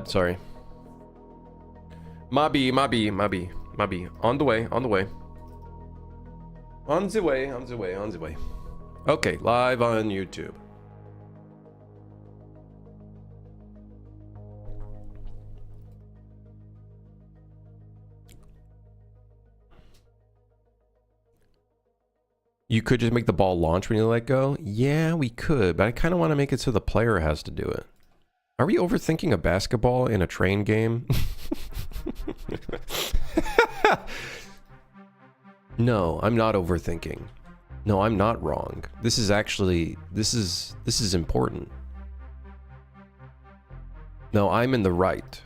Sorry. Mabi. On the way. On the way. Okay, live on YouTube. You could just make the ball launch when you let go? Yeah, we could, but I kind of want to make it so the player has to do it. Are we overthinking a basketball in a train game? No, I'm not overthinking. No, I'm not wrong. This is actually, this is important. No, I'm in the right.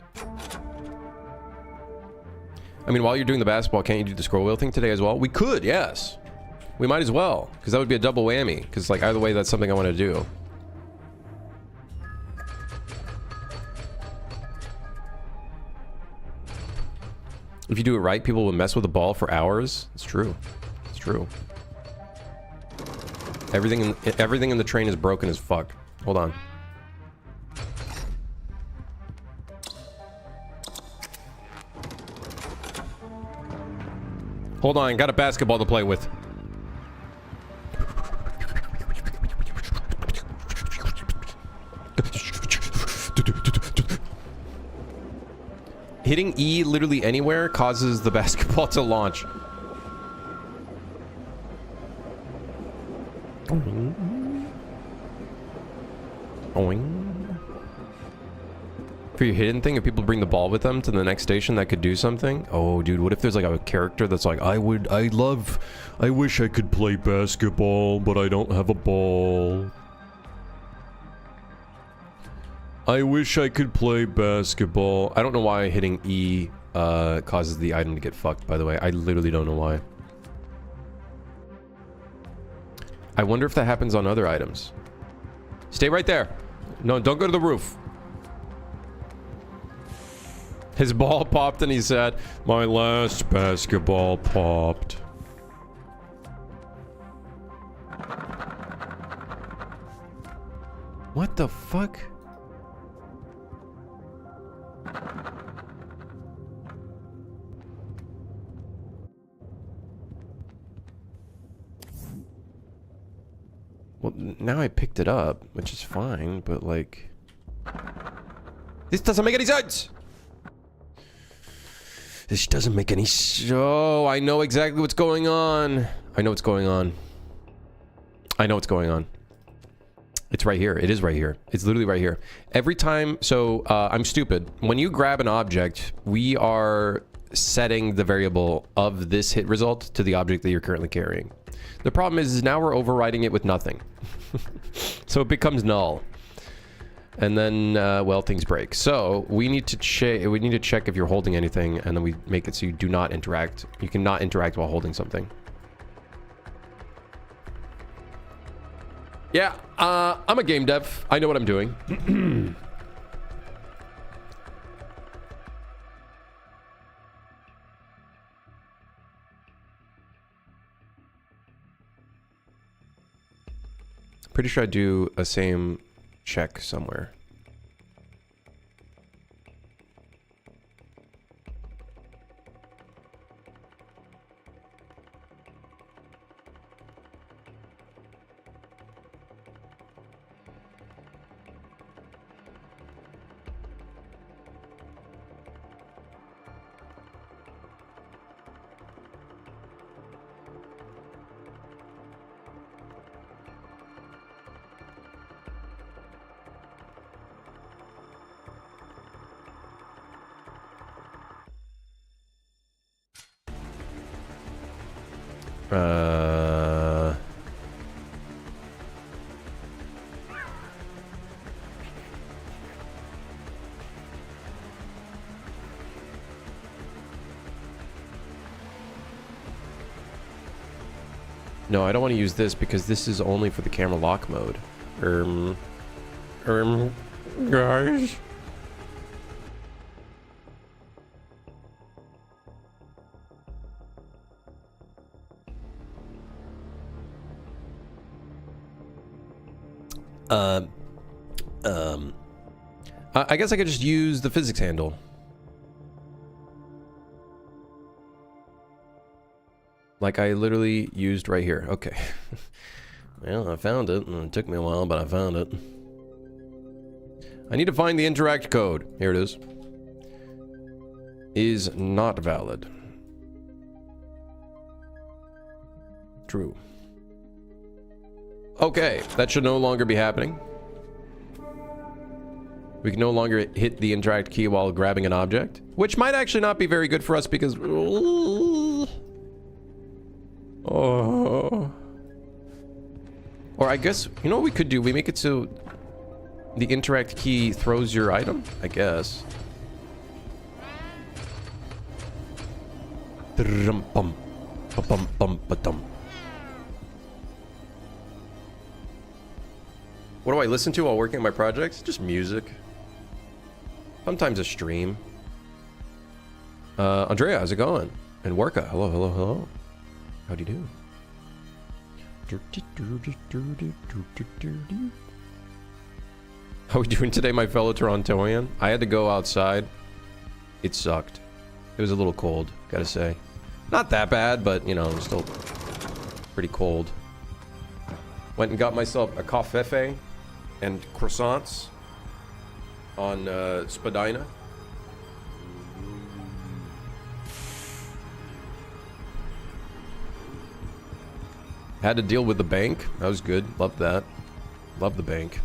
I mean, while you're doing the basketball, can't you do the scroll wheel thing today as well? We could, yes. We might as well, because that would be a double whammy. Because, like, either way, that's something I want to do. If you do it right, people will mess with the ball for hours. It's true. It's true. Everything in the train is broken as fuck. Hold on. Hold on, got a basketball to play with. Hitting E literally anywhere causes the basketball to launch. For your hidden thing, if people bring the ball with them to the next station, that could do something. Oh, dude, what if there's like a character that's like, I wish I could play basketball, but I don't have a ball. I wish I could play basketball. I don't know why hitting E causes the item to get fucked, by the way. I literally don't know why. I wonder if that happens on other items. Stay right there. No, don't go to the roof. His ball popped and he said, my last basketball popped. What the fuck? Well, now I picked it up, which is fine, but like... This doesn't make any sense! This doesn't make any sense. Oh, I know exactly what's going on. I know what's going on. I know what's going on. It's right here. It is right here. It's literally right here. Every time... So, I'm stupid. When you grab an object, we are setting the variable of this hit result to the object that you're currently carrying. The problem is now we're overriding it with nothing. So it becomes null. And then, well, things break. So we need to check if you're holding anything, and then we make it so you do not interact. You cannot interact while holding something. Yeah, I'm a game dev. I know what I'm doing. Pretty sure I do a same check somewhere. No, I don't want to use this because this is only for the camera lock mode. Guys. I guess I could just use the physics handle. Like I literally used right here. Okay. Well, I found it, and it took me a while, but I found it. I need to find the interact code. Here it is. Is not valid. True. Okay, that should no longer be happening. We can no longer hit the interact key while grabbing an object, which might actually not be very good for us because... Oh. Or I guess, you know what we could do? We make it so the interact key throws your item, I guess. What do I listen to while working on my projects? Just music. Sometimes a stream. Andrea, how's it going? And Worka, hello, hello, hello. How do you do? How we doing today, my fellow Torontoian? I had to go outside. It sucked. It was a little cold, gotta say. Not that bad, but, you know, it was still pretty cold. Went and got myself a coffee and croissants on Spadina. Had to deal with the bank. That was good. Loved that. Love the bank.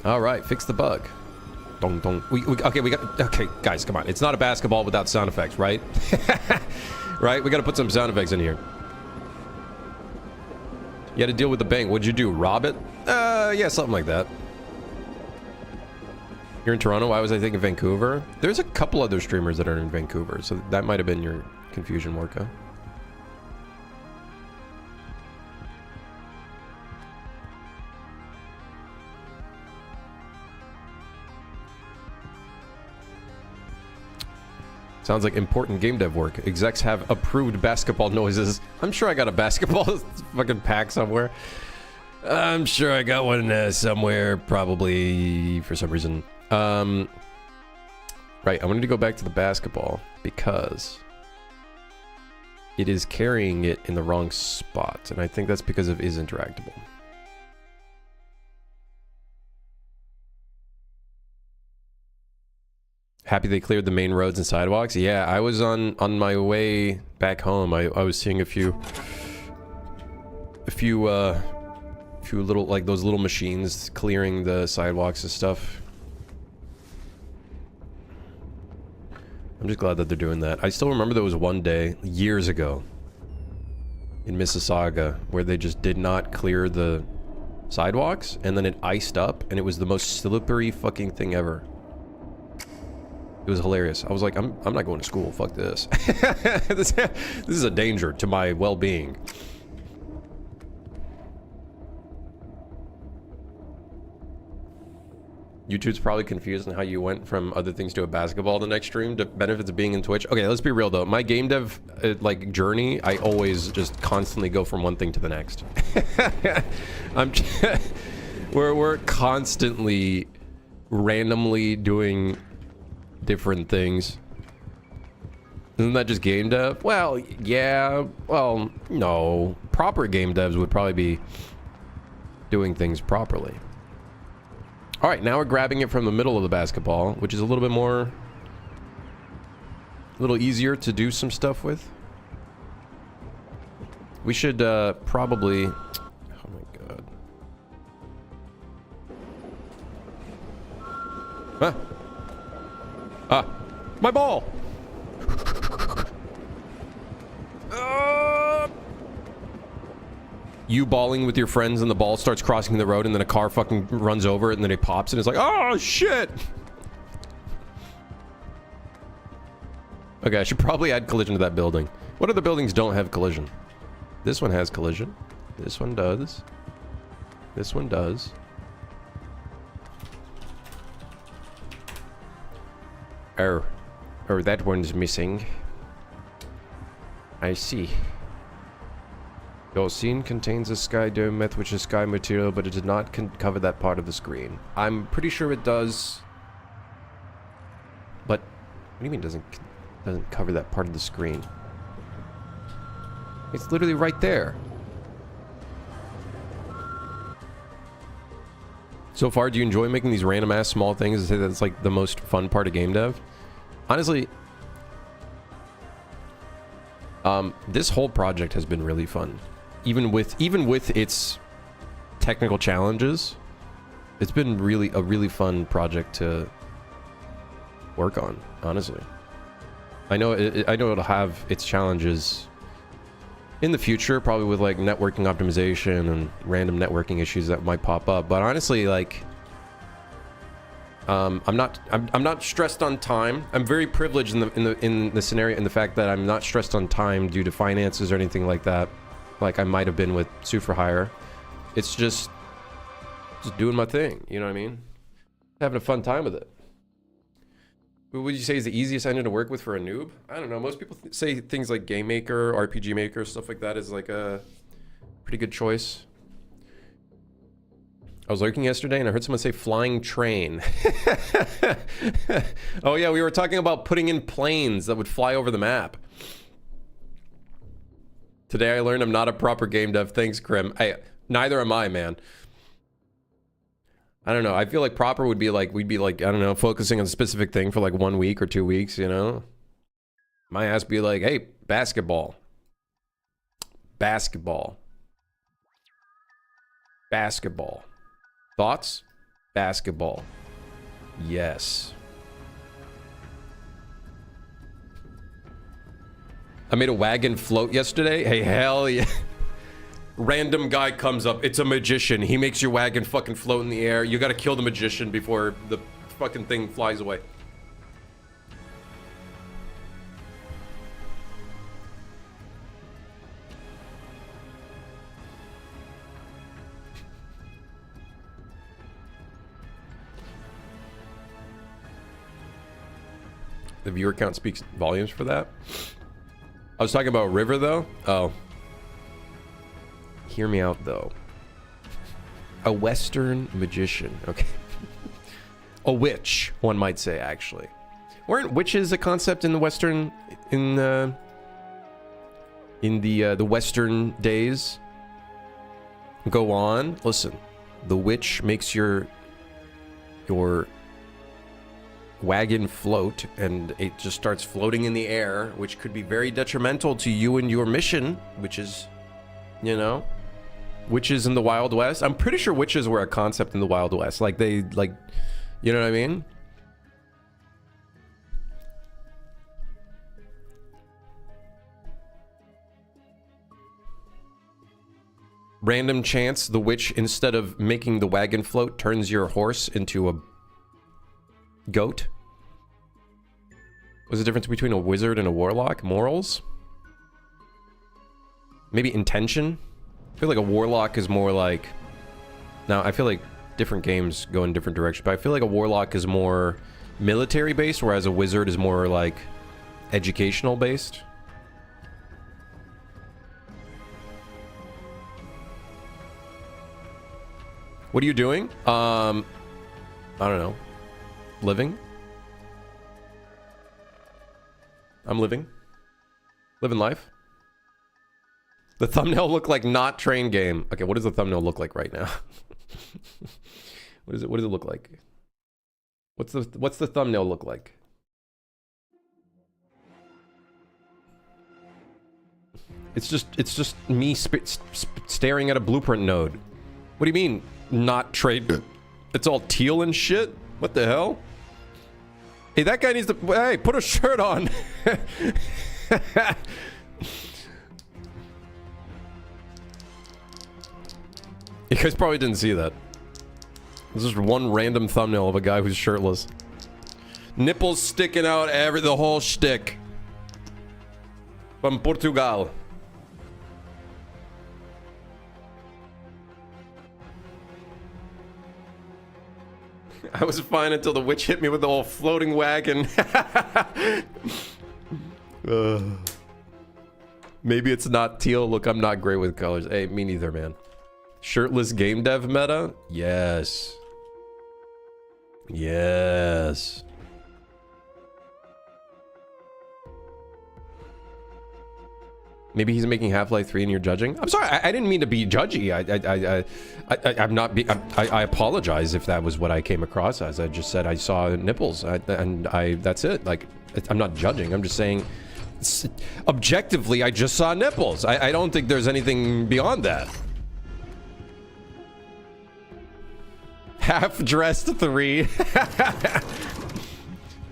All right, fix the bug. Dong dong. Okay, we got. Okay, guys, come on. It's not a basketball without sound effects, right? Right? We got to put some sound effects in here. You had to deal with the bank. What'd you do? Rob it? Yeah, something like that. You're in Toronto? Why was I thinking Vancouver? There's a couple other streamers that are in Vancouver, so that might have been your confusion, Morka. Sounds like important game dev work. Execs have approved basketball noises. I'm sure I got a basketball fucking pack somewhere. I'm sure I got one somewhere, probably, for some reason. Right, I wanted to go back to the basketball because it is carrying it in the wrong spot, and I think that's because it is interactable. Happy they cleared the main roads and sidewalks. Yeah, I was on my way back home. I was seeing a few little, like, those little machines clearing the sidewalks and stuff. I'm just glad that they're doing that. I still remember there was one day years ago in Mississauga where they just did not clear the sidewalks, and then it iced up, and it was the most slippery fucking thing ever. It was hilarious. I was like, I'm not going to school. Fuck this. This is a danger to my well-being. YouTube's probably confused on how you went from other things to a basketball the next stream to benefits of being in Twitch. Okay, let's be real though. My game dev like journey, I always just constantly go from one thing to the next. We're constantly randomly doing different things. Isn't that just game dev? Well, yeah. Well, no. Proper game devs would probably be doing things properly. All right, now we're grabbing it from the middle of the basketball, which is a little bit more, a little easier to do some stuff with. We should probably, oh my god. Ah. Ah, my ball. You balling with your friends and the ball starts crossing the road and then a car fucking runs over it and then it pops and it's like, oh shit. Okay, I should probably add collision to that building. What other buildings don't have collision? This one has collision. This one does. This one does. Oh, that one's missing. I see. Your scene contains a sky dome myth, which is sky material, but it did not cover that part of the screen. I'm pretty sure it does. But what do you mean doesn't cover that part of the screen? It's literally right there. So far, do you enjoy making these random ass small things and say that's like the most fun part of game dev? Honestly, this whole project has been really fun. Even with its technical challenges, it's been a really fun project to work on, honestly. I know it'll have its challenges in the future, probably with like networking optimization and random networking issues that might pop up. But honestly, like, I'm not stressed on time. I'm very privileged in the scenario, in the fact that I'm not stressed on time due to finances or anything like that, like I might have been with Sue for Hire. It's just doing my thing. You know what I mean? Having a fun time with it. What would you say is the easiest engine to work with for a noob? I don't know. Most people say things like Game Maker, RPG Maker, stuff like that is like a pretty good choice. I was lurking yesterday and I heard someone say flying train. Oh yeah, we were talking about putting in planes that would fly over the map. Today I learned I'm not a proper game dev. Thanks, Krim. Neither am I, man. I don't know. I feel like proper would be like, we'd be like, I don't know, focusing on a specific thing for like 1 week or 2 weeks, you know? My ass be like, hey, basketball. Basketball. Basketball. Thoughts? Basketball. Yes. I made a wagon float yesterday. Hey, hell yeah. Random guy comes up. It's a magician. He makes your wagon fucking float in the air. You gotta kill the magician before the fucking thing flies away. The viewer count speaks volumes for that. I was talking about River, though. Oh. Hear me out, though. A Western magician. Okay. A witch, one might say, actually. Weren't witches a concept in the Western... in the Western days? Go on. Listen. The witch makes your wagon float, and it just starts floating in the air, which could be very detrimental to you and your mission, which is, you know, witches in the Wild West. I'm pretty sure witches were a concept in the Wild West. Like, they, like, you know what I mean? Random chance, the witch, instead of making the wagon float, turns your horse into a goat. What's the difference between a wizard and a warlock? Morals? Maybe intention? I feel like a warlock is more like... Now, I feel like different games go in different directions, but I feel like a warlock is more military-based, whereas a wizard is more like educational-based. What are you doing? I don't know. Living? I'm living. Living life. The thumbnail look like not train game. Okay, what does the thumbnail look like right now? What does it look like? What's the thumbnail look like? It's just me staring at a blueprint node. What do you mean not trade? It's all teal and shit? What the hell? Hey, that guy needs to... Hey, put a shirt on. You guys probably didn't see that. This is one random thumbnail of a guy who's shirtless. Nipples sticking out, the whole shtick. From Portugal. I was fine until the witch hit me with the whole floating wagon. Maybe it's not teal. Look, I'm not great with colors. Hey, me neither, man. Shirtless game dev meta? Yes. Yes. Maybe he's making Half-Life 3 and you're judging? I'm sorry, I didn't mean to be judgy. I'm not I apologize if that was what I came across as. I just said I saw nipples that's it. Like, I'm not judging. I'm just saying objectively I just saw nipples. I don't think there's anything beyond that. Half-dressed 3.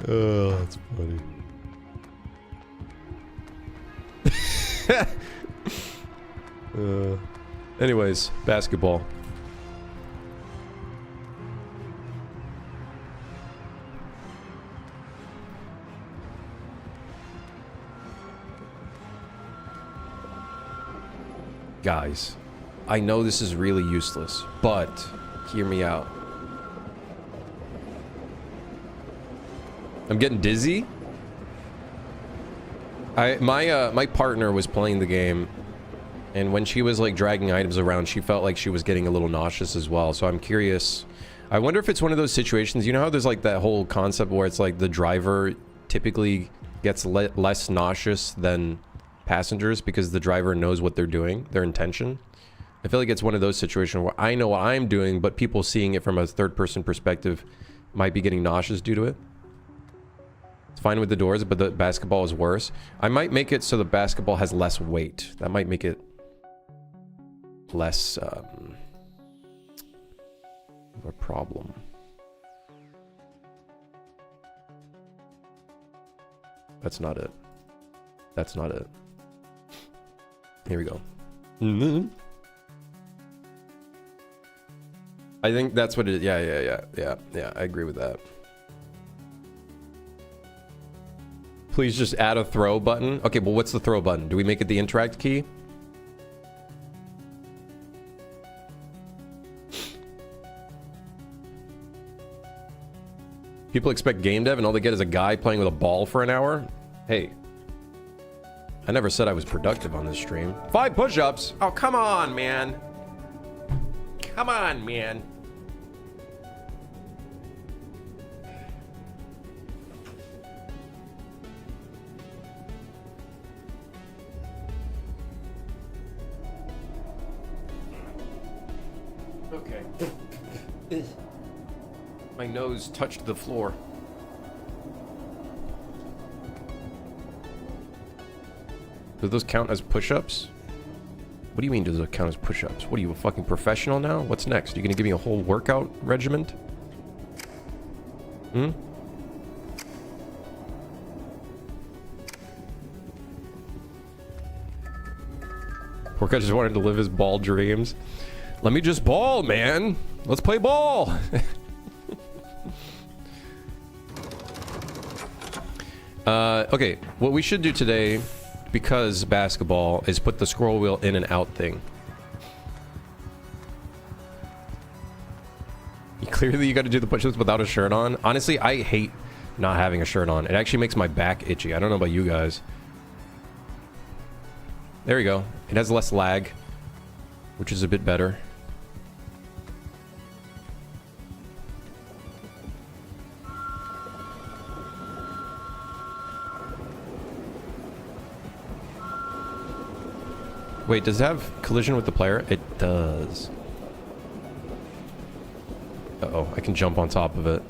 Oh, that's funny. Anyways, basketball. Guys, I know this is really useless, but hear me out. I'm getting dizzy. My partner was playing the game, and when she was like dragging items around, she felt like she was getting a little nauseous as well. So I'm curious. I wonder if it's one of those situations, you know how there's like that whole concept where it's like the driver typically gets less nauseous than passengers because the driver knows what they're doing, their intention. I feel like it's one of those situations where I know what I'm doing, but people seeing it from a third-person perspective might be getting nauseous due to it. It's fine with the doors, but the basketball is worse. I might make it so the basketball has less weight. That might make it less of a problem. That's not it. That's not it. Here we go. I think that's what it is. Yeah. I agree with that. Please just add a throw button. Okay, well, what's the throw button? Do we make it the interact key? People expect game dev and all they get is a guy playing with a ball for an hour? Hey. I never said I was productive on this stream. 5 push-ups? Oh, come on, man. Come on, man. Okay. My nose touched the floor. Do those count as push-ups? What do you mean, does it count as push-ups? What are you, a fucking professional now? What's next? Are you gonna give me a whole workout regiment? Hmm? Poor guy just wanted to live his ball dreams. Let me just ball, man. Let's play ball. Okay, what we should do today, because basketball, is put the scroll wheel in and out thing. Clearly you got to do the push-ups without a shirt on. Honestly, I hate not having a shirt on. It actually makes my back itchy. I don't know about you guys. There we go. It has less lag, which is a bit better. Wait, does it have collision with the player? It does. Uh-oh, I can jump on top of it.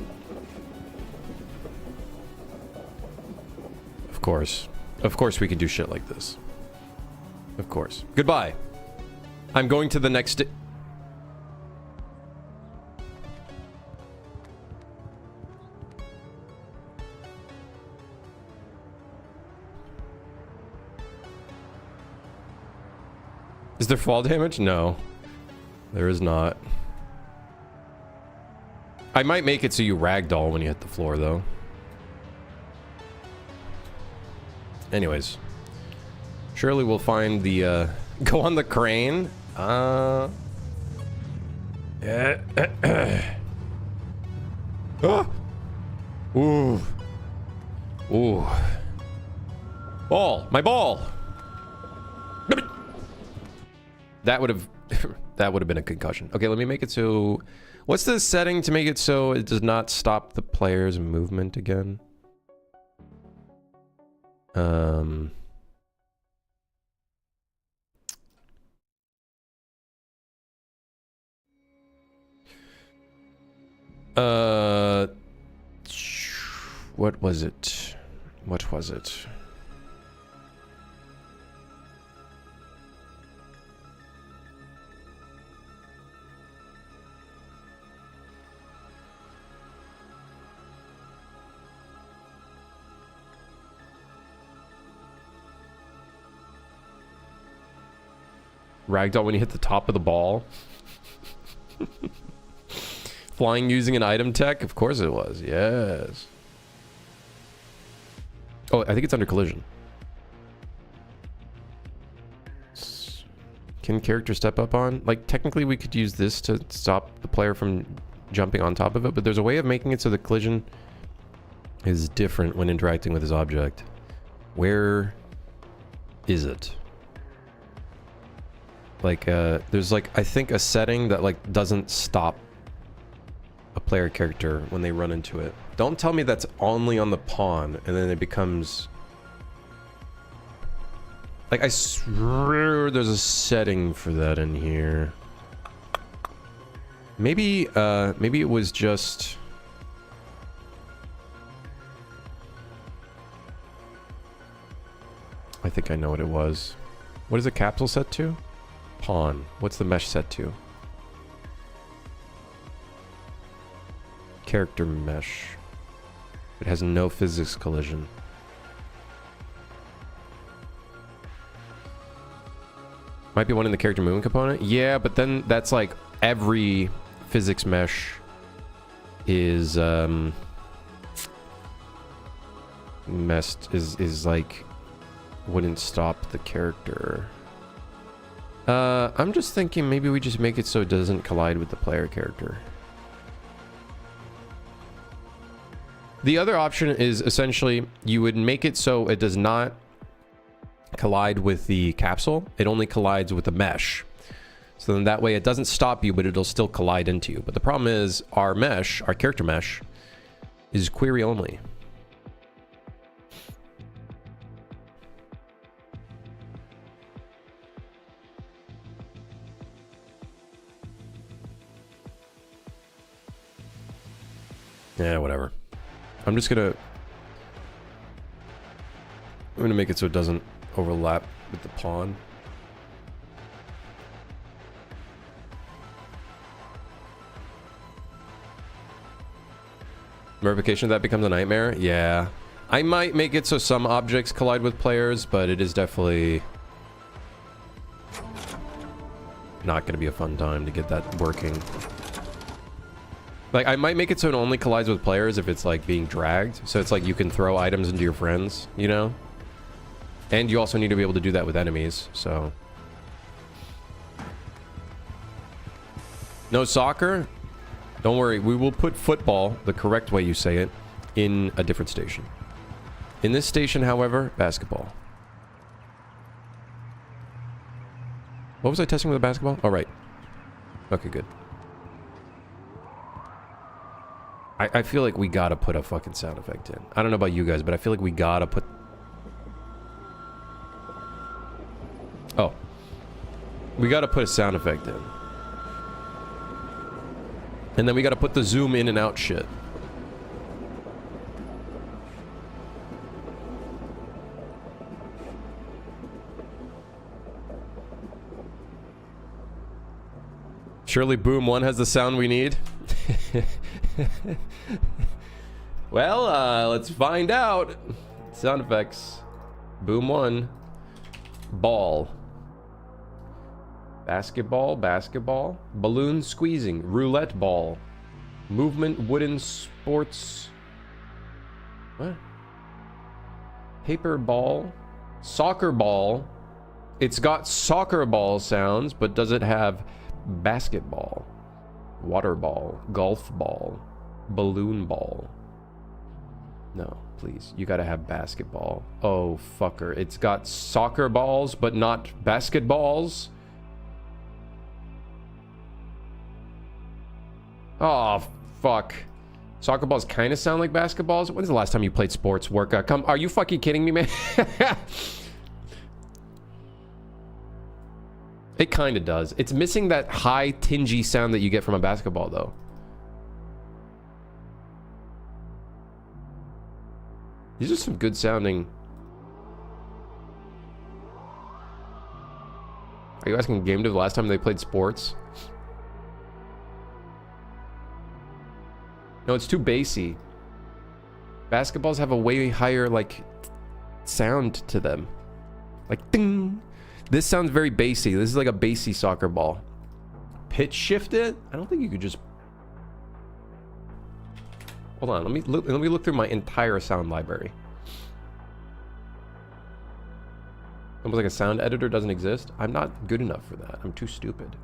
Of course. Of course we can do shit like this. Of course. Goodbye. I'm going to the next... Is there fall damage? No. There is not. I might make it so you ragdoll when you hit the floor, though. Anyways. Surely we'll find the, go on the crane. Yeah. Ah! Ooh. Ooh. Ball! My ball! That would have that would have been a concussion. Okay, let me make it so... What's the setting to make it so it does not stop the player's movement again? What was it? What was it? Ragdoll when you hit the top of the ball. Flying using an item tech? Of course it was. Yes. Oh, I think it's under collision. Can character step up on? Like, technically we could use this to stop the player from jumping on top of it, but there's a way of making it so the collision is different when interacting with his object. Where is it? Like, there's like, I think a setting that like doesn't stop a player character when they run into it. Don't tell me that's only on the pawn and then it becomes... Like, I swear there's a setting for that in here. Maybe, maybe it was just... I think I know what it was. What is the capsule set to? Pawn. What's the mesh set to? Character mesh. It has no physics collision. Might be one in the character movement component. Yeah, but then that's like every physics mesh is is like wouldn't stop the character. I'm just thinking maybe we just make it so it doesn't collide with the player character. The other option is essentially you would make it so it does not collide with the capsule. It only collides with the mesh. So then that way it doesn't stop you, but it'll still collide into you. But the problem is our mesh, our character mesh, is query only. Yeah, whatever. I'm gonna make it so it doesn't overlap with the pawn. Verification of that becomes a nightmare? Yeah. I might make it so some objects collide with players, but it is definitely not gonna be a fun time to get that working. Like, I might make it so it only collides with players if it's, like, being dragged. So it's like you can throw items into your friends, you know? And you also need to be able to do that with enemies, so... No soccer? Don't worry, we will put football, the correct way you say it, in a different station. In this station, however, basketball. What was I testing with the basketball? Oh, right. Okay, good. I feel like we gotta put a fucking sound effect in. I don't know about you guys, but I feel like we gotta put... Oh. We gotta put a sound effect in. And then we gotta put the zoom in and out shit. Surely Boom 1 has the sound we need. Well, let's find out. Sound effects. Boom 1. Ball. Basketball, basketball. Balloon squeezing. Roulette ball. Movement wooden sports. What? Paper ball. Soccer ball. It's got soccer ball sounds, but does it have basketball? Water ball. Golf ball. Balloon ball. No, please. You gotta have basketball. Oh, fucker. It's got soccer balls, but not basketballs. Oh, fuck. Soccer balls kind of sound like basketballs. When's the last time you played sports? Come, are you fucking kidding me, man? It kind of does. It's missing that high, tingy sound that you get from a basketball, though. These are some good sounding. Are you asking Game Dev the last time they played sports? No, it's too bassy. Basketballs have a way higher, like, sound to them. Like, ding. This sounds very bassy. This is like a bassy soccer ball. Pitch shift it? I don't think you could just... Hold on, let me look through my entire sound library. Almost like a sound editor doesn't exist. I'm not good enough for that. I'm too stupid.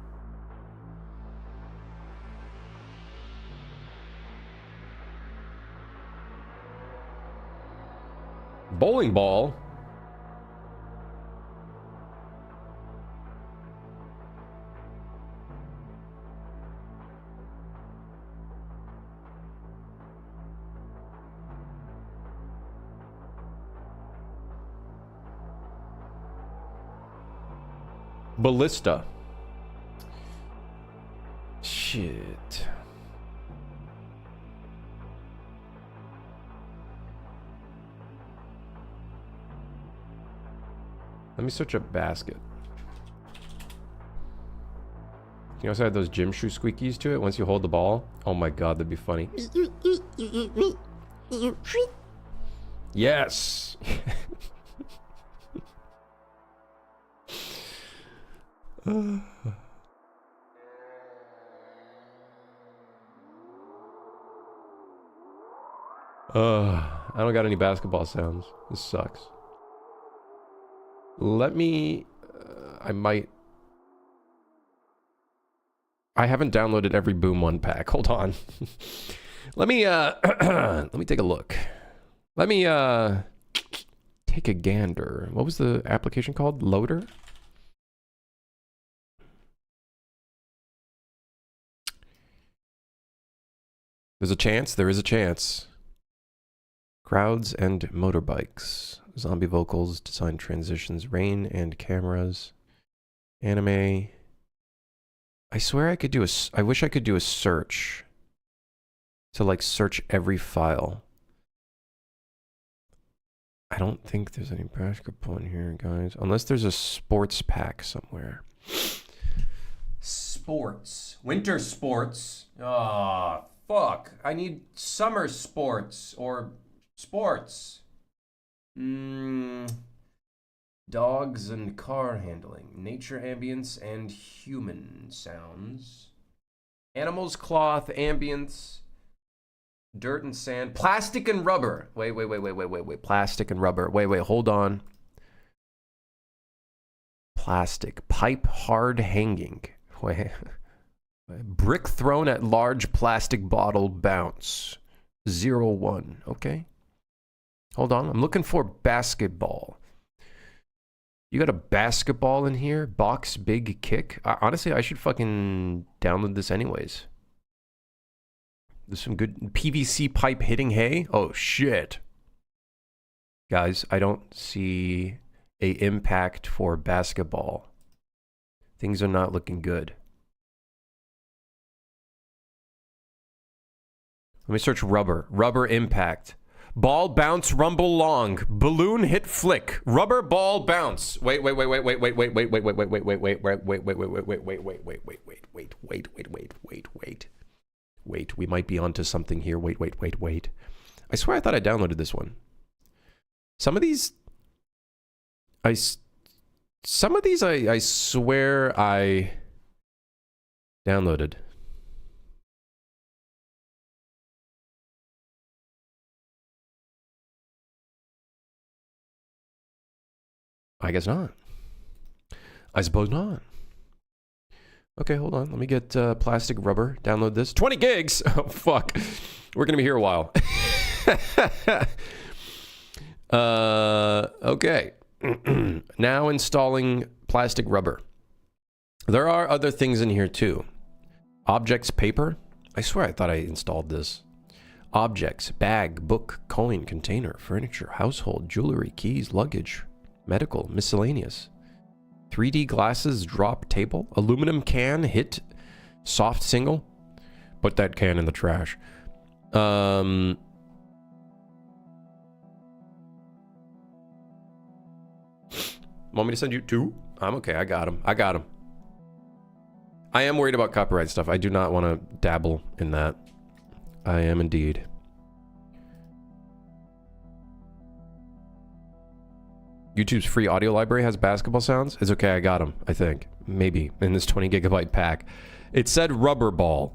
Bowling ball? Ballista. Shit. Let me search up basket. You also have those gym shoe squeakies to it once you hold the ball. Oh my god, that'd be funny. Yes. I don't got any basketball sounds. This sucks. Let me... I haven't downloaded every Boom 1 pack. Hold on. Let me, let me take a look. Let me, take a gander. What was the application called? Loader? There's a chance. There is a chance. Crowds and motorbikes. Zombie vocals, design transitions, rain and cameras. Anime. I swear I could do I wish I could do a search. To like search every file. I don't think there's any basketball in here, guys. Unless there's a sports pack somewhere. Sports. Winter sports. Ah, fuck. I need summer sports or sports. Dogs and car handling. Nature ambience and human sounds. Animals, cloth, ambience. Dirt and sand. Plastic and rubber. Wait. Plastic and rubber. Wait, hold on. Plastic. Pipe hard hanging. Wait. Brick thrown at large plastic bottle bounce. 01. Okay. Hold on. I'm looking for basketball. You got a basketball in here? Box big kick? Honestly, I should fucking download this anyways. There's some good PVC pipe hitting hay. Oh, shit. Guys, I don't see a impact for basketball. Things are not looking good. Let me search rubber. Rubber impact. Ball bounce rumble long. Balloon hit flick. Rubber ball bounce. Wait. I we might be onto something here. Wait. I swear I thought I downloaded this one. Some of these I swear I downloaded. I guess not. I suppose not. Okay, hold on. Let me get plastic rubber. Download this. 20 gigs! Oh, fuck. We're going to be here a while. Okay. Now installing plastic rubber. There are other things in here too. Objects paper. I swear I thought I installed this. Objects, bag, book, coin, container, furniture, household, jewelry, keys, luggage, medical, miscellaneous. 3D glasses, drop table, aluminum can, hit, soft single. Put that can in the trash. Want me to send you 2? I'm okay. I got him. I am worried about copyright stuff. I do not want to dabble in that. I am indeed. YouTube's free audio library has basketball sounds. It's okay. I got them. I think. Maybe. In this 20 gigabyte pack. It said rubber ball.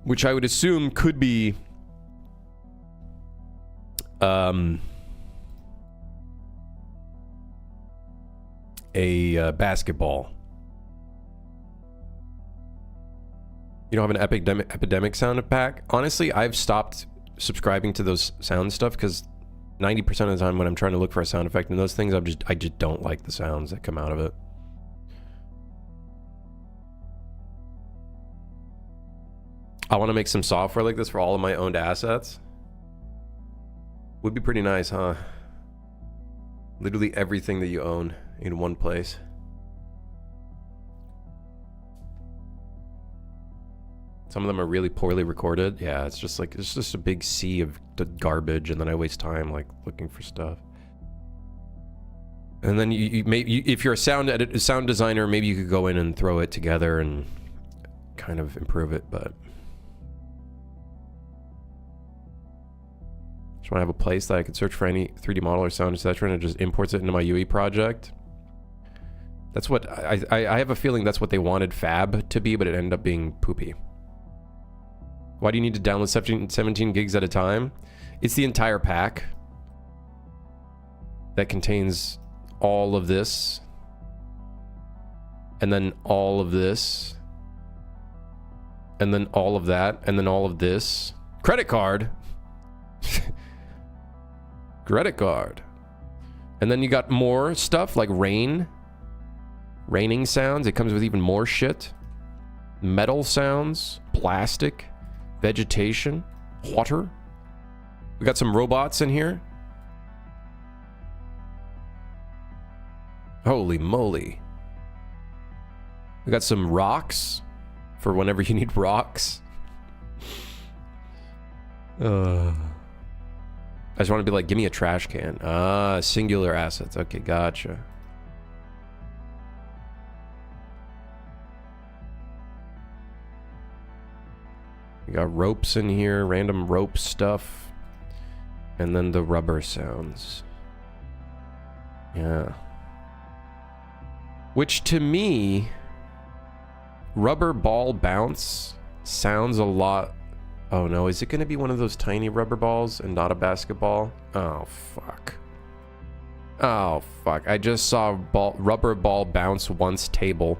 Which I would assume could be... a basketball. You don't have an epidemic sound pack? Honestly, I've stopped subscribing to those sound stuff because 90% of the time when I'm trying to look for a sound effect in those things, I just don't like the sounds that come out of it. I want to make some software like this for all of my owned assets. Would be pretty nice, huh? Literally everything that you own in one place. Some of them are really poorly recorded. Yeah, it's just a big sea of garbage, and then I waste time like looking for stuff. And then if you're a sound designer, maybe you could go in and throw it together and kind of improve it, but just want to have a place that I could search for any 3D model or sound, etc., and it just imports it into my UE project. That's what I have a feeling that's what they wanted Fab to be, but it ended up being poopy. Why do you need to download 17 gigs at a time? It's the entire pack that contains all of this, and then all of this, and then all of that, and then all of this. Credit card. Credit card. And then you got more stuff like raining sounds. It comes with even more shit. Metal sounds, plastic, vegetation, water. We got some robots in here. Holy moly. We got some rocks for whenever you need rocks. I just want to be like, give me a trash can. Ah, singular assets. Okay, gotcha. We got ropes in here, random rope stuff. And then the rubber sounds. Yeah. Which to me, rubber ball bounce sounds a lot... Oh no, is it going to be one of those tiny rubber balls and not a basketball? Oh, fuck. Oh, fuck. I just saw rubber ball bounce once table.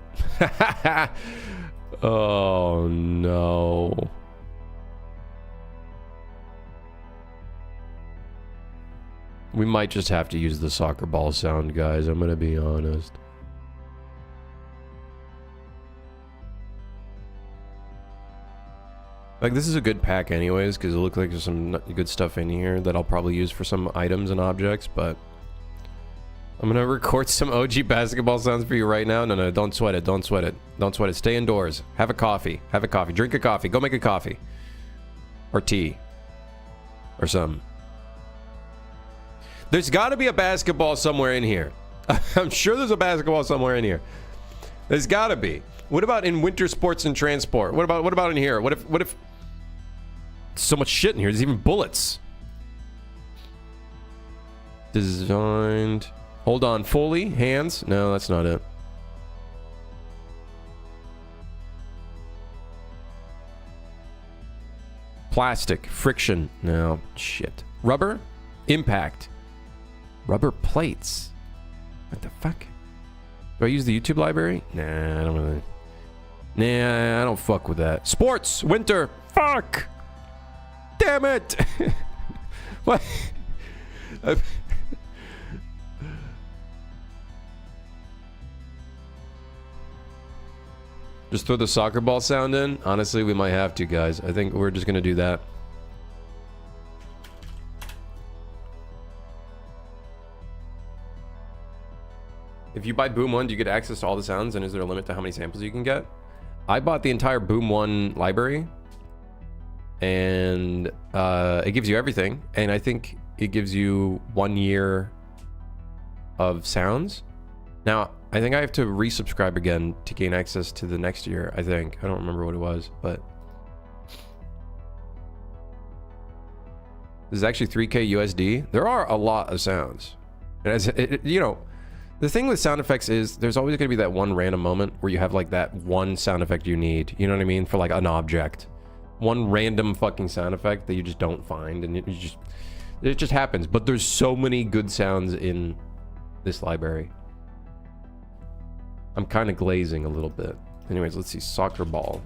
Oh, no. We might just have to use the soccer ball sound, guys. I'm going to be honest. Like, this is a good pack anyways, because it looks like there's some good stuff in here that I'll probably use for some items and objects, but I'm gonna record some OG basketball sounds for you right now. No, don't sweat it, don't sweat it. Don't sweat it. Stay indoors. Have a coffee. Have a coffee. Drink a coffee. Go make a coffee. Or tea. Or something. There's gotta be a basketball somewhere in here. I'm sure there's a basketball somewhere in here. There's gotta be. What about in winter sports and transport? What about in here? What if so much shit in here? There's even bullets. Designed. Hold on. Foley. Hands. No, that's not it. Plastic. Friction. No. Shit. Rubber. Impact. Rubber plates. What the fuck? Do I use the YouTube library? Nah, I don't really. Nah, I don't fuck with that. Sports. Winter. Fuck. Damn it. What? Just throw the soccer ball sound in? Honestly, we might have to, guys. I think we're just gonna do that. If you buy Boom 1, do you get access to all the sounds, and is there a limit to how many samples you can get? I bought the entire Boom 1 library, and it gives you everything, and I think it gives you 1 year of sounds. Now, I think I have to resubscribe again to gain access to the next year, I think. I don't remember what it was, but... This is actually 3K USD. There are a lot of sounds. And as you know, the thing with sound effects is there's always going to be that one random moment where you have like that one sound effect you need. You know what I mean? For like an object. One random fucking sound effect that you just don't find, and it just happens. But there's so many good sounds in this library. I'm kind of glazing a little bit. Anyways, let's see. Soccer ball.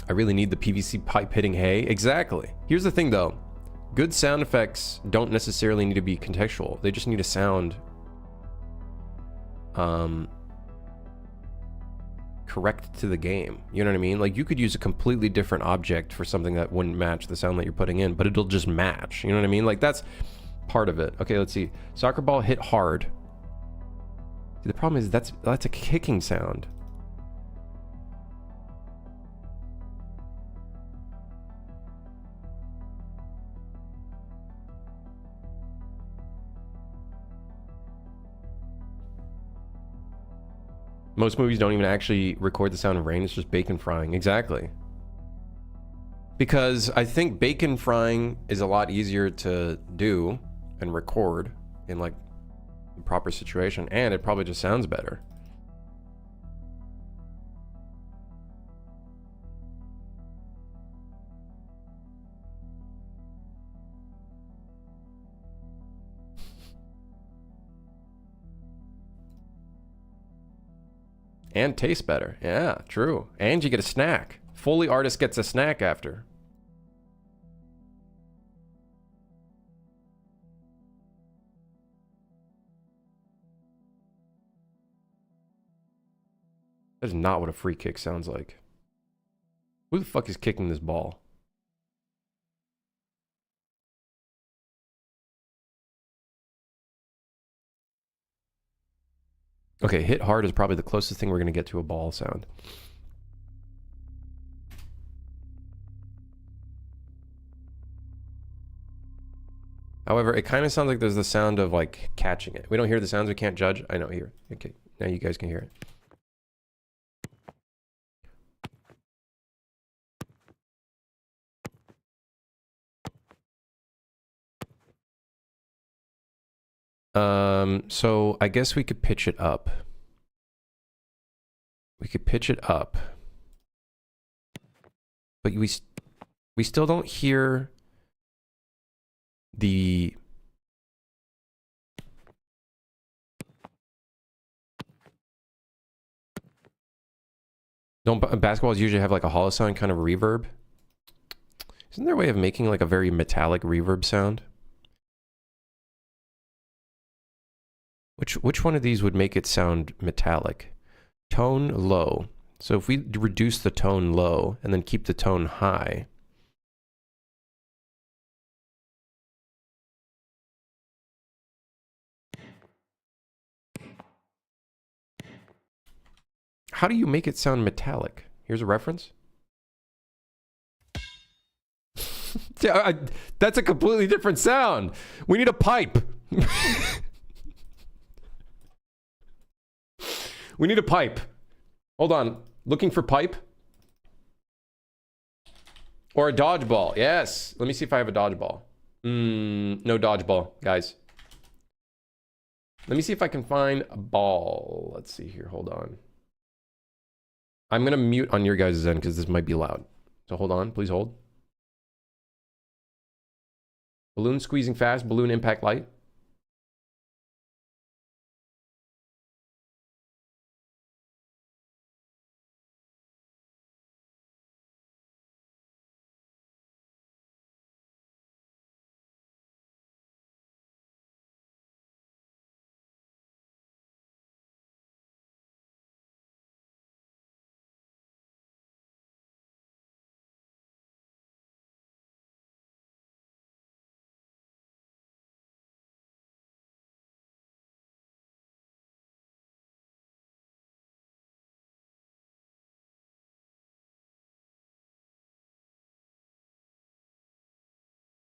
I really need the PVC pipe hitting hay. Exactly. Here's the thing, though. Good sound effects don't necessarily need to be contextual. They just need to sound correct to the game. You know what I mean? Like, you could use a completely different object for something that wouldn't match the sound that you're putting in, but it'll just match. You know what I mean? Like, that's part of it. Okay, let's see. Soccer ball hit hard. See, the problem is that's a kicking sound. Most movies don't even actually record the sound of rain. It's just bacon frying. Exactly. Because I think bacon frying is a lot easier to do and record in like the proper situation, and it probably just sounds better. And tastes better. Yeah, true. And you get a snack. Foley artist gets a snack after. That is not what a free kick sounds like. Who the fuck is kicking this ball? Okay, hit hard is probably the closest thing we're going to get to a ball sound. However, it kind of sounds like there's the sound of like catching it. We don't hear the sounds, we can't judge. I know, here. Okay, now you guys can hear it. So I guess we could pitch it up. We could pitch it up. But we still don't hear the... Don't basketballs usually have like a hollow sound, kind of reverb? Isn't there a way of making like a very metallic reverb sound? Which one of these would make it sound metallic? Tone low. So if we reduce the tone low and then keep the tone high. How do you make it sound metallic? Here's a reference. Yeah, that's a completely different sound. We need a pipe. We need a pipe. Hold on. Looking for pipe? Or a dodgeball. Yes. Let me see if I have a dodgeball. No dodgeball, guys. Let me see if I can find a ball. Let's see here. Hold on. I'm going to mute on your guys' end because this might be loud. So hold on. Please hold. Balloon squeezing fast. Balloon impact light.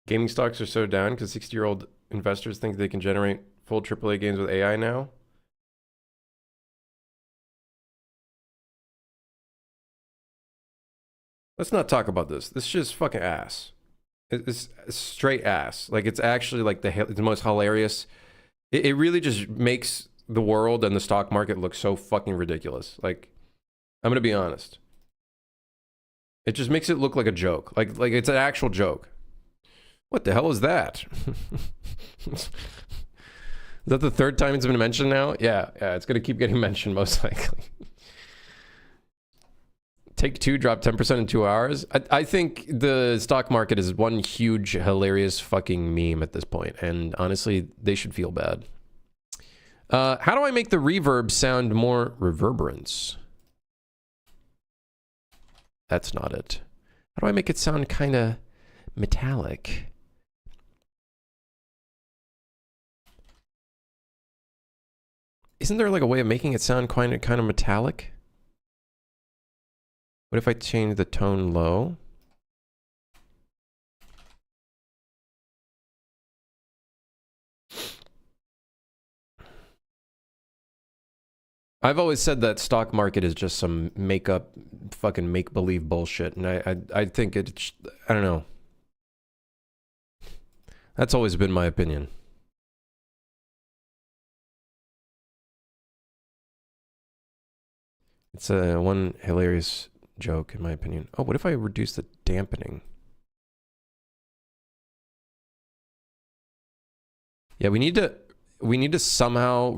Gaming stocks are so down because 60-year-old investors think they can generate full AAA games with AI now. Let's not talk about this. This shit's fucking ass. It's straight ass. Like, it's actually like the most hilarious. It really just makes the world and the stock market look so fucking ridiculous. Like, I'm gonna be honest. It just makes it look like a joke. Like it's an actual joke. What the hell is that? Is that the third time it's been mentioned now? Yeah, it's gonna keep getting mentioned most likely. Take-Two dropped 10% in 2 hours. I think the stock market is one huge, hilarious fucking meme at this point, and honestly, they should feel bad. How do I make the reverb sound more reverberance? That's not it. How do I make it sound kind of metallic? Isn't there like a way of making it sound kind of metallic? What if I change the tone low? I've always said that stock market is just some makeup, fucking make-believe bullshit, and I think it's, I don't know. That's always been my opinion. It's one hilarious joke, in my opinion. Oh, what if I reduce the dampening? Yeah, we need to somehow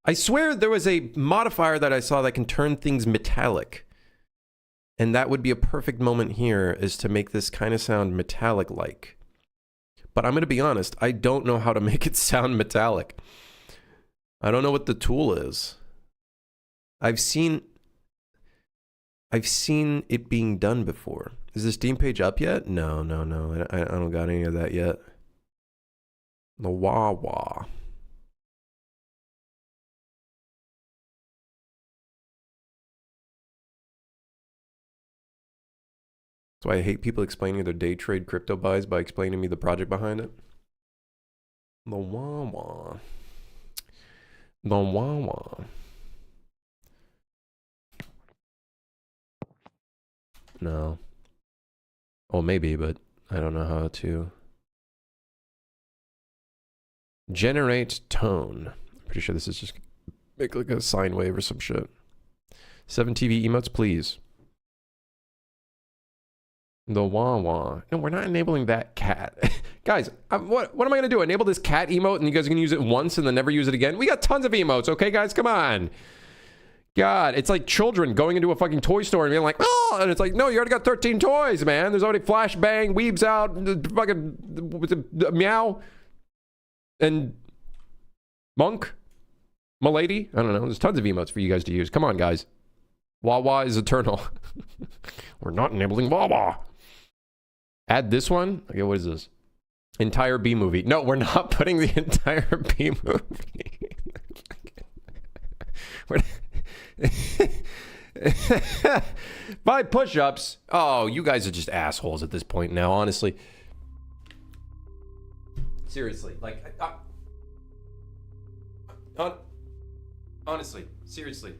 I swear there was a modifier that I saw that can turn things metallic. And that would be a perfect moment here, is to make this kind of sound metallic-like. But I'm going to be honest, I don't know how to make it sound metallic. I don't know what the tool is. I've seen it being done before. Is the Steam page up yet? No. I don't got any of that yet. The wah-wah. That's why I hate people explaining their day trade crypto buys by explaining to me the project behind it. The wah-wah. The wah-wah. No. Oh, maybe, but I don't know how to. Generate tone. I'm pretty sure this is just make like a sine wave or some shit. 7 TV emotes, please. The wah-wah. No, we're not enabling that cat. Guys, what am I going to do? Enable this cat emote and you guys are going to use it once and then never use it again? We got tons of emotes, okay, guys? Come on. God, it's like children going into a fucking toy store and being like, oh, and it's like, no, you already got 13 toys, man. There's already flashbang, weebs out, fucking meow, and monk, milady. I don't know. There's tons of emotes for you guys to use. Come on, guys. Wawa is eternal. We're not enabling Wawa. Add this one. Okay, what is this? Entire B movie. No, we're not putting the entire B movie. Five push-ups. Oh, you guys are just assholes at this point now, honestly. Seriously, like, honestly, seriously.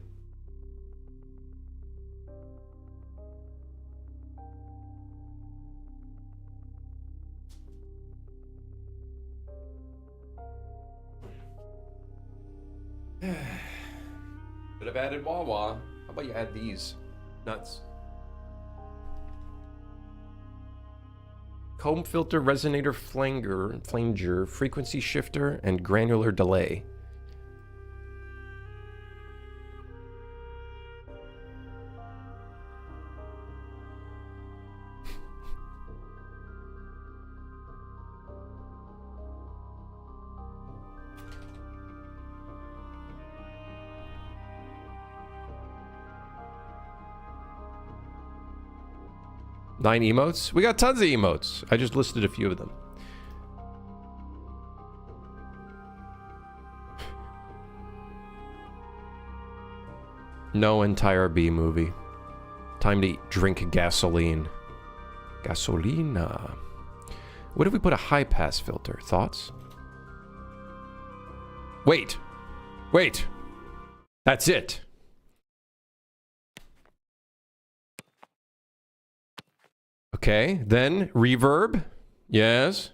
Could have added Wawa. How about you add these? Nuts. Comb filter, resonator, flanger, frequency shifter, and granular delay. Nine emotes? We got tons of emotes. I just listed a few of them. No entire B movie. Time to drink gasoline. Gasolina. What if we put a high pass filter? Thoughts? Wait. Wait. That's it. Okay, then reverb. Yes.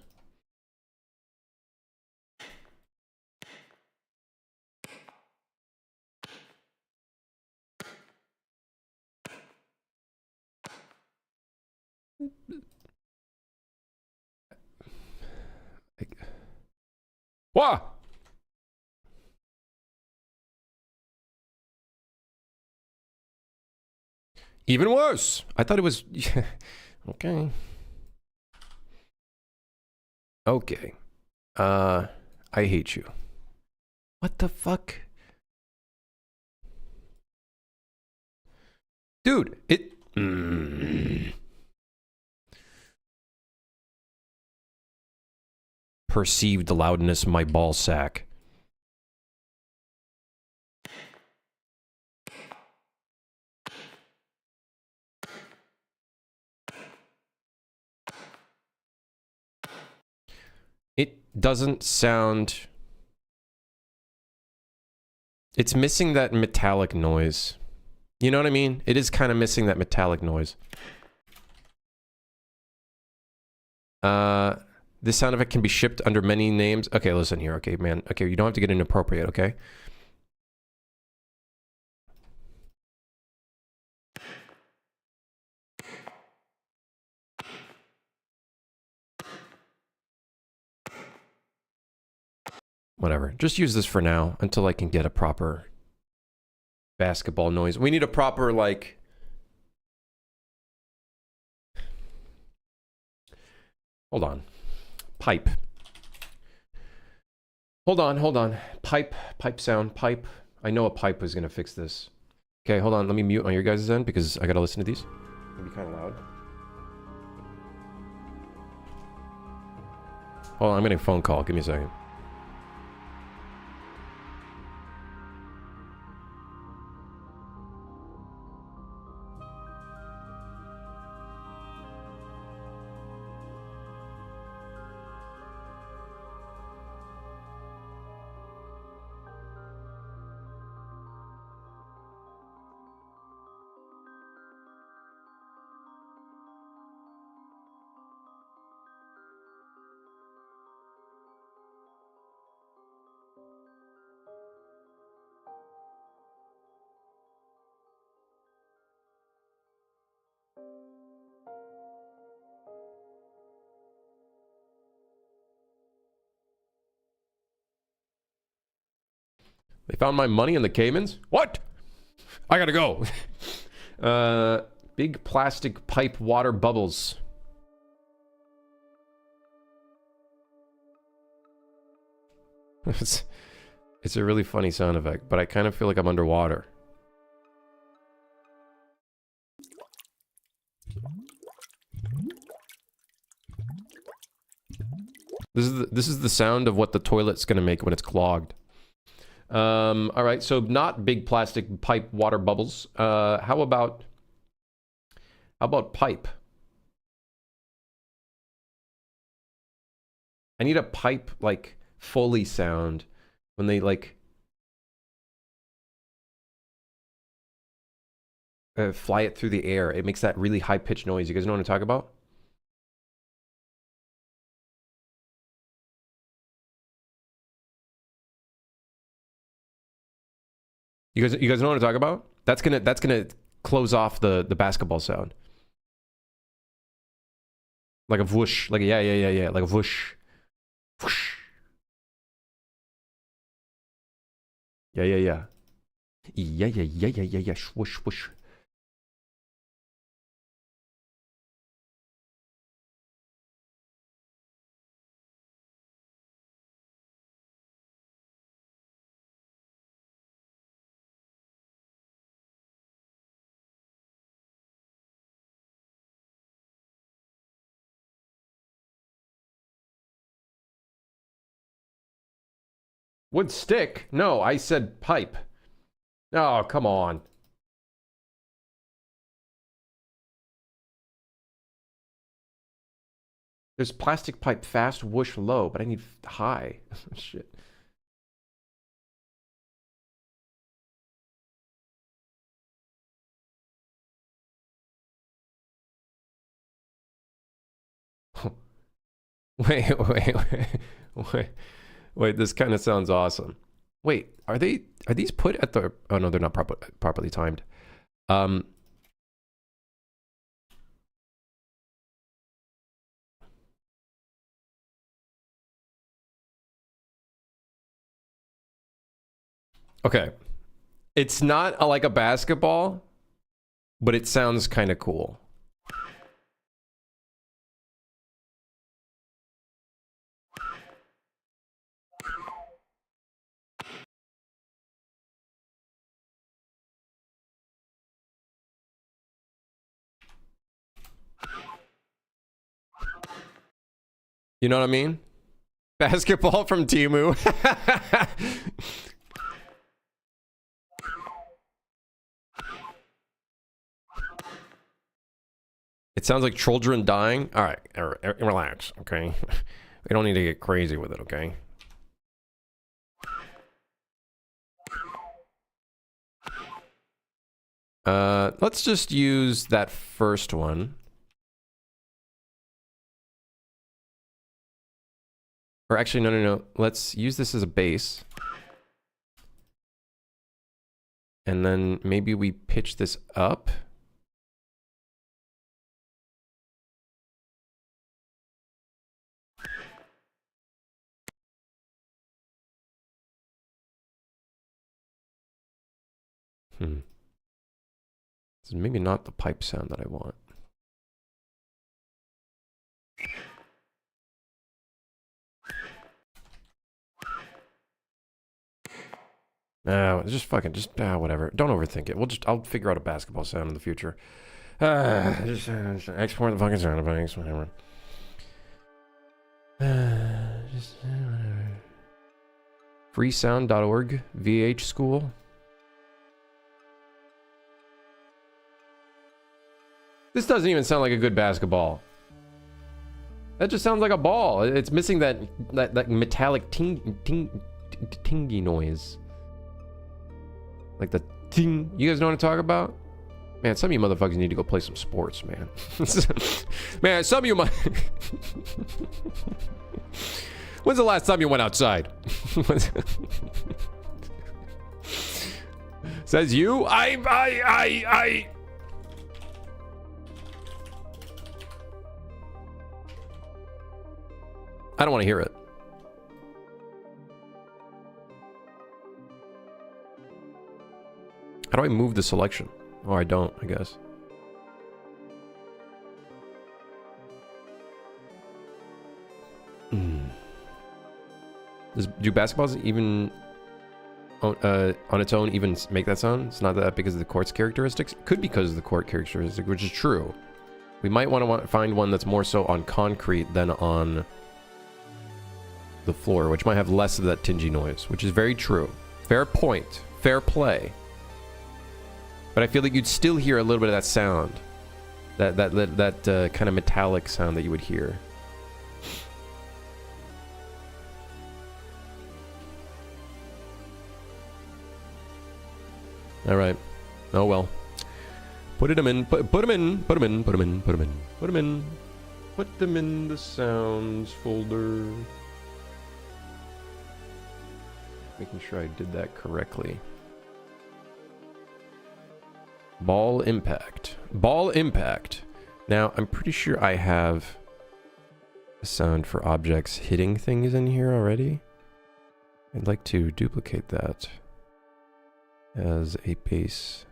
What? Even worse. I thought it was... Okay. Okay. I hate you. What the fuck? Dude, it... Perceived loudness, my ball sack. It doesn't sound... It's missing that metallic noise. You know what I mean? It is kind of missing that metallic noise. This sound effect can be shipped under many names. Okay, listen here. Okay, man. Okay, you don't have to get inappropriate, okay? Whatever. Just use this for now until I can get a proper basketball noise. We need a proper, like... Hold on. Pipe. Hold on. Pipe sound, pipe. I know a pipe was gonna fix this. Okay, hold on. Let me mute on your guys' end because I gotta listen to these. It'll be kind of loud. Hold on, I'm getting a phone call. Give me a second. They found my money in the Caymans? What? I gotta go. Big plastic pipe water bubbles. It's a really funny sound effect, but I kind of feel like I'm underwater. This is the sound of what the toilet's gonna make when it's clogged. All right, so not big plastic pipe water bubbles. How about pipe? I need a pipe, like, Foley sound when they, like, fly it through the air. It makes that really high-pitched noise. You guys know what I'm talking about? You guys know what I'm talking about? That's gonna close off the basketball sound. Like a whoosh. Like a, yeah. Like a whoosh. Whoosh. Yeah. Yeah. Whoosh, whoosh. Would stick? No, I said pipe. Oh, come on. There's plastic pipe fast, whoosh low, but I need high. Shit. Wait, this kind of sounds awesome. Wait, are these put at the, oh no, they're not properly timed. Okay. It's not like a basketball, but it sounds kind of cool. You know what I mean? Basketball from Temu. It sounds like children dying. All right, relax, okay? We don't need to get crazy with it, okay? Let's just use that first one. Or actually, no. Let's use this as a base. And then maybe we pitch this up. This is maybe not the pipe sound that I want. Just whatever. Don't overthink it. I'll figure out a basketball sound in the future. Just export the fucking sound effects, whatever. Whatever. Freesound.org, VH school. This doesn't even sound like a good basketball. That just sounds like a ball. It's missing that metallic tingy noise. Like the ting. You guys know what I'm talking about? Man, some of you motherfuckers need to go play some sports, man. Man, some of you might... When's the last time you went outside? Says you? I don't want to hear it. How do I move the selection? Oh, I don't, I guess. Do basketballs even on its own even make that sound? It's not that because of the court's characteristics? Could be because of the court characteristic, which is true. We might want to find one that's more so on concrete than on the floor, which might have less of that tingy noise, which is very true. Fair point. Fair play. But I feel like you'd still hear a little bit of that sound. That kind of metallic sound that you would hear. All right. Oh well. Put them in. Put them in. Put them in. Put them in. Put them in. Put them in. Put them in the sounds folder. Making sure I did that correctly. Ball impact. Ball impact. Now, I'm pretty sure I have a sound for objects hitting things in here already. I'd like to duplicate that as a base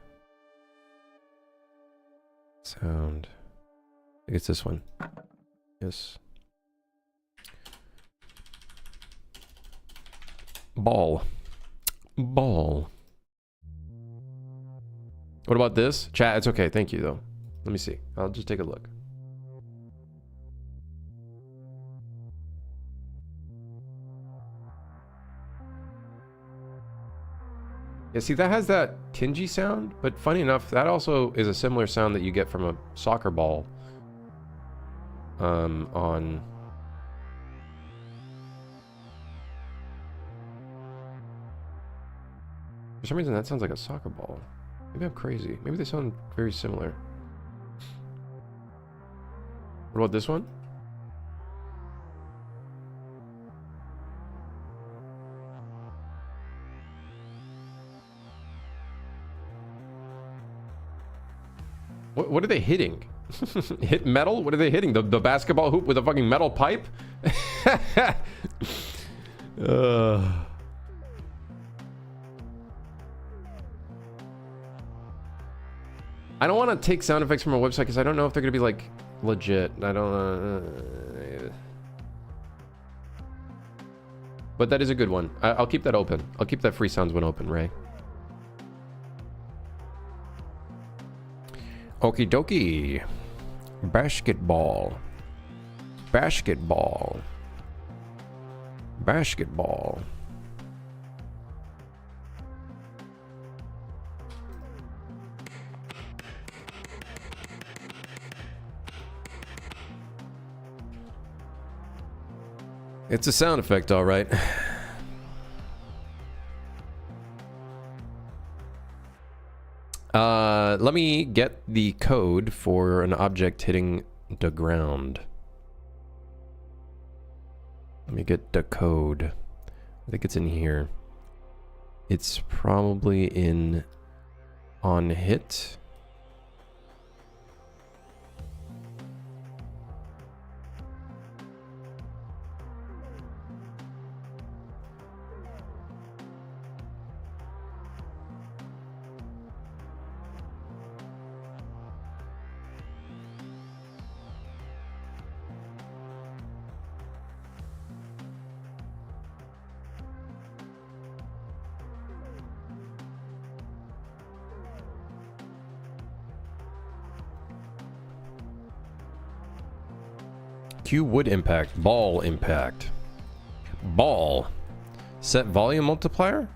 sound. I think it's this one. Yes. Ball. Ball. What about this? Chat, it's okay. Thank you, though. Let me see. I'll just take a look. Yeah, see, that has that tingy sound, but funny enough, that also is a similar sound that you get from a soccer ball on For some reason, that sounds like a soccer ball. Maybe I'm crazy. Maybe they sound very similar. What about this one? What are they hitting? Hit metal? What are they hitting? The basketball hoop with a fucking metal pipe? I don't want to take sound effects from a website because I don't know if they're going to be like legit. I don't but that is a good one. I'll keep that open. I'll keep that free sounds one open, Ray. Okie dokie. Basketball. Basketball. Basketball. It's a sound effect, all right. Let me get the code for an object hitting the ground. Let me get the code. I think it's in here. It's probably in on hit. Q would impact. Ball impact. Ball. Set volume multiplier?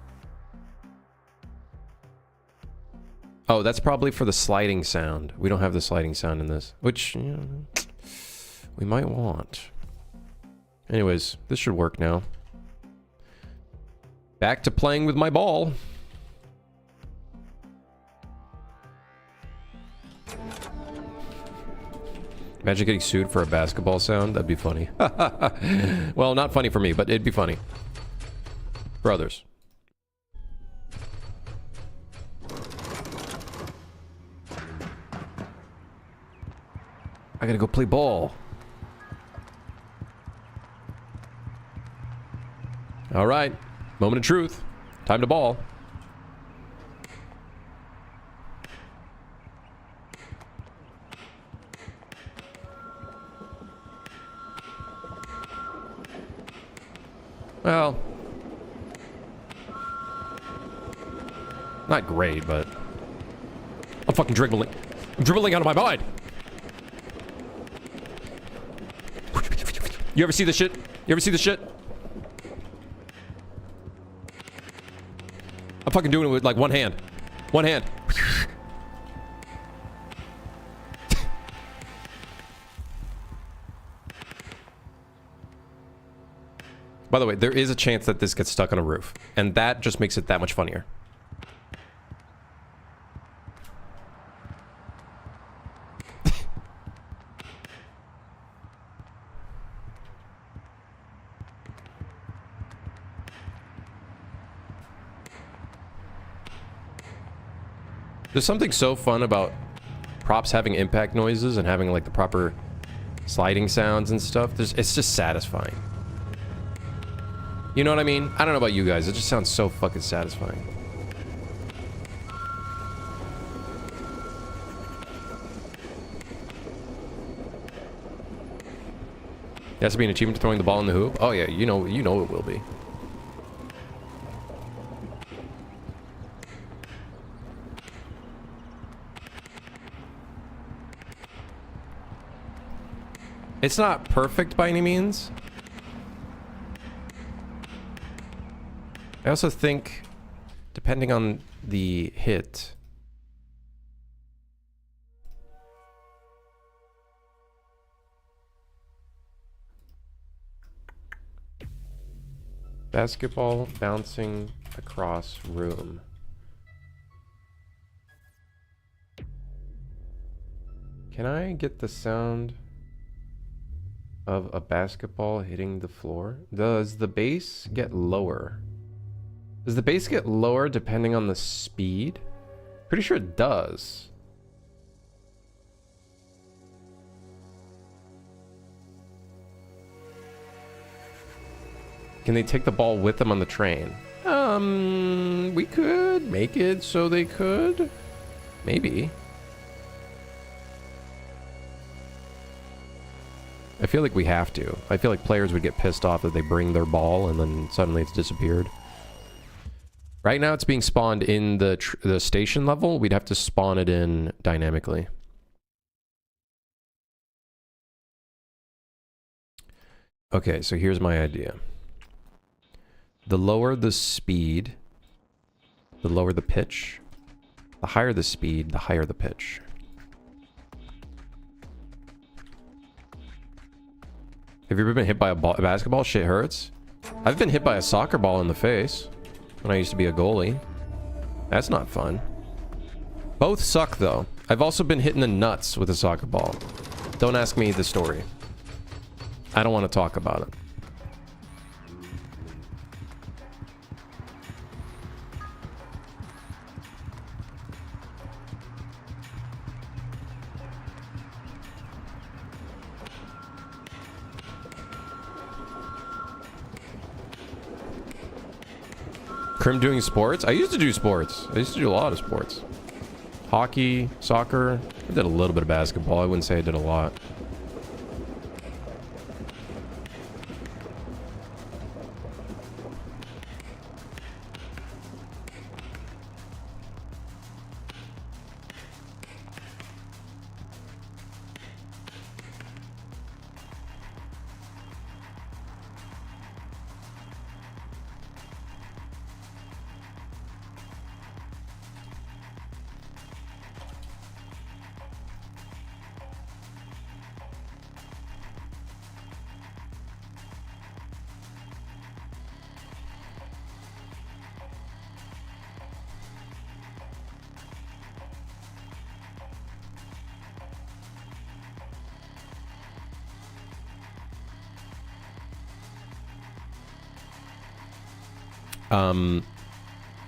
Oh, that's probably for the sliding sound. We don't have the sliding sound in this, which, you know, we might want. Anyways, this should work now. Back to playing with my ball. Imagine getting sued for a basketball sound. That'd be funny. Well, not funny for me, but it'd be funny for others. I gotta go play ball. All right. Moment of truth. Time to ball. Well, not great, but I'm fucking dribbling. I'm dribbling out of my mind. You ever see this shit? You ever see this shit? I'm fucking doing it with like one hand. One hand. By the way, there is a chance that this gets stuck on a roof, and that just makes it that much funnier. There's something so fun about props having impact noises and having like the proper sliding sounds and stuff. It's just satisfying. You know what I mean? I don't know about you guys. It just sounds so fucking satisfying. It has to be an achievement throwing the ball in the hoop. Oh yeah, you know it will be. It's not perfect by any means. I also think, depending on the hit, basketball bouncing across room. Can I get the sound of a basketball hitting the floor? Does the bass get lower? Does the bass get lower depending on the speed? Pretty sure it does. Can they take the ball with them on the train? We could make it so they could. Maybe. I feel like we have to. I feel like players would get pissed off that they bring their ball and then suddenly it's disappeared. Right now it's being spawned in the station level. We'd have to spawn it in dynamically. Okay, so here's my idea. The lower the speed, the lower the pitch. The higher the speed, the higher the pitch. Have you ever been hit by a basketball? Shit hurts. I've been hit by a soccer ball in the face when I used to be a goalie. That's not fun. Both suck though. I've also been hit in the nuts with a soccer ball. Don't ask me the story. I don't want to talk about it. Crim doing sports? I used to do sports. I used to do a lot of sports. Hockey, soccer. I did a little bit of basketball. I wouldn't say I did a lot.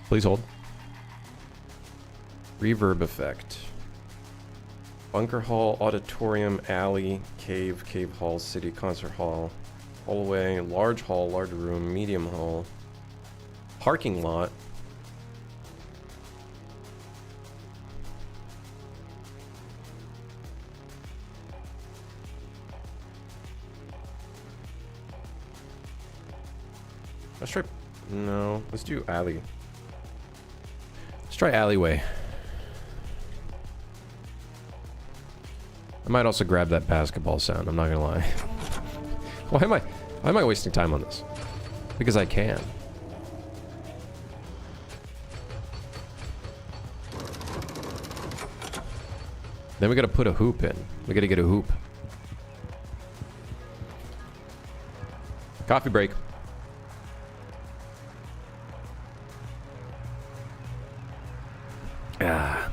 Please hold. Reverb effect. Bunker hall, auditorium, alley, cave, cave hall, city, concert hall, hallway, large hall, large room, medium hall, parking lot. Let's try... No, let's do alley. Let's try alleyway. I might also grab that basketball sound, I'm not gonna lie. Why am I wasting time on this? Because I can. Then we gotta put a hoop in. We gotta get a hoop. Coffee break. Ah.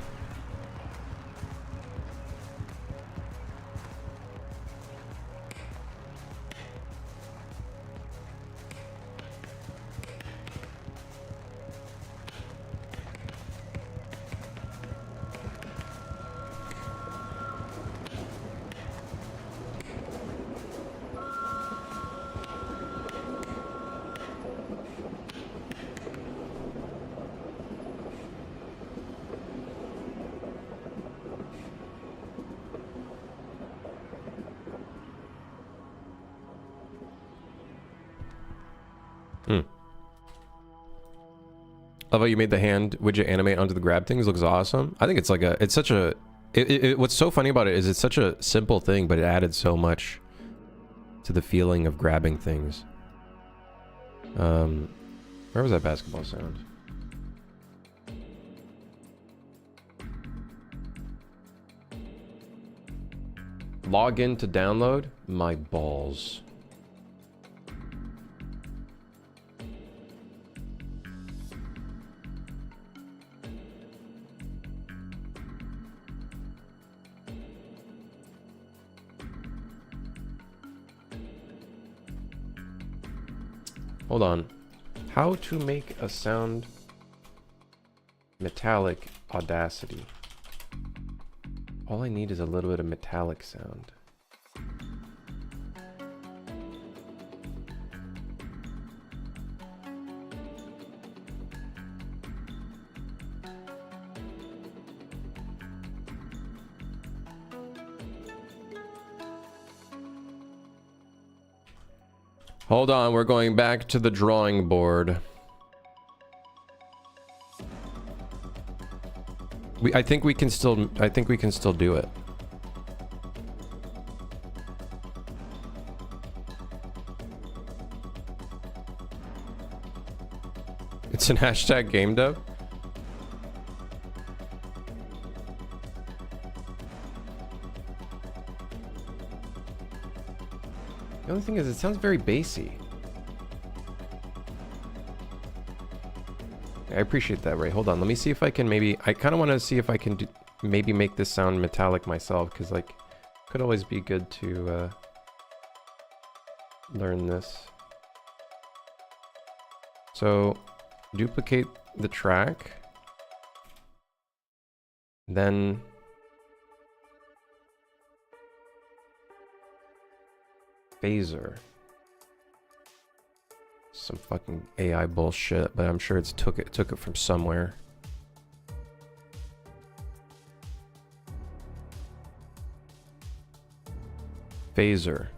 Love how you made the hand widget animate onto the grab things. Looks awesome. I think it's like a, it's such a, what's so funny about it is it's such a simple thing, but it added so much to the feeling of grabbing things. Where was that basketball sound? Log in to download? My balls. Hold on. How to make a sound metallic Audacity. All I need is a little bit of metallic sound. Hold on, we're going back to the drawing board. I think we can still do it. It's an hashtag game dev. The only thing is, it sounds very bassy. I appreciate that, Ray. Hold on, let me see if I can maybe... I kind of want to see if I can maybe make this sound metallic myself, because, like, could always be good to learn this. So, duplicate the track. Then... phaser. Some fucking AI bullshit, but I'm sure it's took it from somewhere. Phaser.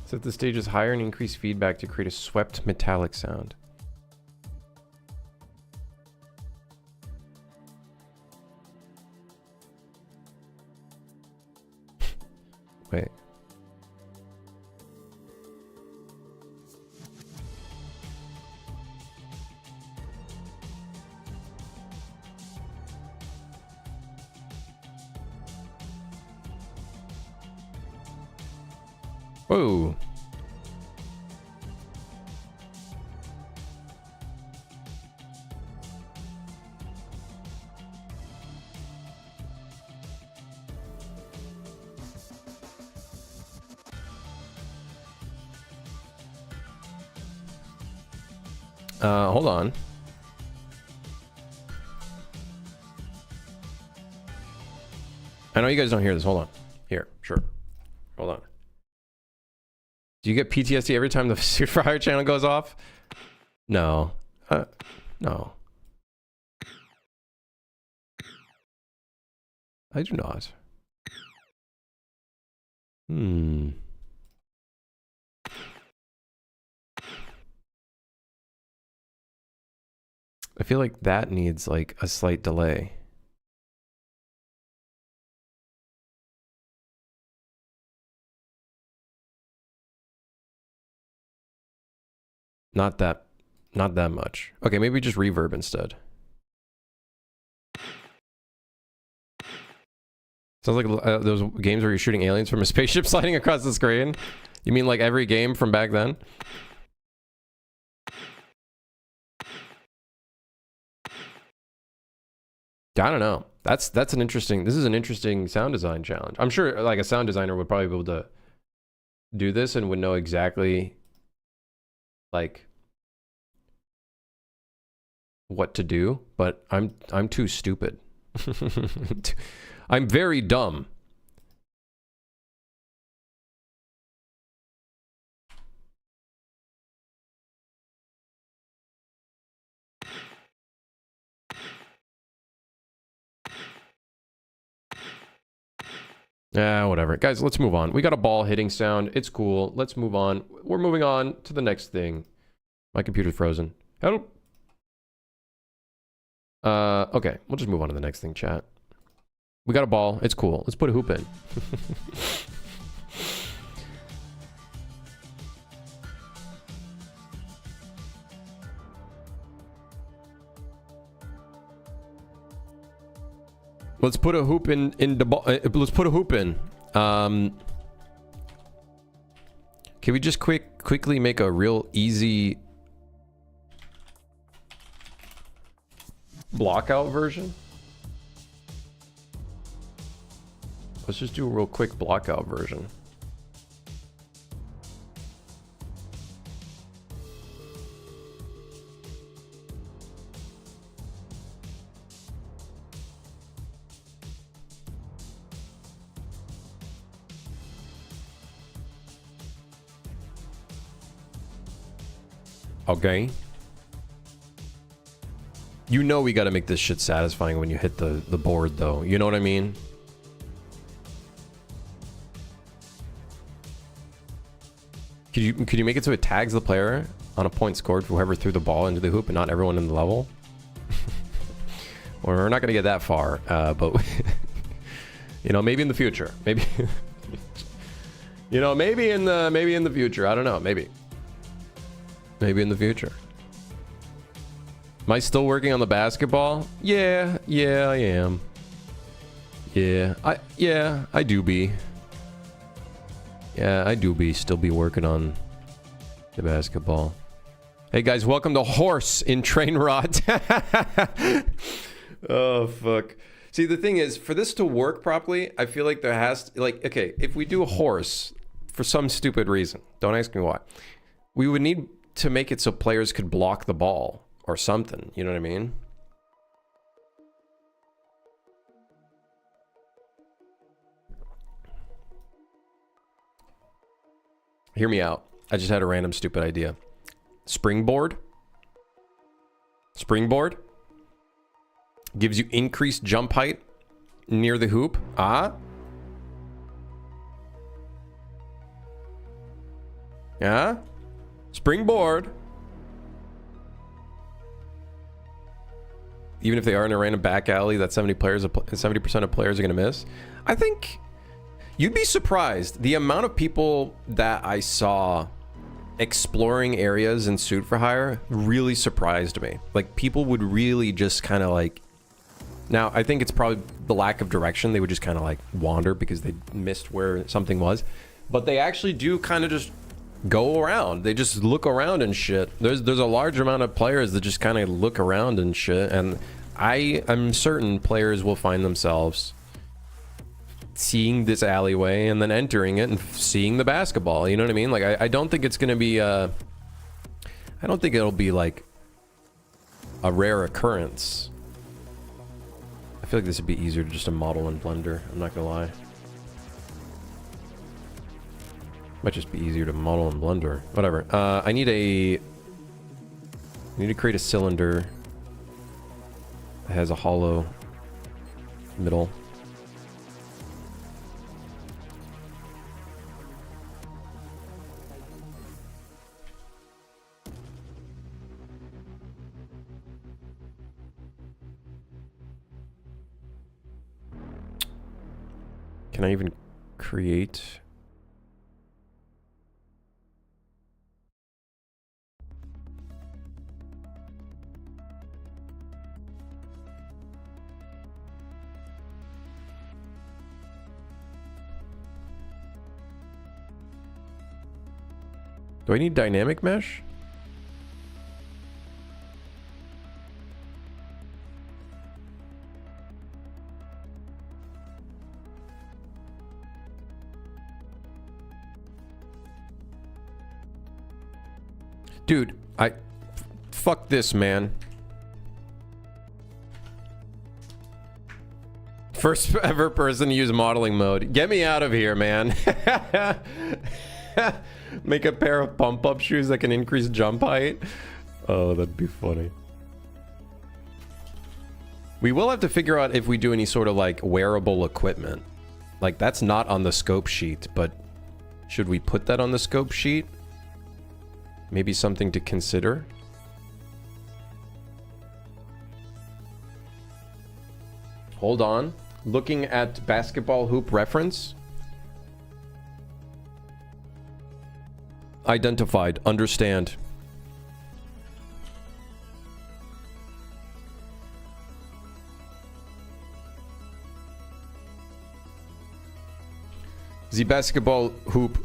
Set the stages higher and increase feedback to create a swept metallic sound. Wait. Whoa. Hold on. I know you guys don't hear this. Hold on. Here, sure. Hold on. Do you get PTSD every time the Suit for Hire channel goes off? No. No. I do not. I feel like that needs like a slight delay. Not that much. Okay, maybe just reverb instead. Sounds like those games where you're shooting aliens from a spaceship sliding across the screen. You mean like every game from back then? I don't know. That's an interesting... This is an interesting sound design challenge. I'm sure like a sound designer would probably be able to do this and would know exactly like what to do, but I'm too stupid. I'm very dumb. Yeah, whatever. Guys, let's move on. We got a ball hitting sound. It's cool. Let's move on. We're moving on to the next thing. My computer's frozen. Help. Okay. We'll just move on to the next thing, chat. We got a ball. It's cool. Let's put a hoop in. Let's put a hoop in the ball. Let's put a hoop in. Can we just quickly make a real easy blockout version? Let's just do a real quick blockout version. Okay? You know we gotta make this shit satisfying when you hit the board, though. You know what I mean? Could you make it so it tags the player on a point scored for whoever threw the ball into the hoop and not everyone in the level? Well, we're not gonna get that far, but you know, maybe in the future. Maybe you know, maybe in the future. I don't know. Maybe in the future. Am I still working on the basketball? Yeah, I am. Yeah, I do be. Yeah, I do be still be working on the basketball. Hey guys, welcome to Horse in Train Rot. Oh fuck. See, the thing is, for this to work properly, I feel like there has to, like, okay, if we do a horse for some stupid reason, don't ask me why, we would need to make it so players could block the ball or something, you know what I mean? Hear me out. I just had a random stupid idea. Springboard gives you increased jump height near the hoop. Yeah? Springboard. Even if they are in a random back alley that 70% of players are going to miss. I think you'd be surprised the amount of people that I saw exploring areas in Suit for Hire really surprised me. Like, people would really just kind of like, now I think it's probably the lack of direction. They would just kind of like wander because they missed where something was, but they actually do kind of just go around. They just look around and shit. There's a large amount of players that just kind of look around and shit, and I am certain players will find themselves seeing this alleyway and then entering it and seeing the basketball. You know what I mean? Like, I don't think it's gonna be I don't think it'll be like a rare occurrence. I feel like this would be easier to just to model in Blender, I'm not gonna lie. Might just be easier to model in Blender. Whatever. I need to create a cylinder that has a hollow middle. Can I even create? Do I need dynamic mesh? Dude, fuck this, man. First ever person to use modeling mode. Get me out of here, man. Make a pair of pump-up shoes that can increase jump height. Oh, that'd be funny. We will have to figure out if we do any sort of like wearable equipment. Like, that's not on the scope sheet, but should we put that on the scope sheet? Maybe something to consider. Hold on. Looking at basketball hoop reference. Identified. Understand. The basketball hoop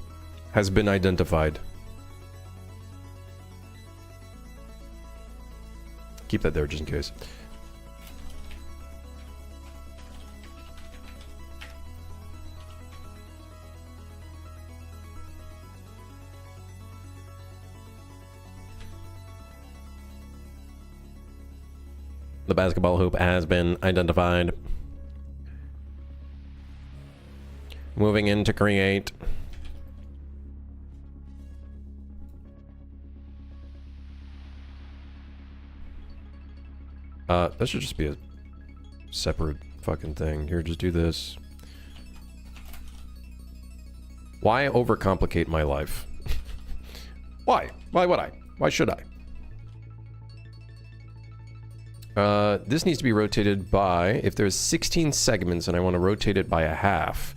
has been identified. Keep that there just in case. The basketball hoop has been identified. Moving in to create. . That should just be a separate fucking thing. Here, just do this. Why overcomplicate my life? Why? Why would I? Why should I? This needs to be rotated by, if there's 16 segments and I want to rotate it by a half.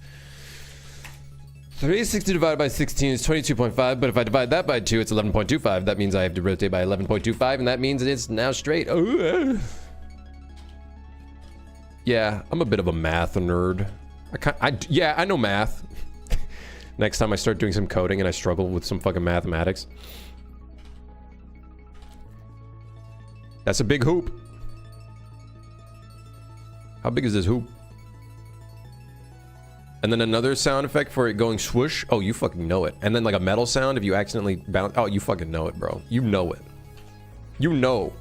360 divided by 16 is 22.5, but if I divide that by 2, it's 11.25. That means I have to rotate by 11.25, and that means it's now straight. Oh. Yeah, I'm a bit of a math nerd. Yeah, I know math. Next time I start doing some coding and I struggle with some fucking mathematics. That's a big hoop. How big is this hoop? And then another sound effect for it going swoosh. Oh, you fucking know it. And then like a metal sound if you accidentally bounce. Oh, you fucking know it, bro. You know it. You know.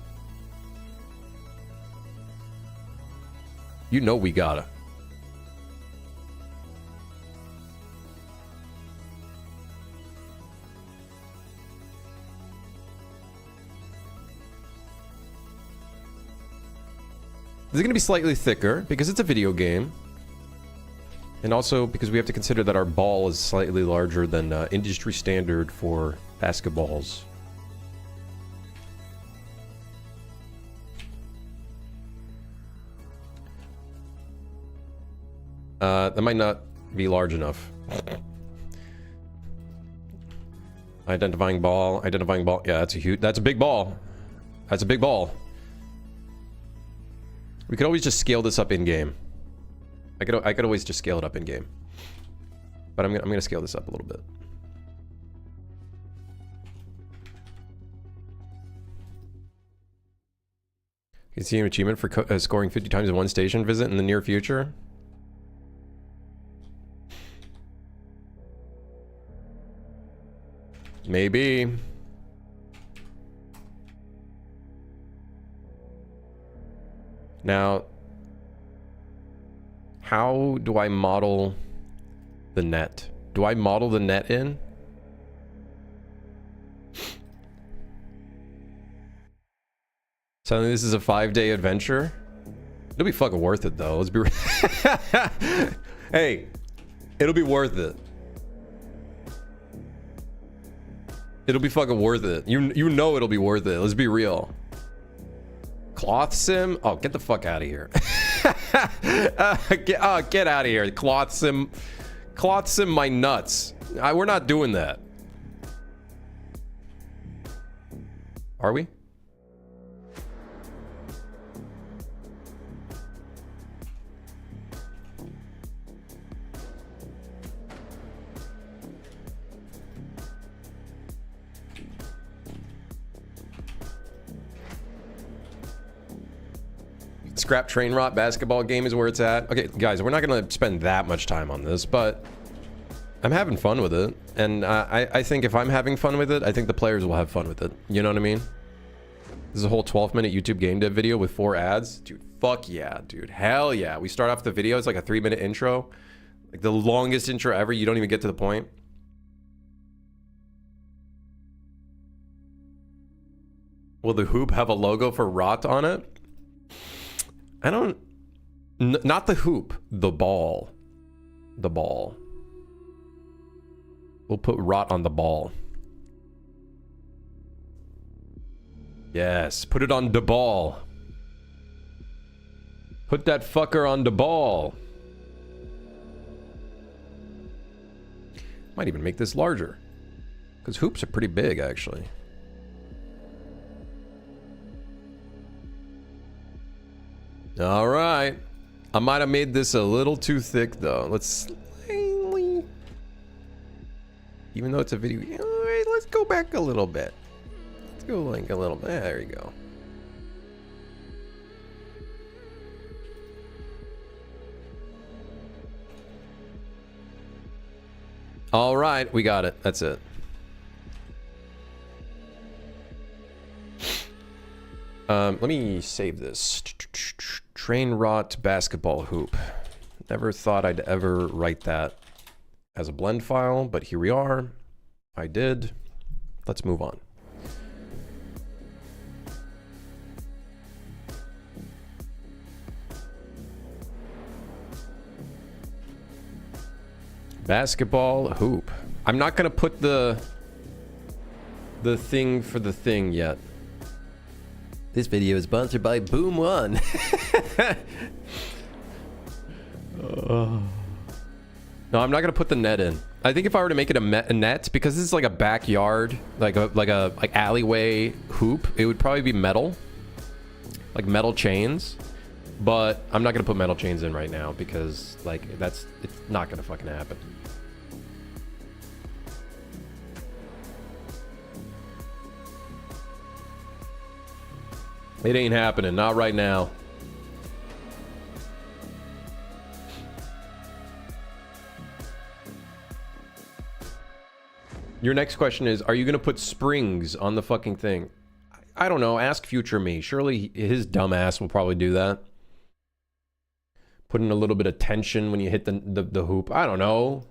You know we gotta. This is going to be slightly thicker because it's a video game. And also because we have to consider that our ball is slightly larger than industry standard for basketballs. That might not be large enough. Identifying ball. Yeah, that's a big ball. That's a big ball. We could always just scale this up in game. I could always just scale it up in game. But I'm gonna scale this up a little bit. You see an achievement for scoring 50 times in one station visit in the near future. Maybe. Now, how do I model the net? Do I model the net in? Suddenly this is a 5-day adventure? It'll be fucking worth it though. Let's be Hey, it'll be worth it. It'll be fucking worth it. You know it'll be worth it. Let's be real. Cloth sim? Oh, get the fuck out of here. Get out of here. Cloth sim my nuts. We're not doing that. Are we? Scrap train rot basketball game is where it's at. Okay, guys, we're not going to spend that much time on this, but I'm having fun with it. And I think if I'm having fun with it, I think the players will have fun with it. You know what I mean? This is a whole 12-minute YouTube game dev video with 4 ads. Dude, fuck yeah, dude. Hell yeah. We start off the video. It's like a 3-minute intro. Like the longest intro ever. You don't even get to the point. Will the hoop have a logo for rot on it? I don't... not the hoop. The ball. The ball. We'll put rot on the ball. Yes, put it on the ball. Put that fucker on the ball. Might even make this larger. Because hoops are pretty big, actually. All right. I might have made this a little too thick, though. Let's slightly... even though it's a video... all right, let's go back a little bit. Let's go like a little bit. There you go. All right, we got it. That's it. Let me save this. Train rot basketball hoop. Never thought I'd ever write that as a blend file, but here we are. I did. Let's move on. Basketball hoop. I'm not gonna put the thing for the thing yet. This video is sponsored by Boom One. No, I'm not gonna put the net in. I think if I were to make it a net, because this is like a backyard, like alleyway hoop, it would probably be metal, like metal chains. But I'm not gonna put metal chains in right now because like it's not gonna fucking happen. It ain't happening, not right now. Your next question is, are you gonna put springs on the fucking thing? I don't know, ask future me. Surely his dumb ass will probably do that. Put in a little bit of tension when you hit the hoop. I don't know.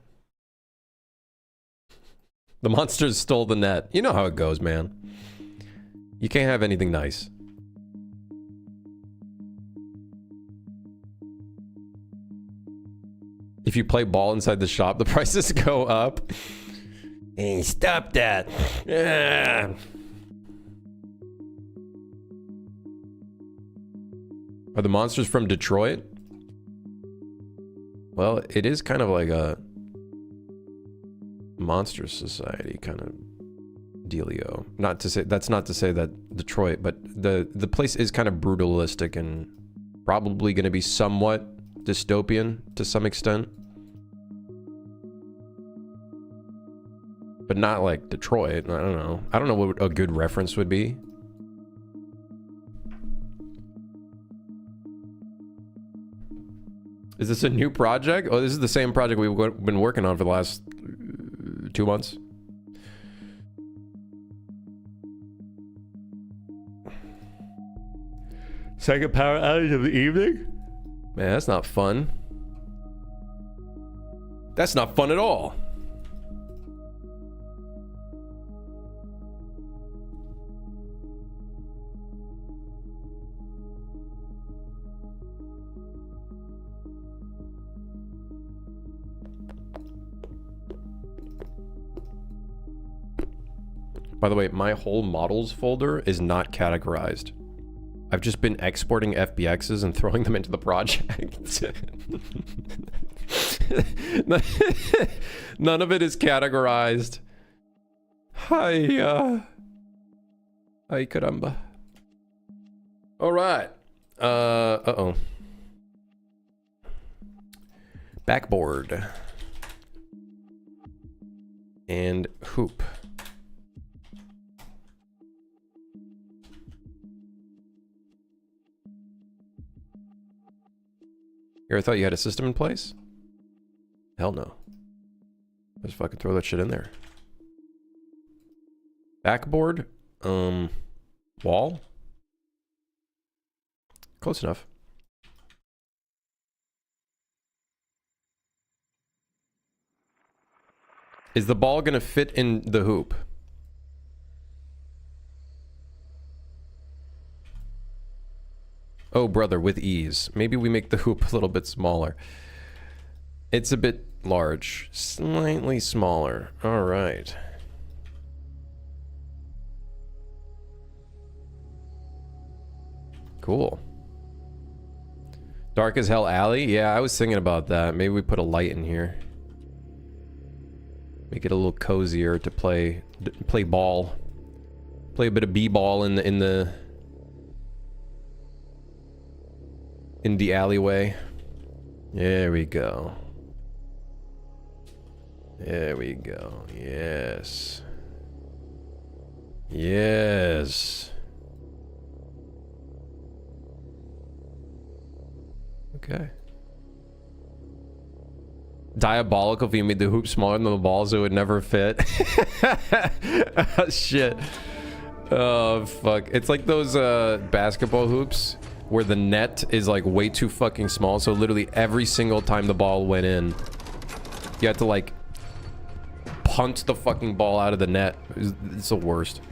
The monsters stole the net. You know how it goes, man. You can't have anything nice. If you play ball inside the shop, the prices go up. Hey, stop that. Ah. Are the monsters from Detroit? Well, it is kind of like a Monster Society kind of dealio. Not to say, that's not to say that Detroit, but the place is kind of brutalistic and probably going to be somewhat dystopian to some extent. But not like Detroit. I don't know. I don't know what a good reference would be. Is this a new project? Oh, this is the same project we've been working on for the last 2 months. Second power outage of the evening? Man, that's not fun. That's not fun at all. By the way, my whole models folder is not categorized. I've just been exporting FBXs and throwing them into the project. None of it is categorized. Hi, caramba. All right. Uh-oh. Backboard. And hoop. You ever thought you had a system in place? Hell no. Let's fucking throw that shit in there. Backboard? Wall? Close enough. Is the ball gonna fit in the hoop? Oh, brother, with ease. Maybe we make the hoop a little bit smaller. It's a bit large. Slightly smaller. All right. Cool. Dark as Hell Alley? Yeah, I was thinking about that. Maybe we put a light in here. Make it a little cozier to play ball. Play a bit of b-ball in the alleyway. There we go. There we go. Yes. Yes. Okay. Diabolical if you made the hoop smaller than the balls, it would never fit. Oh, shit. Oh, fuck. It's like those basketball hoops where the net is like way too fucking small, so literally every single time the ball went in, you had to like punt the fucking ball out of the net. It's the worst.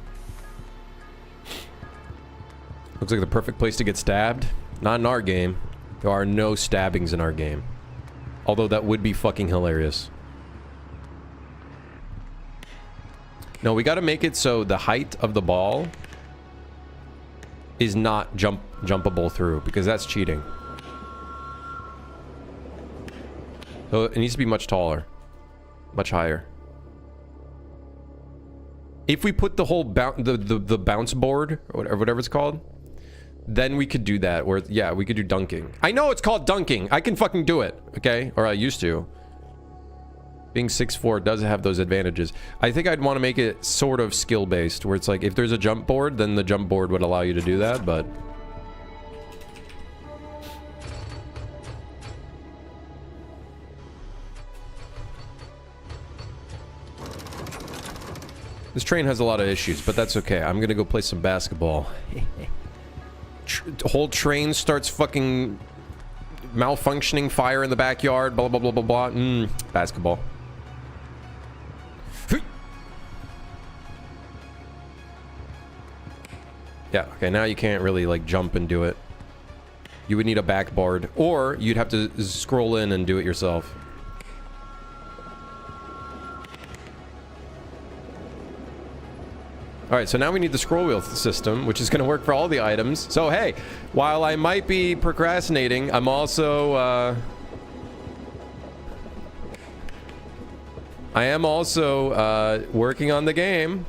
Looks like the perfect place to get stabbed. Not in our game. There are no stabbings in our game. Although that would be fucking hilarious. No, we got to make it so the height of the ball is not jumpable through, because that's cheating. So it needs to be much taller, much higher. If we put the whole the bounce board or whatever it's called, then we could do that. Where yeah, we could do dunking. I know it's called dunking. I can fucking do it. Okay, or I used to. Being 6'4" does have those advantages. I think I'd want to make it sort of skill-based, where it's like, if there's a jump board, then the jump board would allow you to do that, but... This train has a lot of issues, but that's okay. I'm gonna go play some basketball. The whole train starts fucking malfunctioning, fire in the backyard, blah, blah, blah, blah, blah. Basketball. Yeah, okay, now you can't really, like, jump and do it. You would need a backboard, or you'd have to scroll in and do it yourself. Alright, so now we need the scroll wheel system, which is going to work for all the items. So, hey, while I might be procrastinating, I'm also, I am also, working on the game.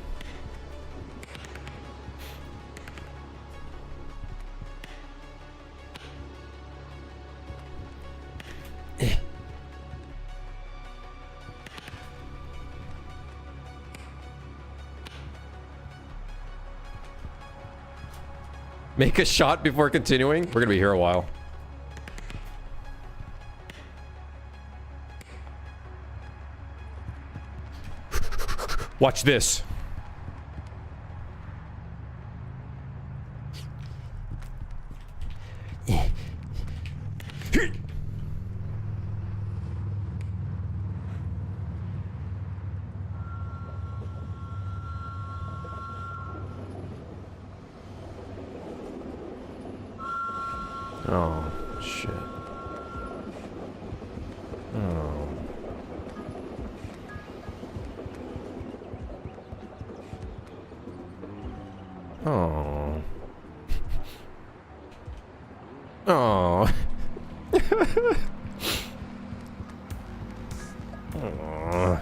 Make a shot before continuing? We're gonna be here a while. Watch this. Oh, shit. Oh. Oh. Oh. Oh.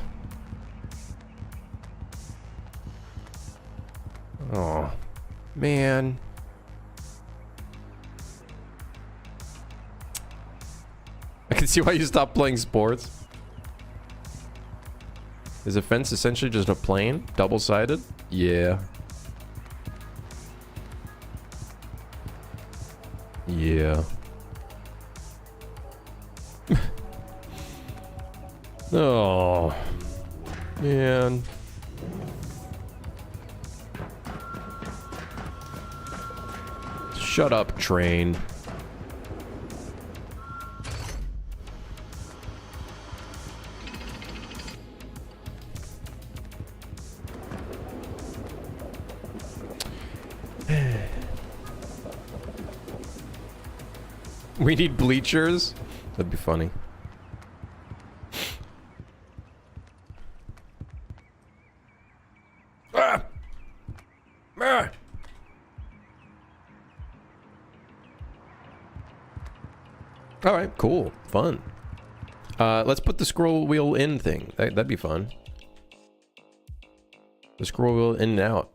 Oh. Man. I can see why you stopped playing sports. Is a fence essentially just a plane? Double-sided? Yeah. Yeah. Oh. Man. Shut up, train. We need bleachers? That'd be funny. Ah! Ah! Alright, cool. Fun. Let's put the scroll wheel in thing. That'd be fun. The scroll wheel in and out.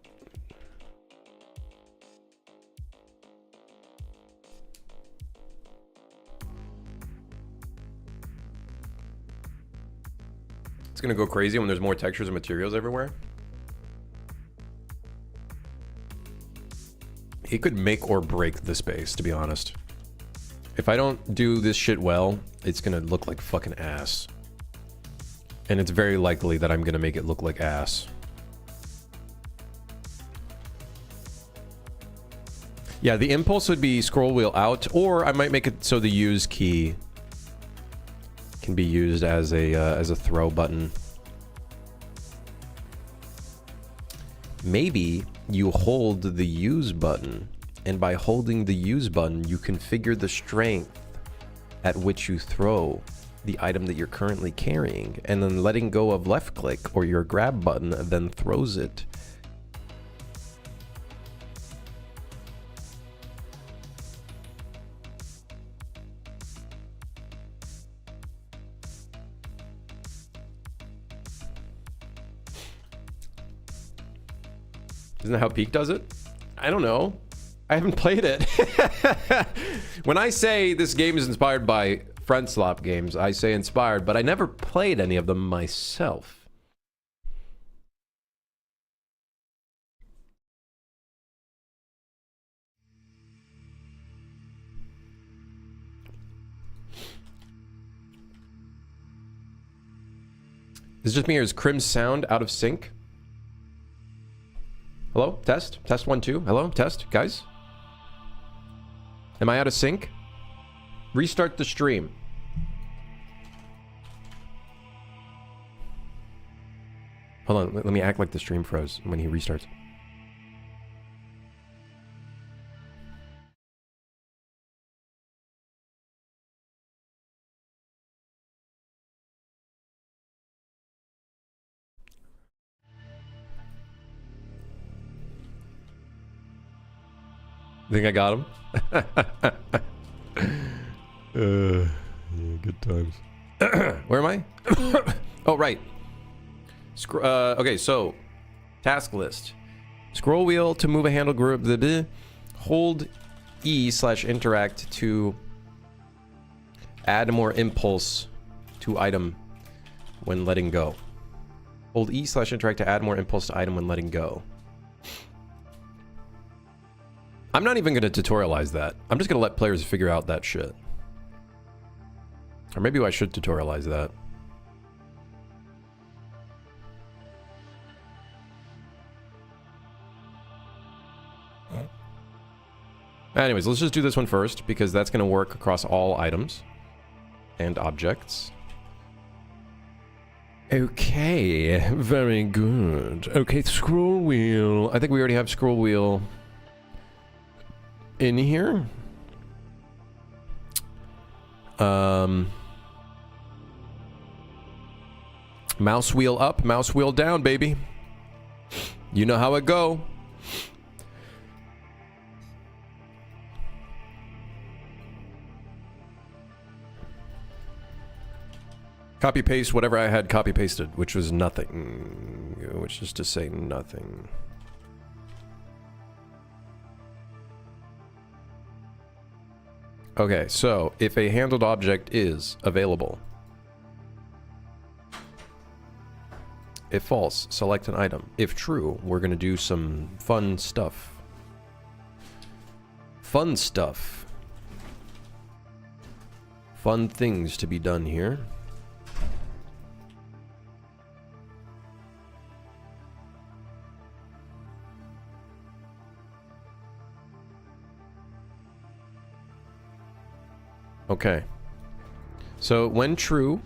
It's gonna go crazy when there's more textures and materials everywhere. It could make or break the space, to be honest. If I don't do this shit well, it's gonna look like fucking ass. And it's very likely that I'm gonna make it look like ass. Yeah, the impulse would be scroll wheel out, or I might make it so the use key can be used as a throw button. Maybe you hold the use button, and by holding the use button, you configure the strength at which you throw the item that you're currently carrying, and then letting go of left click or your grab button then throws it. Isn't that how Peak does it? I don't know. I haven't played it. When I say this game is inspired by friendslop games, I say inspired, but I never played any of them myself. Is it just me or is Crim's sound out of sync? Hello? Test? Test 1, 2. Hello? Test? Guys? Am I out of sync? Restart the stream. Hold on, let me act like the stream froze when he restarts. Think I got him? Yeah, good times. Where am I? Oh, right. Okay, so task list. Scroll wheel to move a handle group. Hold E/interact to add more impulse to item when letting go. Hold E/interact to add more impulse to item when letting go. I'm not even going to tutorialize that. I'm just going to let players figure out that shit. Or maybe I should tutorialize that. Anyways, let's just do this one first, because that's going to work across all items and objects. Okay, very good. Okay, scroll wheel. I think we already have scroll wheel in here. Mouse wheel up, mouse wheel down, baby. You know how it go. Copy paste whatever I had copy pasted, which was nothing. Which is to say nothing. Okay, so if a handled object is available, if false, select an item. If true, we're gonna do some fun stuff. Fun stuff. Fun things to be done here. Okay. So when true,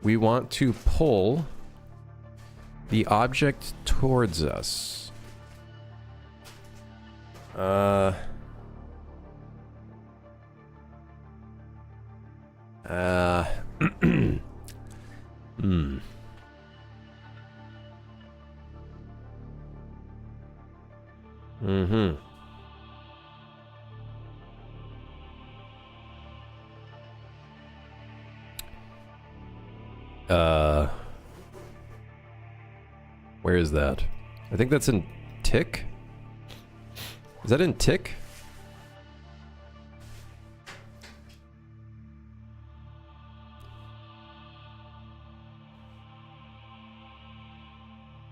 we want to pull the object towards us. Hmm. Mm-hmm. Where is that? I think that's in tick. Is that in tick?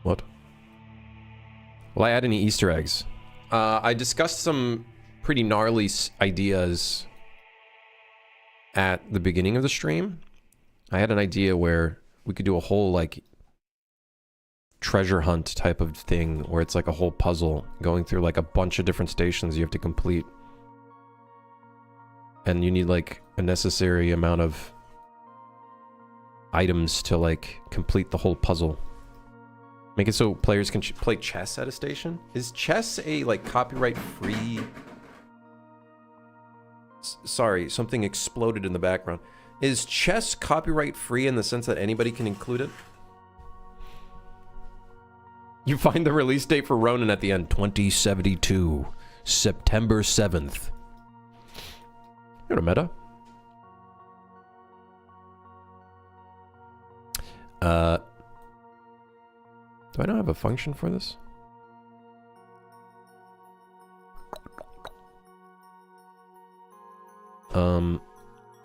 What? Will I add any Easter eggs? I discussed some pretty gnarly ideas at the beginning of the stream. I had an idea where we could do a whole, like, treasure hunt type of thing, where it's like a whole puzzle going through, like, a bunch of different stations you have to complete. And you need, like, a necessary amount of items to, like, complete the whole puzzle. Make it so players can play chess at a station? Is chess a, like, copyright-free... Sorry, something exploded in the background. Is chess copyright free in the sense that anybody can include it? You find the release date for Ronin at the end. 2072. September 7th. You're a meta. Do I not have a function for this?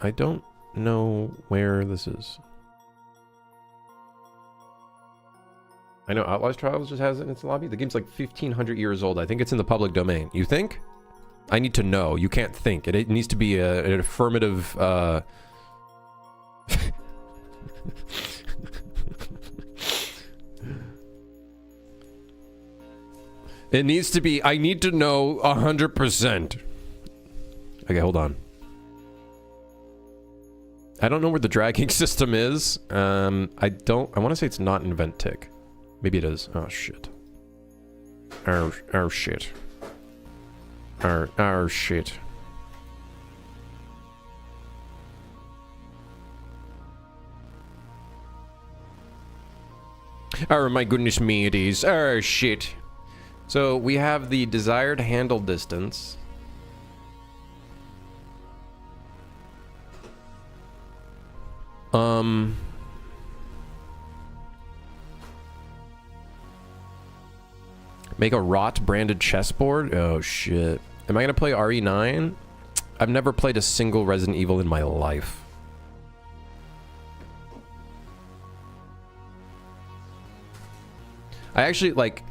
I don't know where this is. I know Outlaws Trials just has it in its lobby. The game's like 1,500 years old. I think it's in the public domain. You think? I need to know. You can't think. It needs to be an affirmative... It needs to be... I need to know 100%. Okay, hold on. I don't know where the dragging system is. I want to say it's not in event tick. Maybe it is. Oh, shit. Oh, shit. Oh, shit. Oh, my goodness me, it is. Oh, shit. So, we have the desired handle distance. Make a rot branded chessboard? Oh shit. Am I gonna play RE9? I've never played a single Resident Evil in my life. I actually like,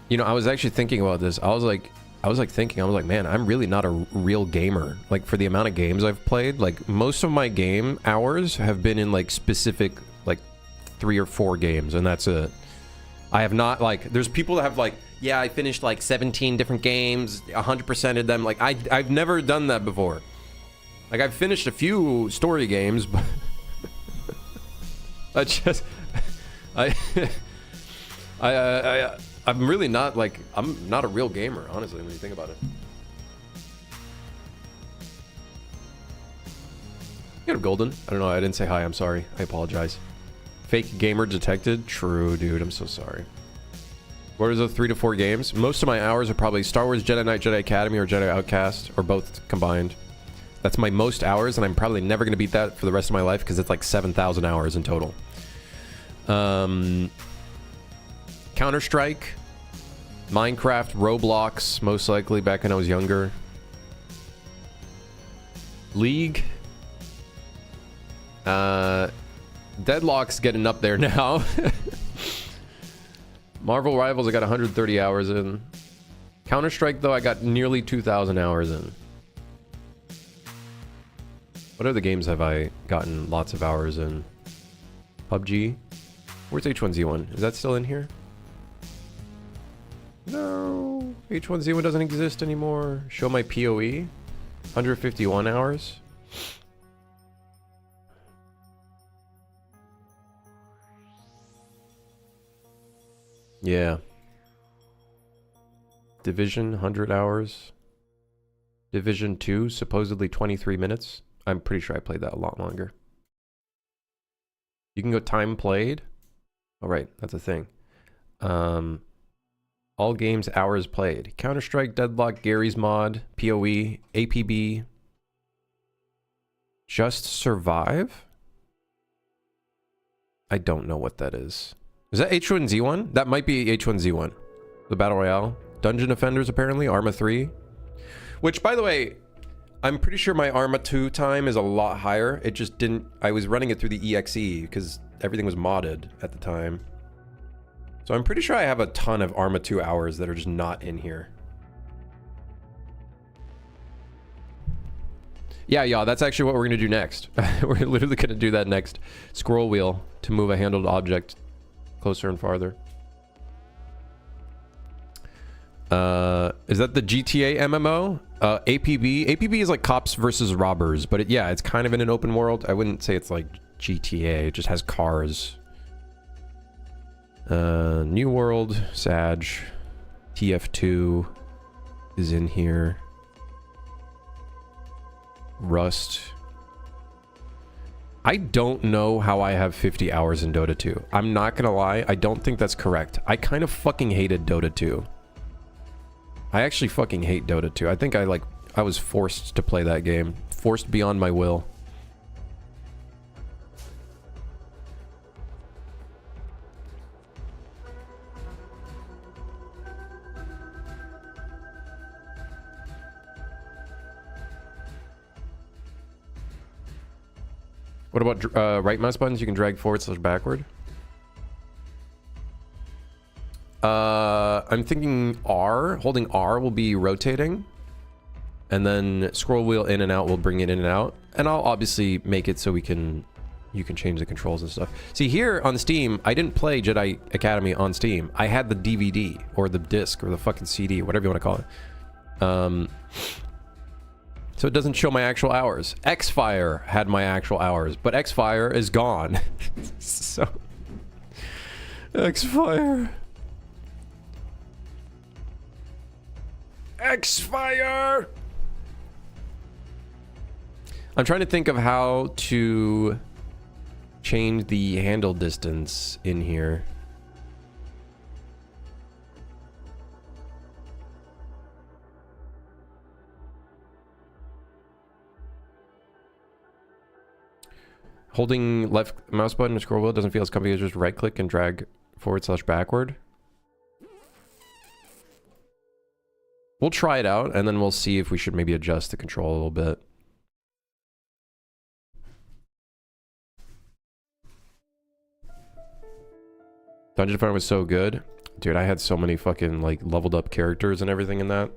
you know, I was actually thinking about this. I was like, man, I'm really not a real gamer. Like, for the amount of games I've played, like, most of my game hours have been in, like, specific, like, 3 or 4 games, and that's it. I have not, like, there's people that have, like, yeah, I finished, like, 17 different games, 100%ed them. Like, I've never done that before. Like, I've finished a few story games, but... I'm really not, like, I'm not a real gamer, honestly, when you think about it. You got golden. I don't know, I didn't say hi, I'm sorry. I apologize. Fake gamer detected? True, dude, I'm so sorry. What are the 3 to 4 games? Most of my hours are probably Star Wars Jedi Knight, Jedi Academy, or Jedi Outcast, or both combined. That's my most hours, and I'm probably never going to beat that for the rest of my life, because it's like 7,000 hours in total. Counter-Strike, Minecraft, Roblox, most likely back when I was younger. League. Deadlock's getting up there now. Marvel Rivals, I got 130 hours in. Counter-Strike, though, I got nearly 2,000 hours in. What other games have I gotten lots of hours in? PUBG? Where's H1Z1? Is that still in here? No. H1Z1 doesn't exist anymore. Show my PoE. 151 hours. Yeah. Division, 100 hours. Division 2, supposedly 23 minutes. I'm pretty sure I played that a lot longer. You can go time played. Oh, right. That's a thing. All games, hours played. Counter-Strike, Deadlock, Gary's Mod, PoE, APB. Just Survive? I don't know what that is. Is that H1Z1? That might be H1Z1. The Battle Royale. Dungeon Defenders, apparently. Arma 3. Which, by the way, I'm pretty sure my Arma 2 time is a lot higher. It just didn't... I was running it through the EXE because everything was modded at the time. So I'm pretty sure I have a ton of Arma 2 hours that are just not in here. Yeah, that's actually what we're going to do next. We're literally going to do that next. Scroll wheel to move a handled object closer and farther. Is that the GTA MMO? APB? APB is like cops versus robbers, but yeah, it's kind of in an open world. I wouldn't say it's like GTA. It just has cars. New World, Sag, TF2 is in here. Rust. I don't know how I have 50 hours in Dota 2. I'm not gonna lie, I don't think that's correct. I kind of fucking hated Dota 2. I actually fucking hate Dota 2. I think I was forced to play that game. Forced beyond my will. What about right mouse buttons? You can drag forward slash backward. I'm thinking R. Holding R will be rotating. And then scroll wheel in and out will bring it in and out. And I'll obviously make it so you can change the controls and stuff. See, here on Steam, I didn't play Jedi Academy on Steam. I had the DVD or the disc or the fucking CD, whatever you want to call it. So it doesn't show my actual hours. X-Fire had my actual hours, but X-Fire is gone. So... X-Fire... X-Fire! I'm trying to think of how to change the handle distance in here. Holding left mouse button or scroll wheel doesn't feel as comfy as just right click and drag forward slash backward. We'll try it out and then we'll see if we should maybe adjust the control a little bit. Dungeon Fighter was so good. Dude, I had so many fucking like leveled up characters and everything in that.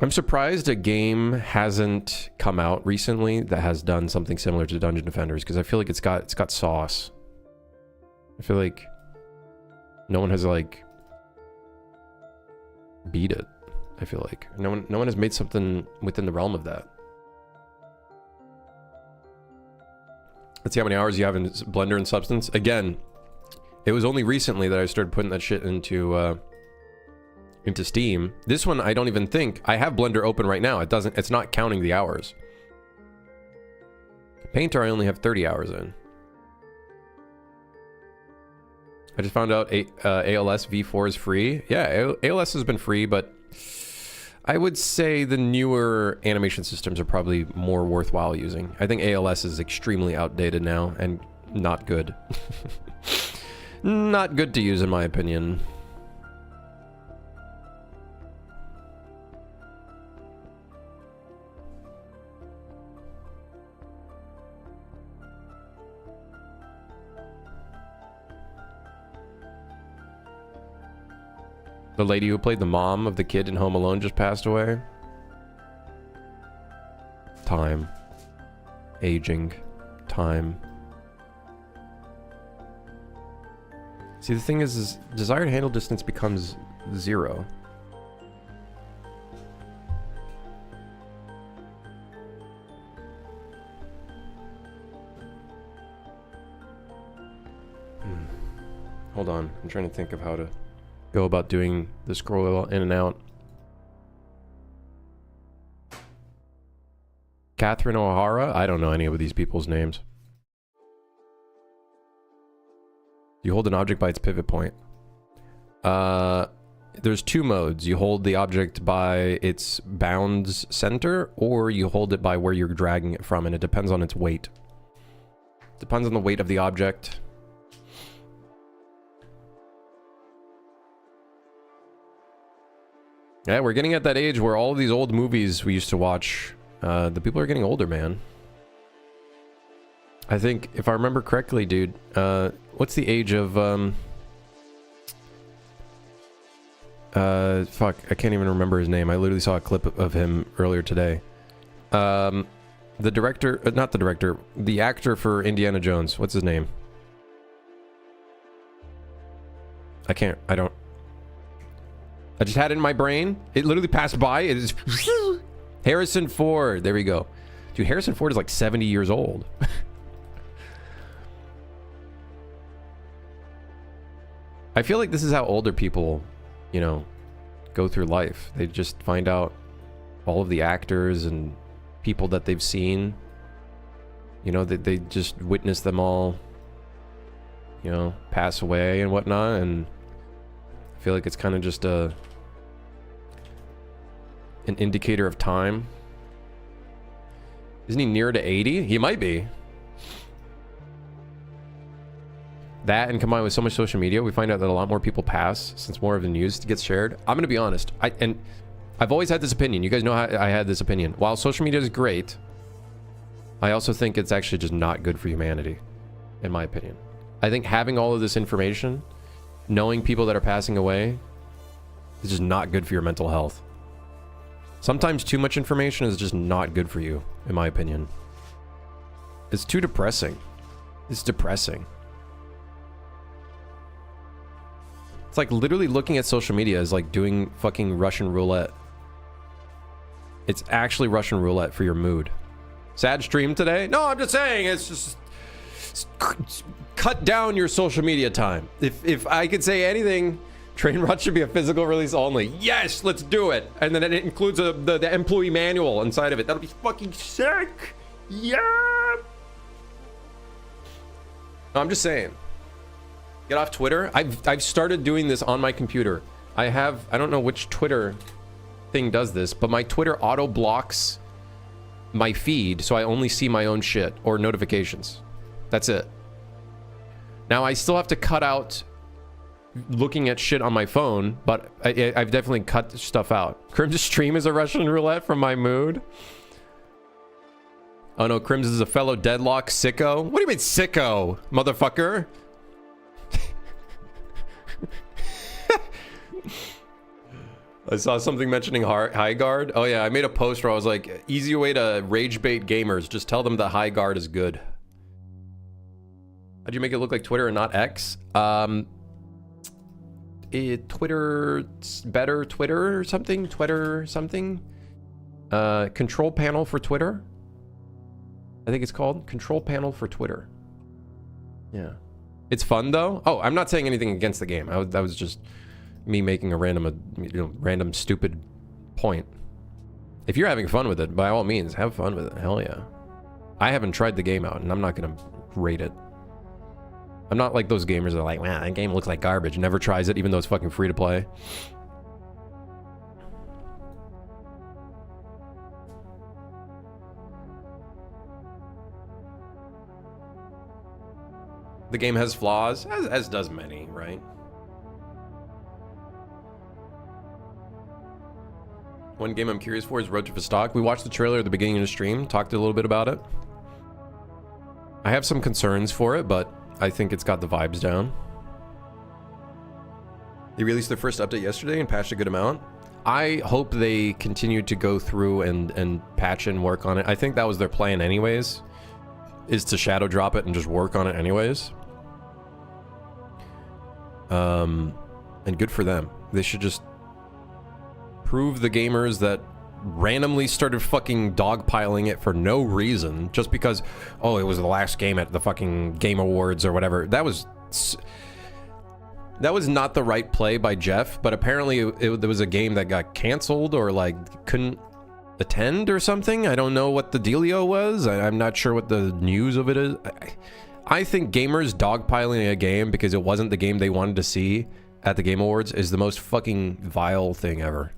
I'm surprised a game hasn't come out recently that has done something similar to Dungeon Defenders, because I feel like it's got sauce. I feel like no one has like beat it. I feel like no one has made something within the realm of that. Let's see how many hours you have in Blender and Substance. Again, it was only recently that I started putting that shit into Steam. This one, I don't even think... I have Blender open right now. It's not counting the hours. Painter, I only have 30 hours in. I just found out ALS V4 is free. Yeah, ALS has been free, but I would say the newer animation systems are probably more worthwhile using. I think ALS is extremely outdated now and not good. Not good to use, in my opinion. The lady who played the mom of the kid in Home Alone just passed away. Time. Aging. Time. See, the thing is desired handle distance becomes 0. Hold on, I'm trying to think of how to go about doing the scroll in and out. Catherine O'Hara? I don't know any of these people's names. You hold an object by its pivot point. There's 2 modes. You hold the object by its bounds center, or you hold it by where you're dragging it from, and it depends on its weight. Depends on the weight of the object. Yeah, we're getting at that age where all of these old movies we used to watch, the people are getting older, man. I think, if I remember correctly, dude, what's the age of, fuck, I can't even remember his name. I literally saw a clip of him earlier today. The director, not the director, the actor for Indiana Jones. What's his name? I just had it in my brain. It literally passed by. It is Harrison Ford. There we go. Dude, Harrison Ford is like 70 years old. I feel like this is how older people, you know, go through life. They just find out all of the actors and people that they've seen. You know, they just witness them all, you know, pass away and whatnot, and I feel like it's kind of just an indicator of time. Isn't he near to 80? He might be. That, and combined with so much social media, we find out that a lot more people pass since more of the news gets shared. I'm gonna be honest, I've always had this opinion. You guys know how I had this opinion. While social media is great, I also think it's actually just not good for humanity, in my opinion. I think having all of this information, knowing people that are passing away, is just not good for your mental health. Sometimes too much information is just not good for you, in my opinion. It's too depressing. It's depressing. It's like literally looking at social media is like doing fucking Russian roulette. It's actually Russian roulette for your mood. Sad stream today? No, I'm just saying, it's just cut down your social media time. If I could say anything, Trainrot should be a physical release only. Yes, let's do it. And then it includes the employee manual inside of it. That'll be fucking sick. Yeah. No, I'm just saying. Get off Twitter. I've started doing this on my computer. I don't know which Twitter thing does this, but my Twitter auto blocks my feed, so I only see my own shit or notifications. That's it. Now I still have to cut out looking at shit on my phone, but I've definitely cut stuff out. Crim's stream is a Russian roulette from my mood. Oh no, Crims is a fellow deadlock sicko. What do you mean sicko, motherfucker? I saw something mentioning high guard. Oh yeah, I made a post where I was like, easy way to rage bait gamers. Just tell them the high guard is good. How'd you make it look like Twitter and not X? Twitter, better Twitter or something? Twitter something? Control panel for Twitter? I think it's called control panel for Twitter. Yeah. It's fun though. Oh, I'm not saying anything against the game. That was just me making a random stupid point. If you're having fun with it, by all means, have fun with it. Hell yeah. I haven't tried the game out, and I'm not gonna rate it. I'm not like those gamers that are like, man, that game looks like garbage. Never tries it, even though it's fucking free to play. The game has flaws, as does many, right? One game I'm curious for is Road to Vostok. We watched the trailer at the beginning of the stream, talked a little bit about it. I have some concerns for it, but I think it's got the vibes down. They released their first update yesterday and patched a good amount. I hope they continue to go through and patch and work on it. I think that was their plan anyways, is to shadow drop it and just work on it anyways. And good for them. They should just prove the gamers that randomly started fucking dogpiling it for no reason, just because, oh, it was the last game at the fucking Game Awards or whatever. That was not the right play by Jeff, but apparently there was a game that got canceled or like couldn't attend or something. I don't know what the dealio was. I'm not sure what the news of it is. I think gamers dogpiling a game because it wasn't the game they wanted to see at the Game Awards is the most fucking vile thing ever.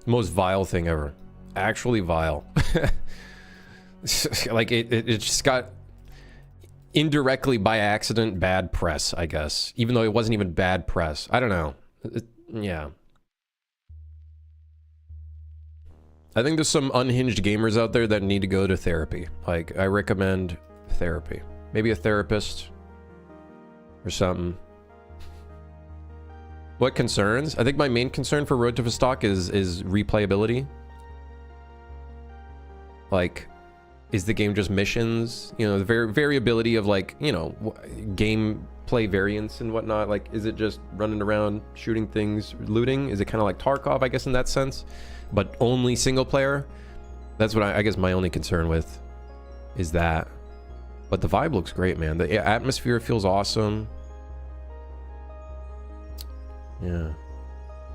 Most vile thing ever. Actually vile. Like it just got indirectly by accident bad press, I guess. Even though it wasn't even bad press. I don't know. Yeah. I think there's some unhinged gamers out there that need to go to therapy. Like, I recommend therapy. Maybe a therapist or something. What concerns? I think my main concern for Road to Vostok is replayability. Like, is the game just missions? You know, the variability of, like, you know, gameplay variance and whatnot. Like, is it just running around, shooting things, looting? Is it kind of like Tarkov, I guess, in that sense? But only single player? That's what I guess my only concern with is that. But the vibe looks great, man. The atmosphere feels awesome. Yeah.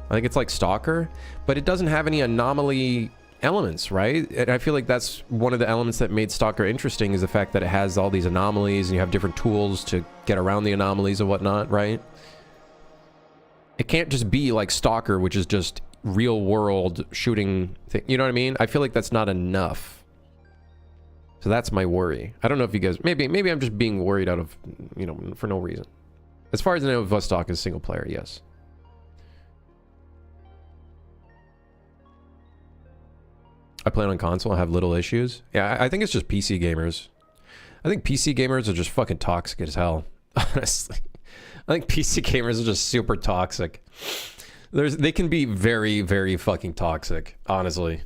I think it's like Stalker, but it doesn't have any anomaly elements, right? And I feel like that's one of the elements that made Stalker interesting, is the fact that it has all these anomalies and you have different tools to get around the anomalies and whatnot, right? It can't just be like Stalker, which is just real world shooting thing. You know what I mean? I feel like that's not enough. So that's my worry. I don't know if you guys, maybe I'm just being worried out of, you know, for no reason. As far as I know, Vostok is single player, yes. I play on console, I have little issues. Yeah, I think it's just PC gamers. I think PC gamers are just fucking toxic as hell. Honestly. I think PC gamers are just super toxic. They can be very, very fucking toxic, honestly.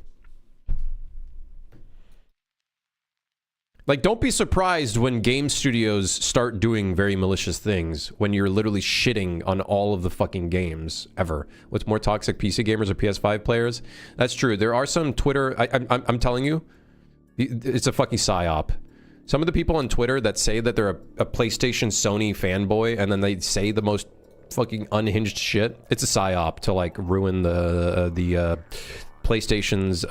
Like, don't be surprised when game studios start doing very malicious things when you're literally shitting on all of the fucking games ever. What's more toxic, PC gamers or PS5 players? That's true. There are some Twitter... I'm telling you, it's a fucking psyop. Some of the people on Twitter that say that they're a PlayStation Sony fanboy and then they say the most fucking unhinged shit, it's a psyop to, like, ruin the PlayStation's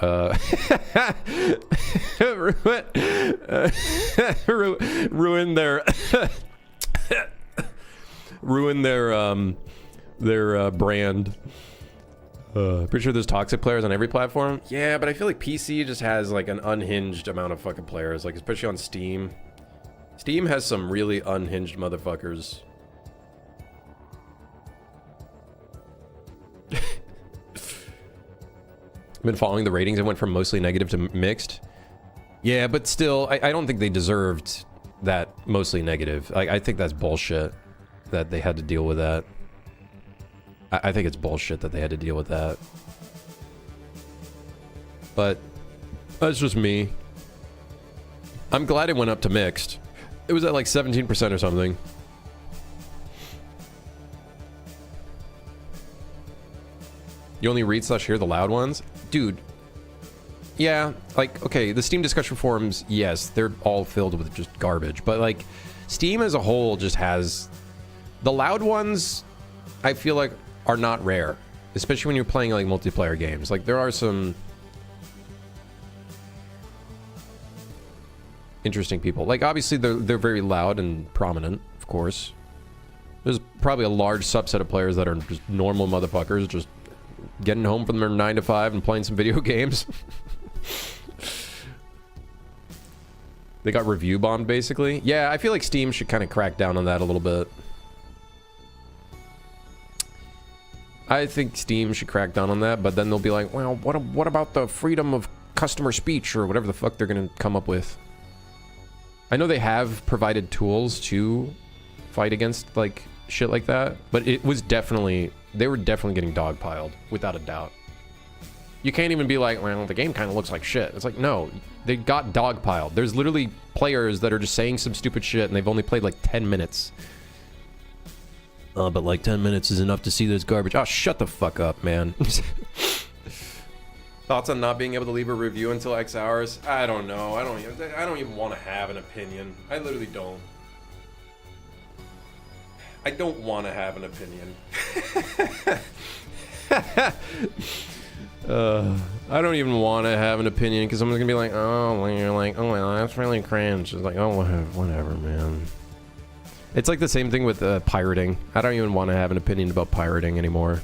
ruin their brand. Pretty sure there's toxic players on every platform. Yeah, but I feel like PC just has like an unhinged amount of fucking players, like especially on Steam. Steam has some really unhinged motherfuckers. Been following the ratings. It went from mostly negative to mixed. Yeah, but still, I don't think they deserved that mostly negative. I think that's bullshit that they had to deal with that. I think it's bullshit that they had to deal with that. But that's just me. I'm glad it went up to mixed. It was at like 17% or something. You only read / hear the loud ones? Dude. Yeah, like, okay, the Steam discussion forums, yes, they're all filled with just garbage. But, like, Steam as a whole just has... The loud ones, I feel like, are not rare. Especially when you're playing, like, multiplayer games. Like, there are some... interesting people. Like, obviously, they're very loud and prominent, of course. There's probably a large subset of players that are just normal motherfuckers, just getting home from their 9 to 5 and playing some video games. They got review bombed, basically. Yeah, I feel like Steam should kind of crack down on that a little bit. I think Steam should crack down on that, but then they'll be like, well, what about the freedom of customer speech or whatever the fuck they're going to come up with. I know they have provided tools to fight against, like, shit like that, but it was definitely... They were definitely getting dogpiled, without a doubt. You can't even be like, well, the game kind of looks like shit. It's like, no, they got dogpiled. There's literally players that are just saying some stupid shit and they've only played like 10 minutes. But like 10 minutes is enough to see this garbage. Oh, shut the fuck up, man. Thoughts on not being able to leave a review until X hours? I don't know. I don't even want to have an opinion. I literally don't. I don't want to have an opinion. I don't even want to have an opinion because someone's gonna be like, oh, well, you're like, oh, well, that's really cringe. It's like, oh, whatever, man. It's like the same thing with pirating. I don't even want to have an opinion about pirating anymore.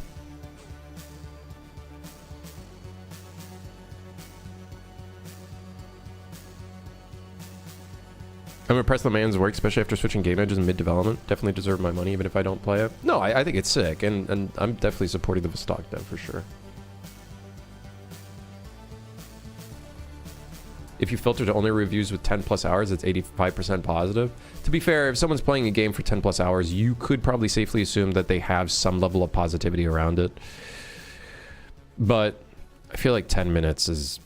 I'm impressed with the man's work, especially after switching game edges in mid-development. Definitely deserve my money, even if I don't play it. No, I think it's sick, and I'm definitely supporting the stock dev for sure. If you filter to only reviews with 10 plus hours, it's 85% positive. To be fair, if someone's playing a game for 10 plus hours, you could probably safely assume that they have some level of positivity around it. But I feel like 10 minutes is...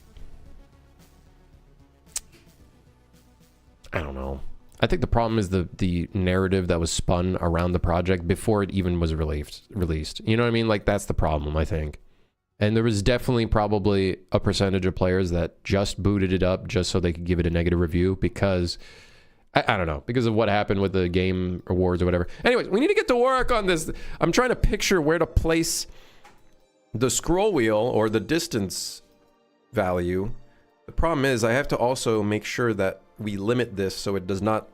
I don't know. I think the problem is the narrative that was spun around the project before it even was released. You know what I mean? Like, that's the problem, I think. And there was definitely probably a percentage of players that just booted it up just so they could give it a negative review because, I don't know, because of what happened with the game awards or whatever. Anyways, we need to get to work on this. I'm trying to picture where to place The scroll wheel, or the distance value, the problem is I have to also make sure that we limit this so it does not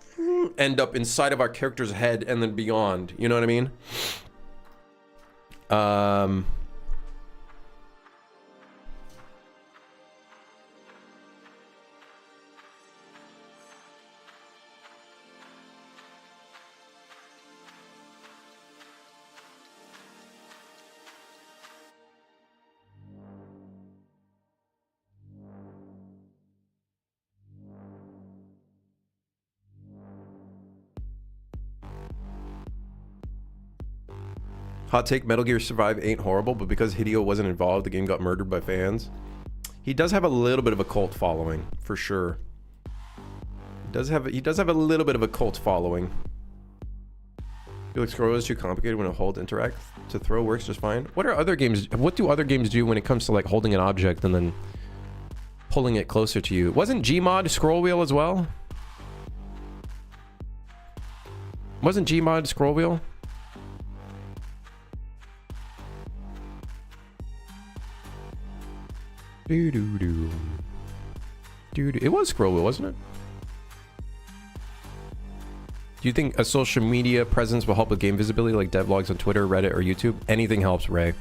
end up inside of our character's head and then beyond. You know what I mean? Hot take, Metal Gear Survive ain't horrible, but because Hideo wasn't involved, the game got murdered by fans. He does have a little bit of a cult following, for sure. He does have a little bit of a cult following. I feel like scroll is too complicated when a hold interact to throw works just fine. What do other games do when it comes to like holding an object and then pulling it closer to you? Wasn't Gmod scroll wheel as well? Wasn't Gmod scroll wheel? Doo-doo-doo. Dude, it was scroll wheel, wasn't it? Do you think a social media presence will help with game visibility, like devlogs on Twitter, Reddit, or YouTube? Anything helps, Ray.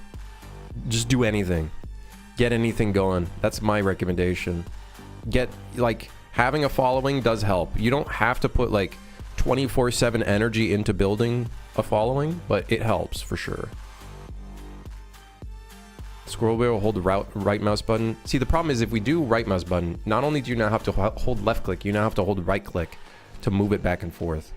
Just do anything. Get anything going. That's my recommendation. Having a following does help. You don't have to put like 24/7 energy into building a following, but it helps for sure. Scroll wheel, hold the right mouse button. See, the problem is if we do right mouse button, not only do you now have to hold left click, you now have to hold right click to move it back and forth.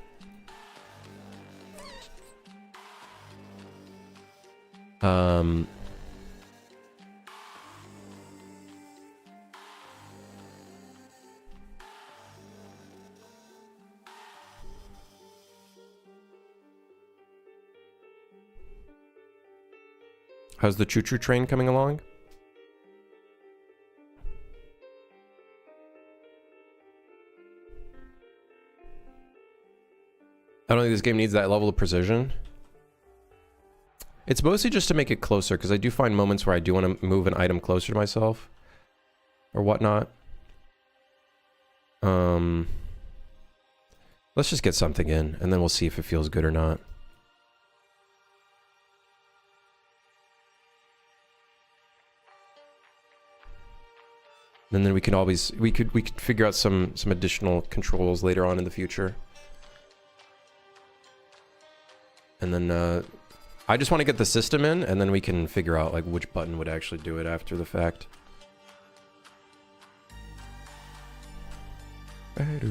How's the choo-choo train coming along? I don't think this game needs that level of precision. It's mostly just to make it closer, because I do find moments where I do want to move an item closer to myself. Or whatnot. Let's just get something in, and then we'll see if it feels good or not. And then we can always we could figure out some additional controls later on in the future. And then I just want to get the system in, and then we can figure out like which button would actually do it after the fact. Let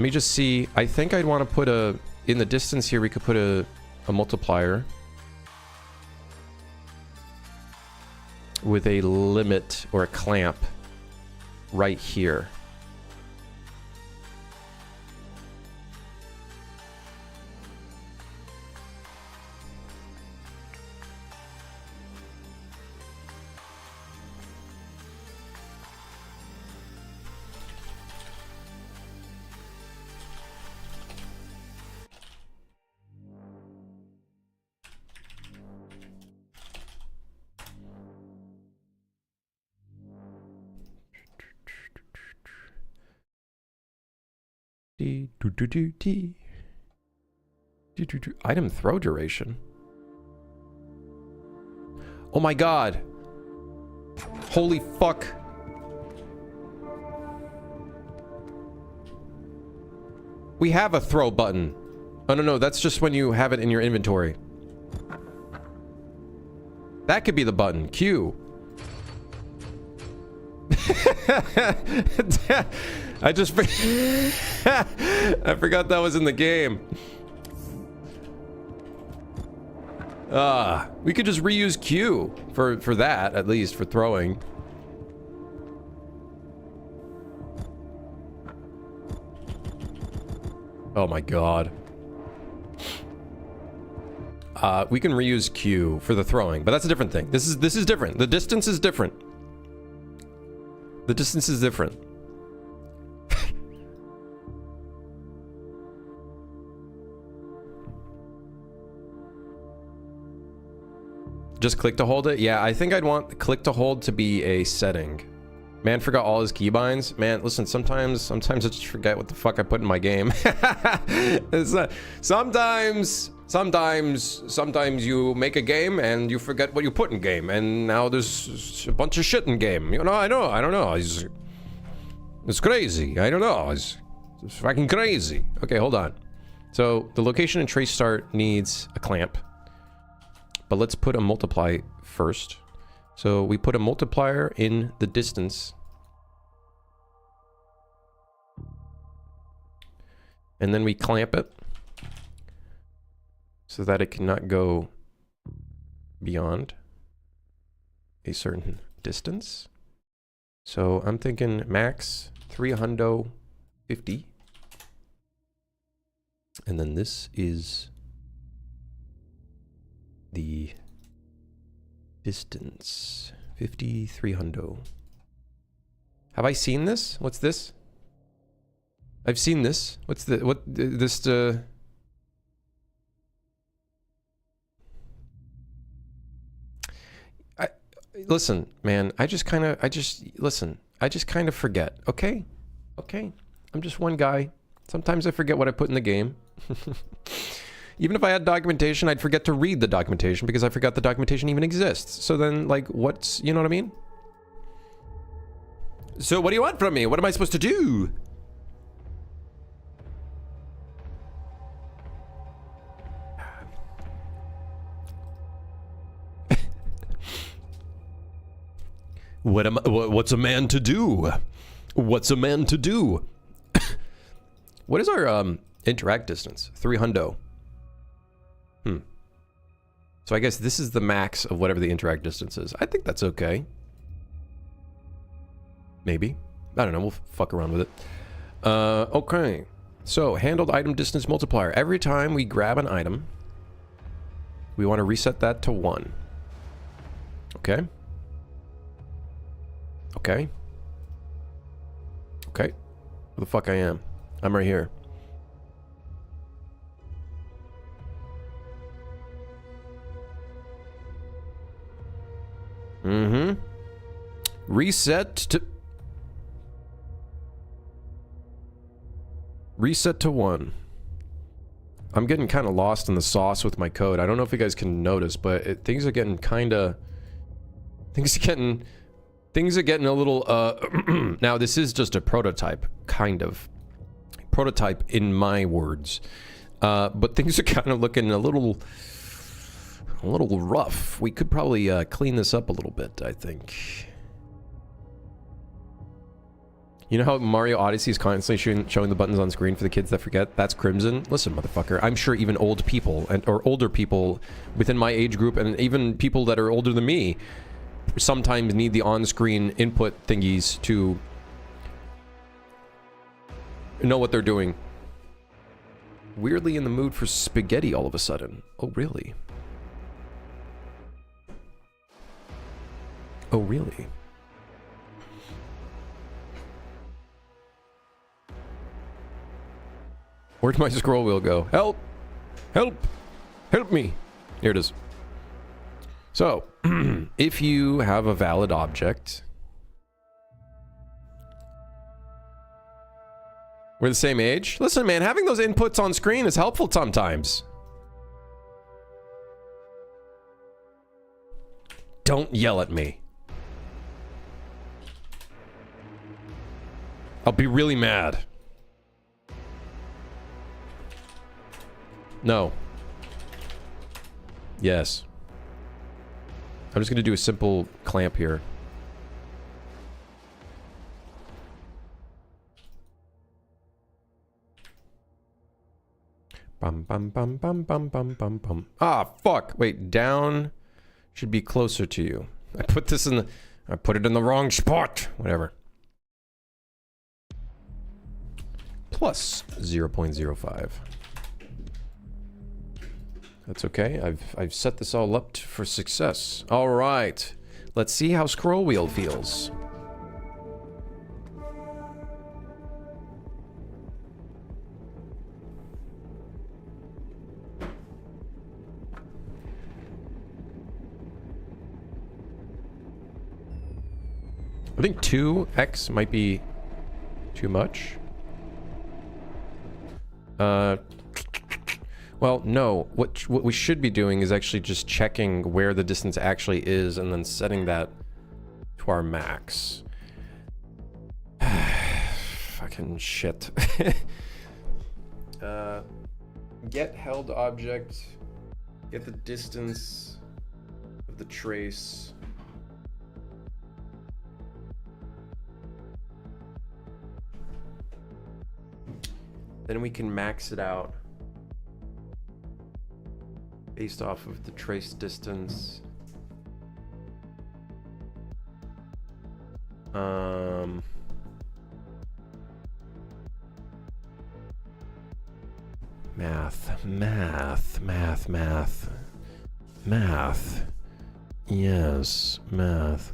me just see. I think I'd want to put in the distance here, we could put a multiplier with a limit or a clamp right here. Item throw duration. Oh my god. Holy fuck. We have a throw button. Oh no, that's just when you have it in your inventory. That could be the button. Q. I just I forgot that was in the game. We could just reuse Q for that, at least for throwing. Oh my god. We can reuse Q for the throwing, but that's a different thing. This is different. The distance is different. The distance is different. Just click to hold it? Yeah, I think I'd want click to hold to be a setting. Man forgot all his keybinds. Man, listen, sometimes I just forget what the fuck I put in my game. Sometimes you make a game and you forget what you put in game, and now there's a bunch of shit in game. You know, I don't know. It's crazy. I don't know. It's fucking crazy. Okay, hold on. So the location and trace start needs a clamp, but let's put a multiply first. So we put a multiplier in the distance. And then we clamp it so that it cannot go beyond a certain distance. So I'm thinking max 350. And then this is the distance. 5300. Have I seen this? What's this? I've seen this. What's this listen, man, I just kind of forget. Okay? Okay. I'm just one guy. Sometimes I forget what I put in the game. Even if I had documentation, I'd forget to read the documentation because I forgot the documentation even exists. So then, like, you know what I mean? So what do you want from me? What am I supposed to do? What's a man to do? What's a man to do? What is our interact distance? 300. So I guess this is the max of whatever the interact distance is. I think that's okay. Maybe. I don't know. We'll fuck around with it. Okay. So handled item distance multiplier. Every time we grab an item, we want to reset that to 1. Okay. Okay. Okay. Where the fuck I am? I'm right here. Mm-hmm. Reset to 1. I'm getting kind of lost in the sauce with my code. I don't know if you guys can notice, but things are getting kind of... Things are getting a little, now this is just a prototype, kind of. Prototype in my words. But things are kind of looking a little rough. We could probably clean this up a little bit, I think. You know how Mario Odyssey is constantly showing the buttons on screen for the kids that forget? That's Crimson. Listen, motherfucker, I'm sure even old people, or older people within my age group, and even people that are older than me, sometimes need the on-screen input thingies to know what they're doing. Weirdly in the mood for spaghetti all of a sudden. Oh, really? Oh, really? Where'd my scroll wheel go? Help! Help! Help me! Here it is. So, if you have a valid object... We're the same age? Listen, man, having those inputs on screen is helpful sometimes. Don't yell at me. I'll be really mad. No. Yes. I'm just gonna do a simple clamp here. Bum bum bum bum bum bum bum bum. Ah, fuck. Wait, down should be closer to you. I put this in the... I put it in the wrong spot. Whatever. Plus 0.05. That's okay. I've set this all up for success. All right. Let's see how scroll wheel feels. I think 2x might be too much. Well, no. What we should be doing is actually just checking where the distance actually is and then setting that to our max. Fucking shit. Get held object. Get the distance of the trace. Then we can max it out based off of the trace distance. Math. Yes, math.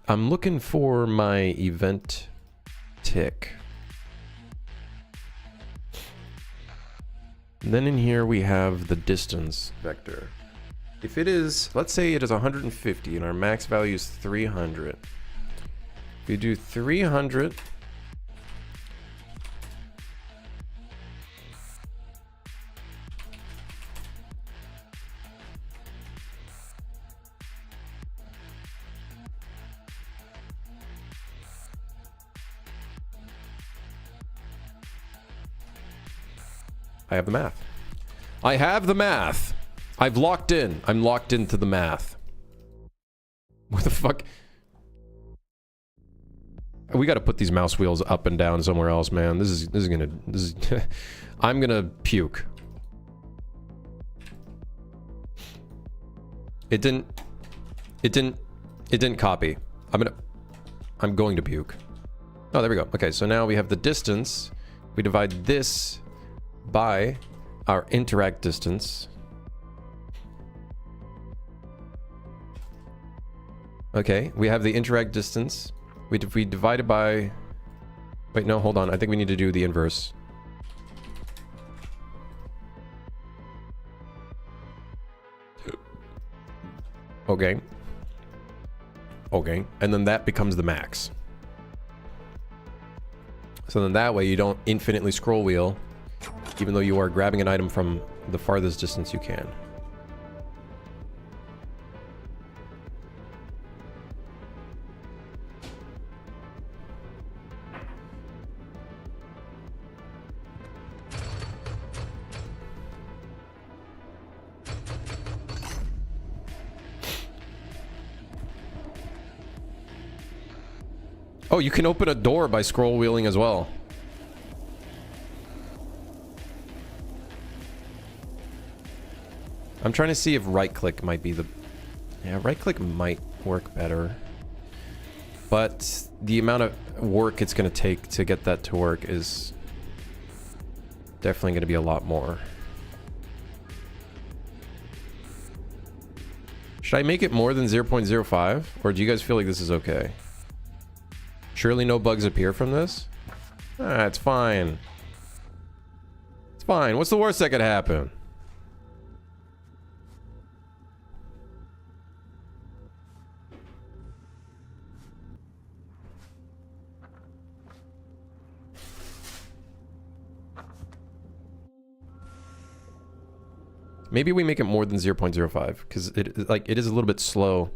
I'm looking for my event tick. And then in here we have the distance vector. If it is, let's say it is 150 and our max value is 300. If you do 300 I have the math. I have the math. I've locked in. I'm locked into the math. What the fuck? We got to put these mouse wheels up and down somewhere else, man. This is I'm gonna puke. It didn't copy. I'm going to puke. Oh, there we go. Okay, so now we have the distance. We divide this by our interact distance. Okay, we have the interact distance. We divide it by... Wait, no, hold on. I think we need to do the inverse. Okay. Okay, and then that becomes the max. So then that way you don't infinitely scroll wheel, even though you are grabbing an item from the farthest distance you can. Oh, you can open a door by scroll wheeling as well. I'm trying to see if right click might be the... Yeah, right click might work better. But the amount of work it's going to take to get that to work is definitely going to be a lot more. Should I make it more than 0.05? Or do you guys feel like this is okay? Surely no bugs appear from this? Ah, it's fine. It's fine. What's the worst that could happen? Maybe we make it more than 0.05 because it is a little bit slow.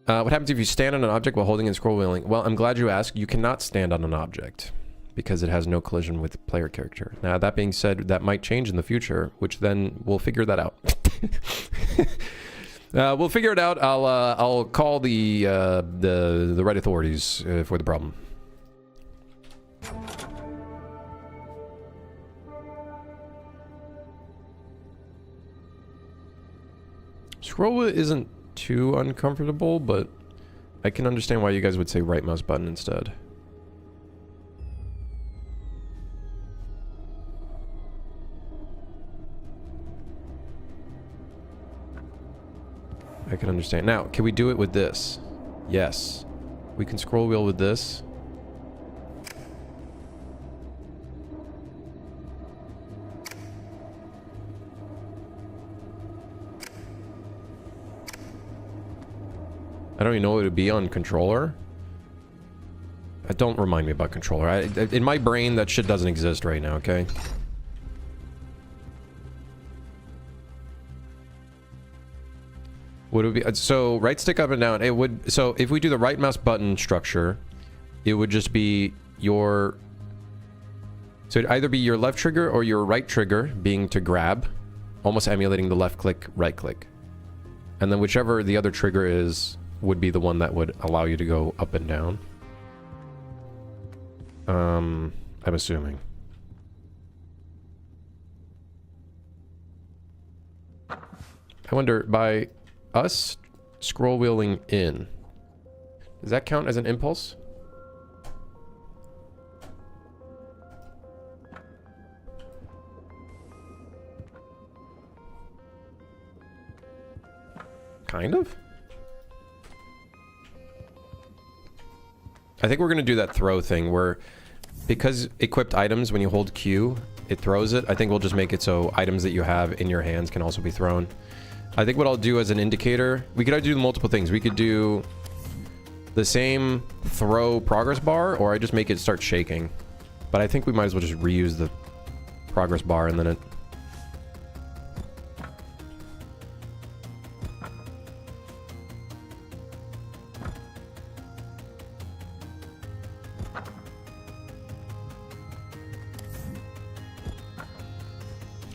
What happens if you stand on an object while holding and scroll wheeling? Well, I'm glad you asked. You cannot stand on an object because it has no collision with the player character. Now, that being said, that might change in the future, which then we'll figure that out. We'll figure it out. I'll call the right authorities for the problem. Scroll wheel isn't too uncomfortable, but I can understand why you guys would say right mouse button instead. I can understand. Now, can we do it with this? Yes. We can scroll wheel with this. I don't even know what it would be on controller. Don't remind me about controller. In my brain, that shit doesn't exist right now, okay? Would it be... So, right stick up and down. It would... So, if we do the right mouse button structure, it would just be your... So, it'd either be your left trigger or your right trigger being to grab, almost emulating the left click, right click. And then whichever the other trigger is, would be the one that would allow you to go up and down. I'm assuming. I wonder, by us scroll wheeling in, does that count as an impulse? Kind of? I think we're going to do that throw thing where, because equipped items, when you hold Q, it throws it. I think we'll just make it so items that you have in your hands can also be thrown. I think what I'll do as an indicator, we could either do multiple things. We could do the same throw progress bar, or I just make it start shaking. But I think we might as well just reuse the progress bar and then it...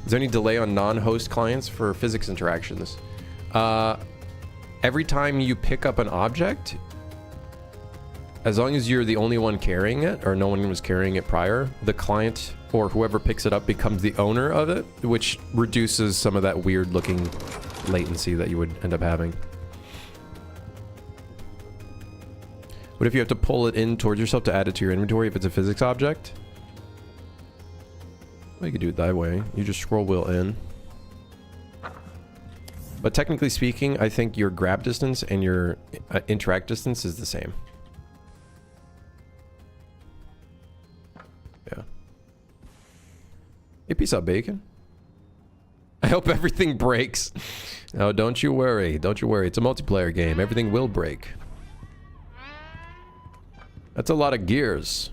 Is there any delay on non-host clients for physics interactions? Every time you pick up an object, as long as you're the only one carrying it, or no one was carrying it prior, the client or whoever picks it up becomes the owner of it, which reduces some of that weird looking latency that you would end up having. What if you have to pull it in towards yourself to add it to your inventory if it's a physics object? Well, you could do it that way. You just scroll wheel in. But technically speaking, I think your grab distance and your interact distance is the same. Yeah. Hey, peace out, bacon. I hope everything breaks. Oh, don't you worry. Don't you worry. It's a multiplayer game. Everything will break. That's a lot of gears.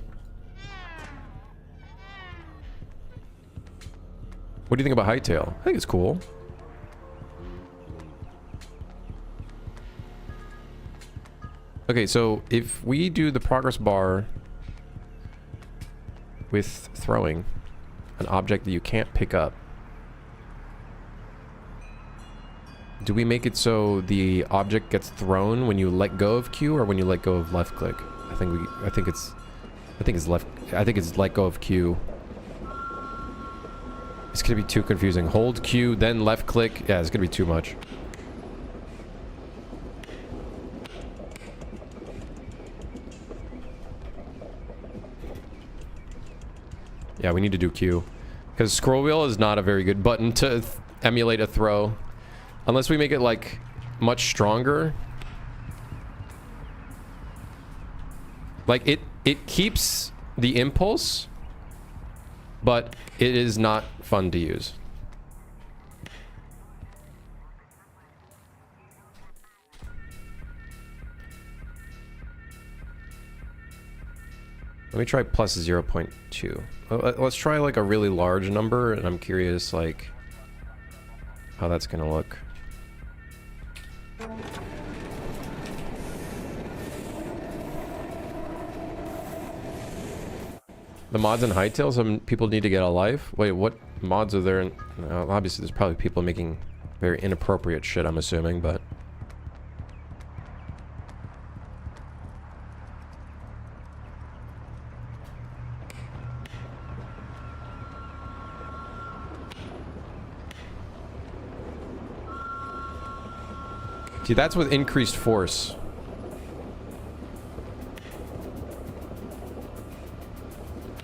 What do you think about Hightail? I think it's cool. Okay, so if we do the progress bar with throwing an object that you can't pick up, do we make it so the object gets thrown when you let go of Q or when you let go of left click? I think it's let go of Q. It's gonna be too confusing. Hold Q, then left click. Yeah, it's gonna be too much. Yeah, we need to do Q. Because scroll wheel is not a very good button to emulate a throw. Unless we make it, like, much stronger. Like, it keeps the impulse, but it is not fun to use. Let me try plus 0.2. Let's try like a really large number, and I'm curious like how that's gonna look. The mods in Hightail, some people need to get a life. Wait, what mods are there? Obviously, there's probably people making very inappropriate shit, I'm assuming, but... See, that's with increased force.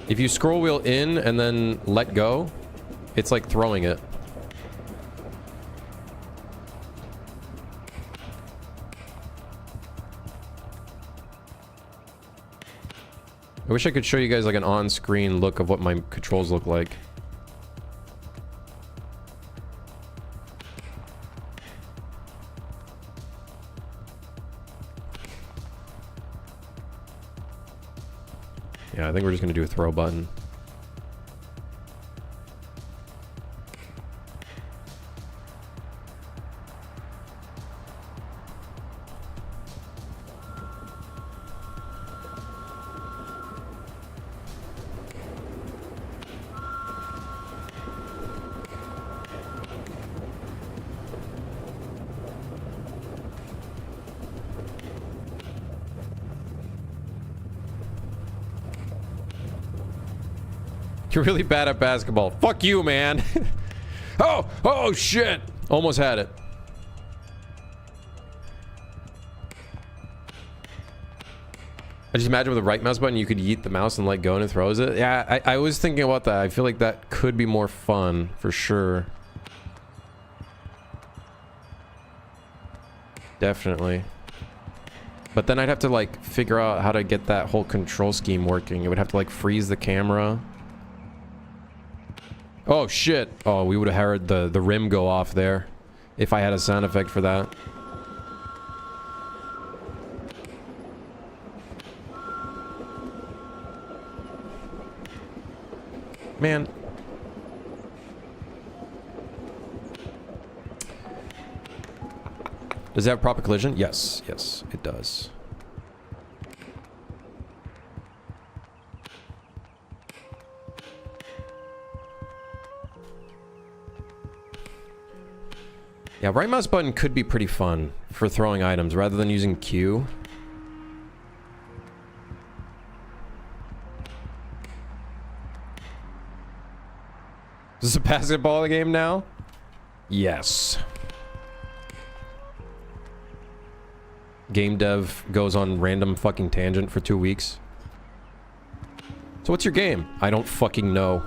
If you scroll wheel in and then let go, it's like throwing it. I wish I could show you guys like an on-screen look of what my controls look like. Yeah, I think we're just gonna do a throw button. You're really bad at basketball. Fuck you, man. Oh, shit. Almost had it. I just imagine with the right mouse button, you could yeet the mouse and let go and it throws it. Yeah, I was thinking about that. I feel like that could be more fun, for sure. Definitely. But then I'd have to, like, figure out how to get that whole control scheme working. It would have to, like, freeze the camera. Oh, shit. Oh, we would have heard the rim go off there if I had a sound effect for that. Man. Does it have proper collision? Yes. Yes, it does. Yeah, right mouse button could be pretty fun for throwing items rather than using Q. Is this a basketball game now? Yes. Game dev goes on random fucking tangent for 2 weeks. So what's your game? I don't fucking know.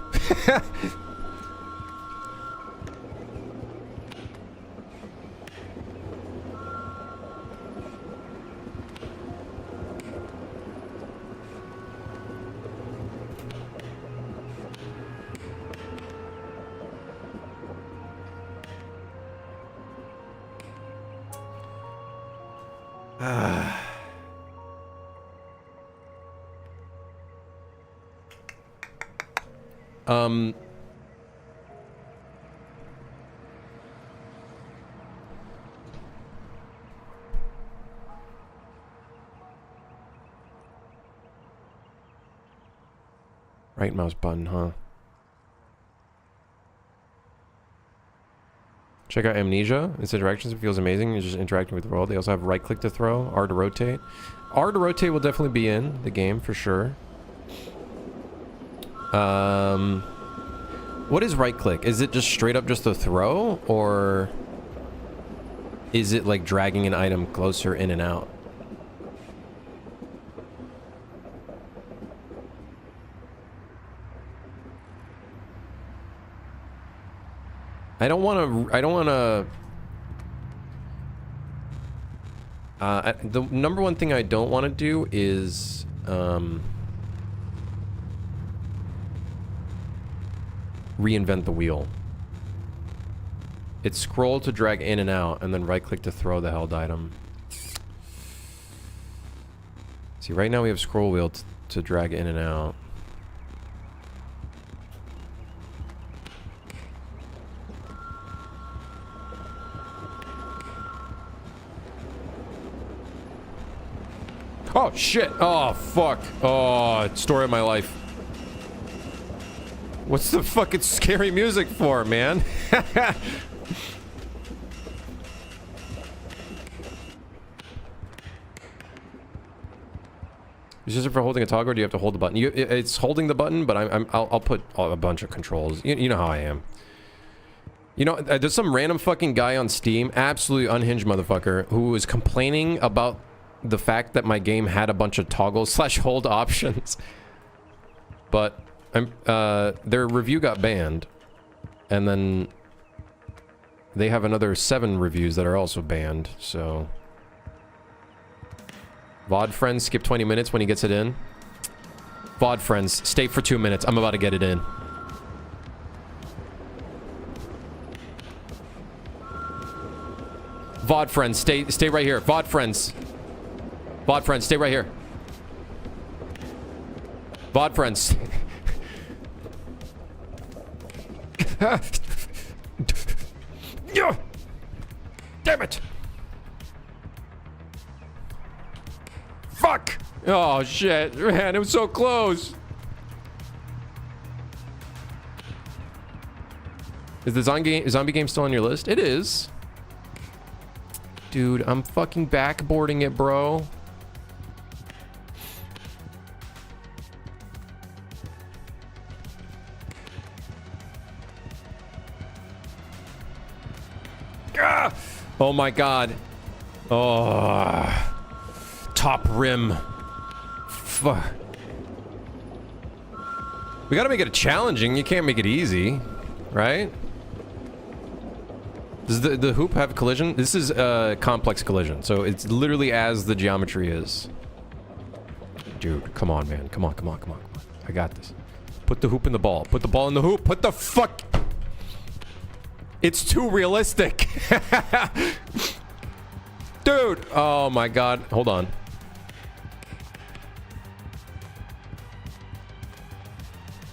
Right mouse button, huh? Check out Amnesia. Its interactions feels amazing. You're just interacting with the world. They also have right click to throw, R to rotate. R to rotate will definitely be in the game for sure. What is right click? Is it just straight up just a throw, or is it like dragging an item closer in and out? I don't want to the number one thing I don't want to do is reinvent the wheel. It's scroll to drag in and out, and then right click to throw the held item. See, right now we have scroll wheel to drag in and out. Oh, shit. Oh, fuck. Oh, story of my life. What's the fucking scary music for, man? Is this for holding a toggle, or do you have to hold the button? It's holding the button, but I'll put a bunch of controls. You know how I am. You know, there's some random fucking guy on Steam, absolutely unhinged motherfucker, who was complaining about the fact that my game had a bunch of toggle / hold options, but their review got banned, and then they have another 7 reviews that are also banned. So VOD friends, skip 20 minutes when he gets it in. VOD friends, stay for 2 minutes. I'm about to get it in. VOD friends, stay right here. VOD friends. VOD friends, stay right here. VOD friends. Damn it. Fuck. Oh shit, man, it was so close. Is the zombie game still on your list? It is. Dude, I'm fucking backboarding it, bro. Ah! Oh my god. Oh. Top rim. Fuck. We gotta make it challenging. You can't make it easy, right? Does the hoop have collision? This is a complex collision, so it's literally as the geometry is. Dude, come on, man. Come on, come on, come on, come on. I got this. Put the hoop in the ball. Put the ball in the hoop. Put the fuck... It's too realistic. Dude. Oh my god. Hold on.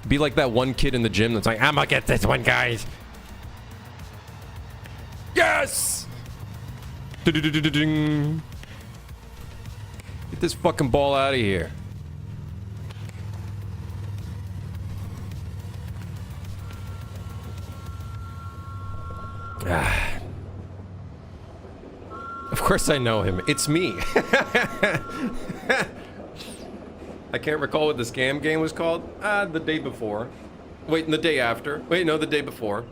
Be like that one kid in the gym that's like, I'm gonna get this one, guys. Yes! Get this fucking ball out of here. Of course I know him. It's me. I can't recall what the scam game was called. The day before. Wait, the day after. Wait, no, the day before.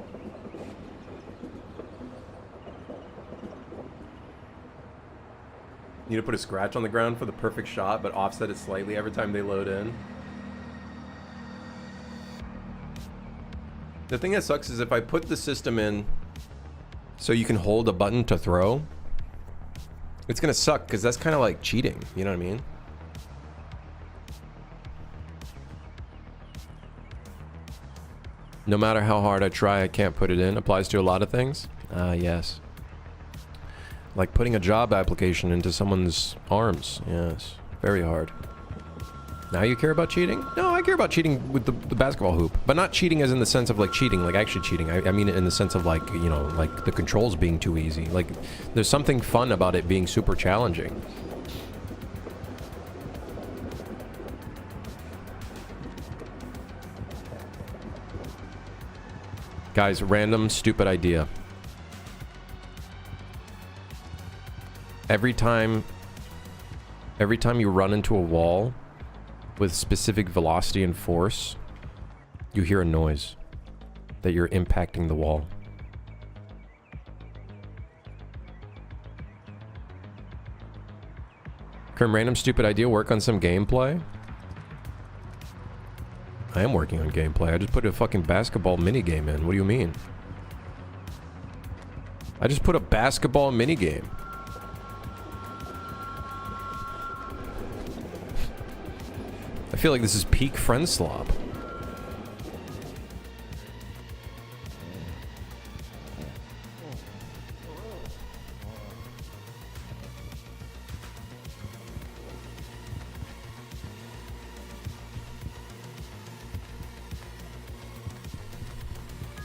Need to put a scratch on the ground for the perfect shot, but offset it slightly every time they load in. The thing that sucks is if I put the system in so you can hold a button to throw, it's gonna suck because that's kind of like cheating, you know what I mean? No matter how hard I try, I can't put it in. Applies to a lot of things. Yes. Like putting a job application into someone's arms. Yes. Very hard. Now you care about cheating? No, I care about cheating with the basketball hoop. But not cheating as in the sense of like cheating, like actually cheating. I mean it in the sense of like, you know, like the controls being too easy. Like there's something fun about it being super challenging. Guys, random stupid idea. Every time you run into a wall with specific velocity and force, you hear a noise that you're impacting the wall. Can random stupid idea work on some gameplay? I am working on gameplay. I just put a fucking basketball minigame in. What do you mean? I just put a basketball minigame. I feel like this is peak friendslop.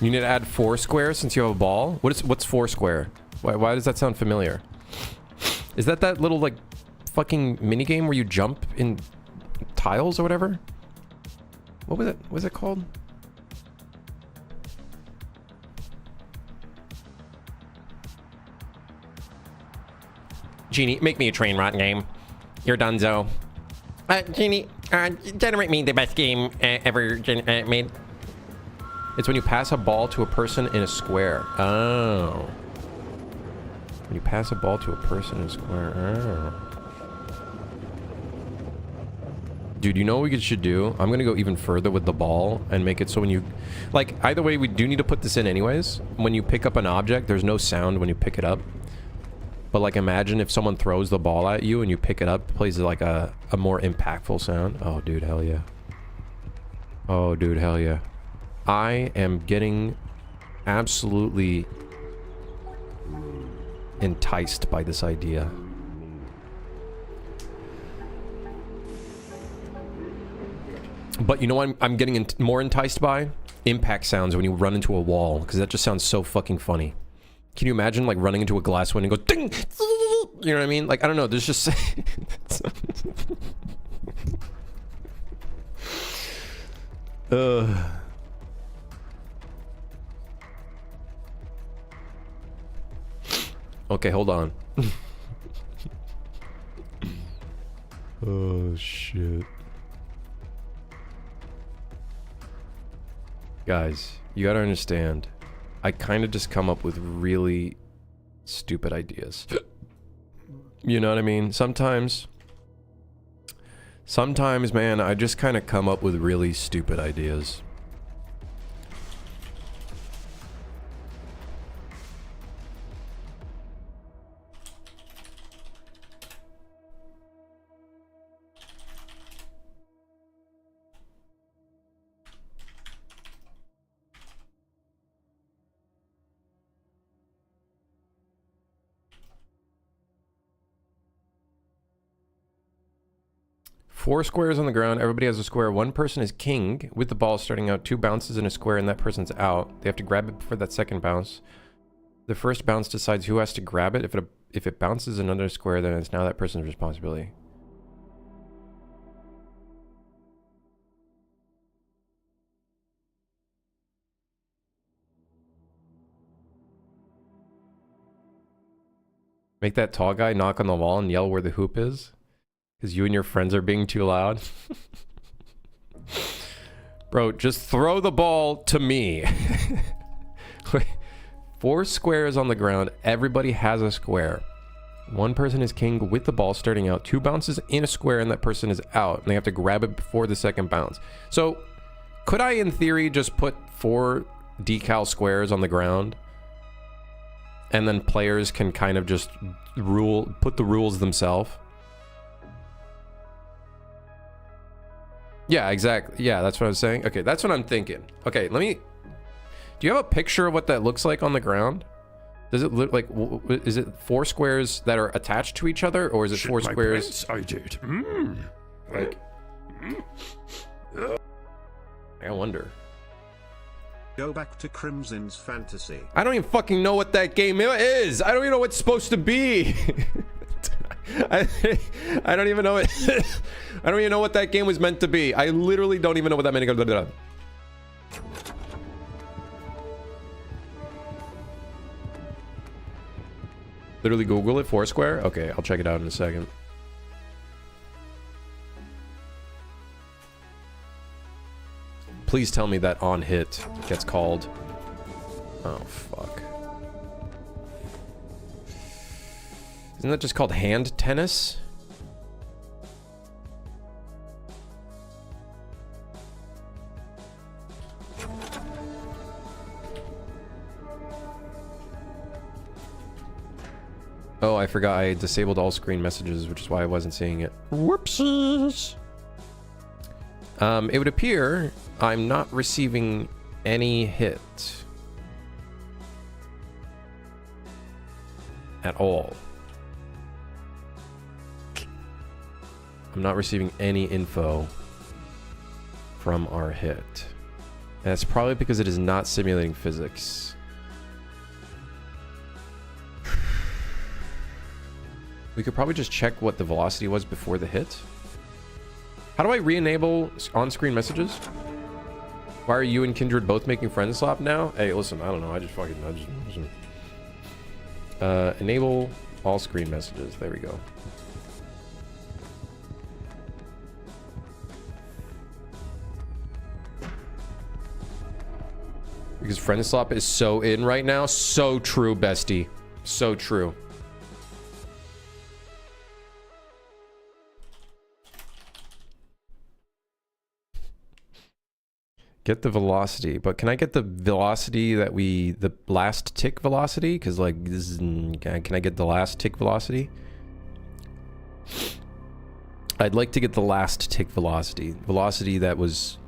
You need to add 4 squares since you have a ball? What's 4 square? Why does that sound familiar? Is that little like fucking minigame where you jump in tiles or whatever? What was it? What was it called? Genie, make me a train rot game. You're donezo. Genie, generate me the best game ever made. It's when you pass a ball to a person in a square. Oh. When you pass a ball to a person in a square. Oh. Dude, you know what we should do? I'm gonna go even further with the ball and make it so when you... Like, either way, we do need to put this in anyways. When you pick up an object, there's no sound when you pick it up. But, like, imagine if someone throws the ball at you and you pick it up, it plays, like, a more impactful sound. Oh, dude, hell yeah. Oh, dude, hell yeah. I am getting absolutely enticed by this idea. But you know what I'm getting more enticed by? Impact sounds when you run into a wall, because that just sounds so fucking funny. Can you imagine like running into a glass window and go ding? You know what I mean? Like, I don't know, there's just... Okay, hold on. Oh, shit. Guys, you gotta understand. I kind of just come up with really stupid ideas. You know what I mean? Sometimes, man, I just kind of come up with really stupid ideas. Four squares on the ground. Everybody has a square. One person is king with the ball starting out. Two bounces in a square and that person's out. They have to grab it before that second bounce. The first bounce decides who has to grab it. If it bounces another square, then it's now that person's responsibility. Make that tall guy knock on the wall and yell where the hoop is. Because you and your friends are being too loud. Bro, just throw the ball to me. Four squares on the ground. Everybody has a square. One person is king with the ball starting out. Two bounces in a square and that person is out. And they have to grab it before the second bounce. So, could I, in theory, just put four decal squares on the ground? And then players can kind of just put the rules themselves? Yeah, exactly. Yeah, that's what I was saying. Okay, that's what I'm thinking. Okay, let me... Do you have a picture of what that looks like on the ground? Does it look like... Is it four squares that are attached to each other? Or is it four squares... I did. Like... I wonder. Go back to Crimson's Fantasy. I don't even fucking know what that game is. I don't even know what it's supposed to be. I don't even know it. I don't even know what that game was meant to be. I literally don't even know what that meant. Literally Google it, Foursquare? Okay, I'll check it out in a second. Please tell me that on hit gets called. Oh, fuck. Isn't that just called hand tennis? Oh, I forgot I disabled all screen messages, which is why I wasn't seeing it. Whoopsies! It would appear I'm not receiving any hit. At all. I'm not receiving any info from our hit. And that's probably because it is not simulating physics. We could probably just check what the velocity was before the hit. How do I re-enable on-screen messages? Why are you and Kindred both making friendslop now? Hey, listen, I don't know. I just enable all screen messages. There we go. Because friendslop is so in right now. So true, bestie. So true. Get the velocity, but can I get the velocity that the last tick velocity? Because like, this is, can I get the last tick velocity? I'd like to get the last tick velocity. Velocity that was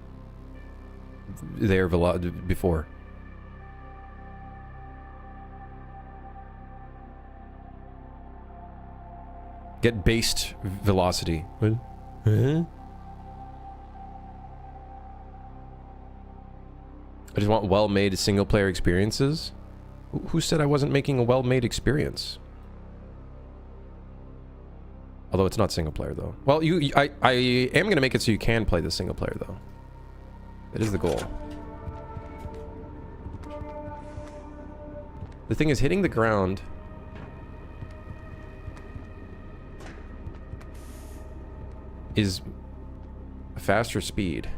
there before. Get based velocity. What? Huh? I just want well-made single-player experiences. Who said I wasn't making a well-made experience? Although it's not single-player, though. Well, I am going to make it so you can play the single-player, though. That is the goal. The thing is, hitting the ground... is a faster speed.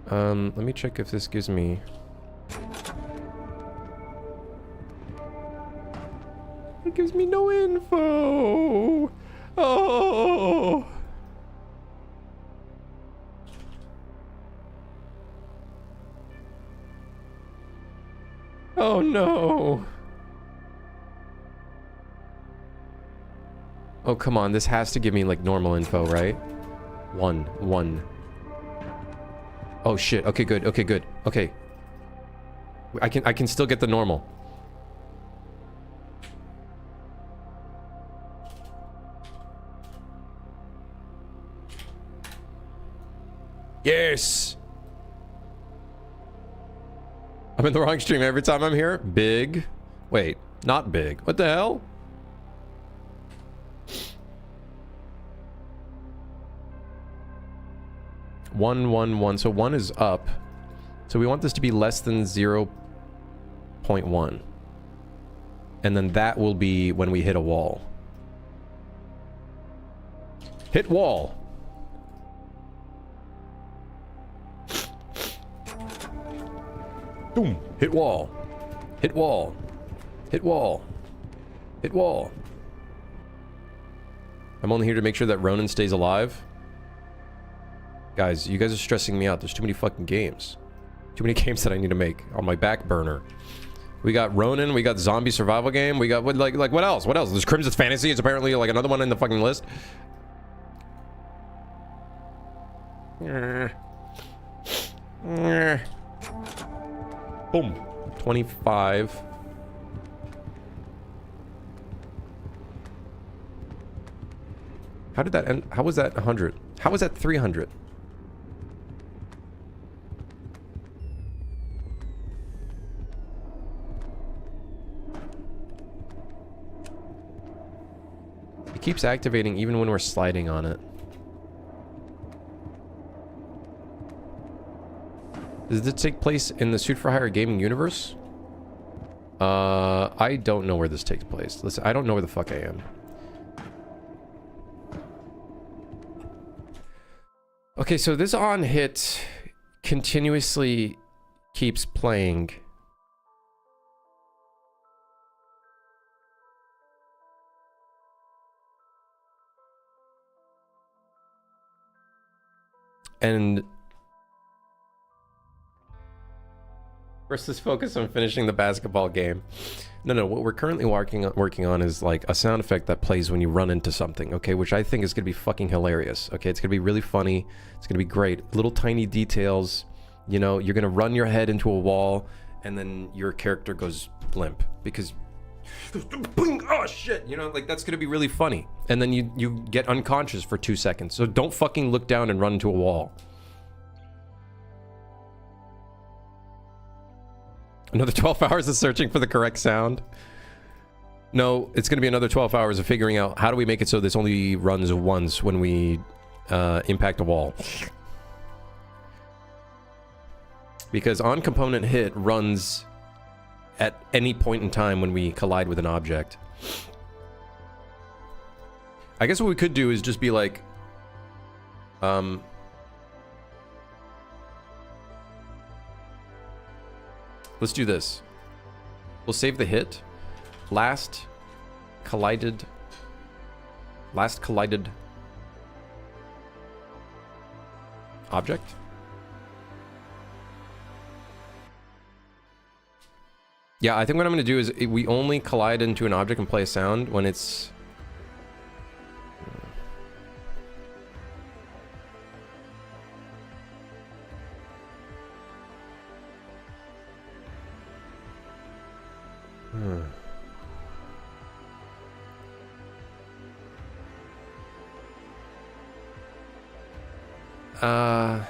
Let me check if this gives me... It gives me no info! Oh! Oh no! Oh, come on. This has to give me, like, normal info, right? One. Oh, shit. Okay, good. Okay, good. Okay. I can still get the normal. Yes! I'm in the wrong stream every time I'm here. Big. Wait, not big. What the hell? One. So 1 is up. So we want this to be less than 0.1. And then that will be when we hit a wall. Hit wall. Boom. Hit wall. Hit wall. Hit wall. Hit wall. I'm only here to make sure that Ronan stays alive. Guys, you guys are stressing me out. There's too many fucking games. Too many games that I need to make on my back burner. We got Ronan, we got zombie survival game, we got what like what else? What else? There's Crimson Fantasy, it's apparently like another one in the fucking list. Boom. 25. How did that end? How was that 100? How was that 300? It keeps activating even when we're sliding on it. Does this take place in the Suit for Hire gaming universe? I don't know where this takes place. Listen, I don't know where the fuck I am. Okay, so this on hit continuously keeps playing. And first, let's focus on finishing the basketball game. No, what we're currently working on is like a sound effect that plays when you run into something, okay? Which I think is gonna be fucking hilarious, okay? It's gonna be really funny. It's gonna be great. Little tiny details. You know, you're gonna run your head into a wall, and then your character goes limp because, oh shit, you know, like that's gonna be really funny. And then you get unconscious for 2 seconds. So don't fucking look down and run into a wall. Another 12 hours of searching for the correct sound. No, it's going to be another 12 hours of figuring out how do we make it so this only runs once when we impact a wall. Because on component hit runs at any point in time when we collide with an object. I guess what we could do is just be like... let's do this. We'll save the hit. Last collided object. Yeah, I think what I'm going to do is we only collide into an object and play a sound when it's... Now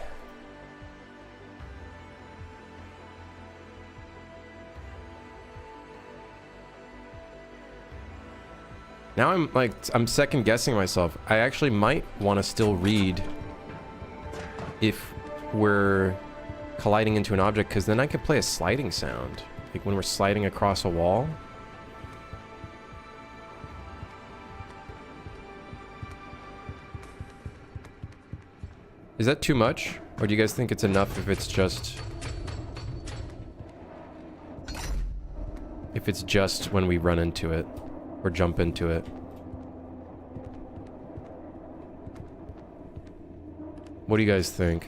I'm second guessing myself. I actually might want to still read if we're colliding into an object, because then I could play a sliding sound. Like when we're sliding across a wall. Is that too much? Or do you guys think it's enough if it's just... if it's just when we run into it? Or jump into it? What do you guys think?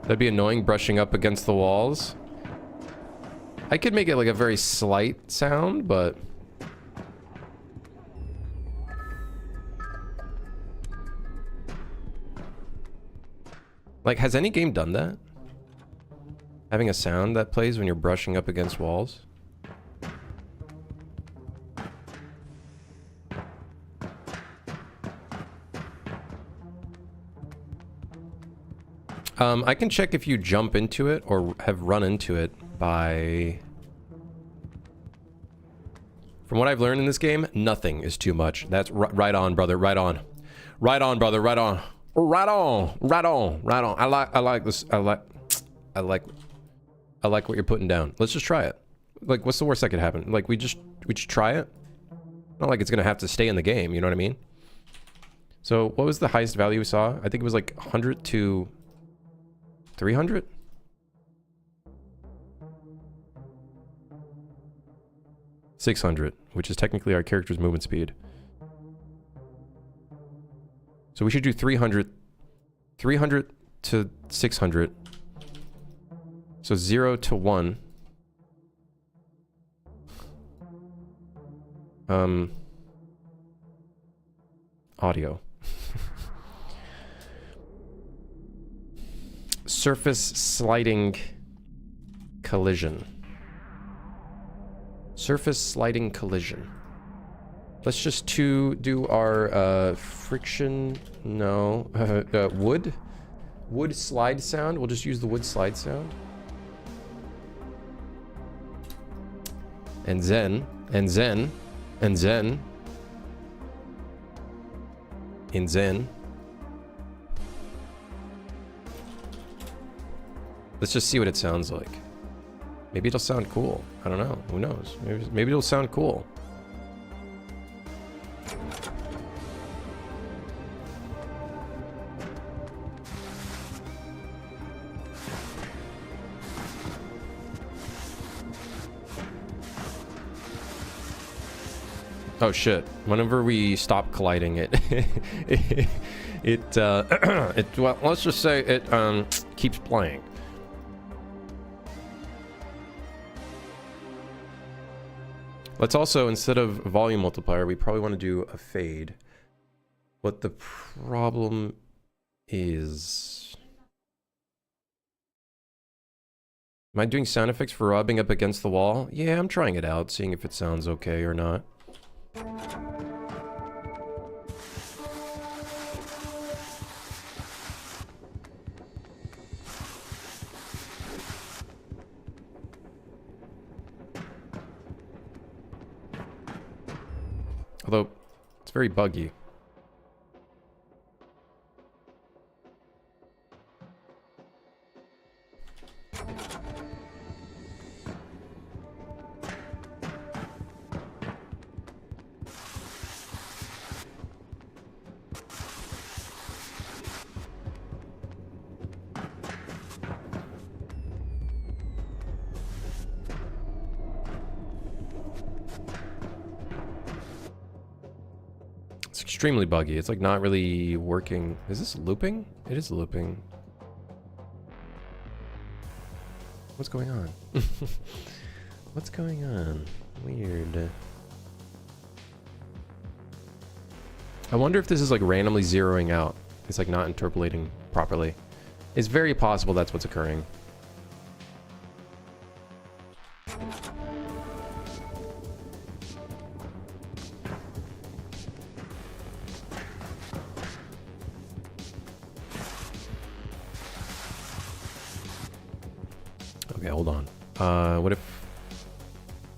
That'd be annoying, brushing up against the walls. I could make it like a very slight sound, but... like, has any game done that? Having a sound that plays when you're brushing up against walls? I can check if you jump into it or have run into it by... From what I've learned in this game, nothing is too much. That's right on, brother. Right on. Right on, brother. Right on. Right on. Right on. Right on. I like this. I like what you're putting down. Let's just try it. Like, what's the worst that could happen? Like, we just try it? Not like it's gonna have to stay in the game, you know what I mean? So, what was the highest value we saw? I think it was like 100 to 300? $600, which is technically our character's movement speed. So we should do 300 to 600. So 0 to 1. Audio. Surface sliding collision. Surface sliding collision. Let's just do our friction. No, wood slide sound. We'll just use the wood slide sound. And zen, and zen, and zen, in zen. Let's just see what it sounds like. Maybe it'll sound cool. I don't know. Who knows? Maybe it'll sound cool. Oh shit. Whenever we stop colliding well, let's just say it keeps playing. Let's also, instead of volume multiplier, we probably want to do a fade. What the problem is... Am I doing sound effects for rubbing up against the wall? Yeah, I'm trying it out, seeing if it sounds okay or not. Although, it's very buggy. Extremely buggy. It's like not really working. Is this looping? It is looping. What's going on? What's going on? Weird. I wonder if this is like randomly zeroing out. It's like not interpolating properly. It's very possible that's what's occurring. Okay, hold on. What if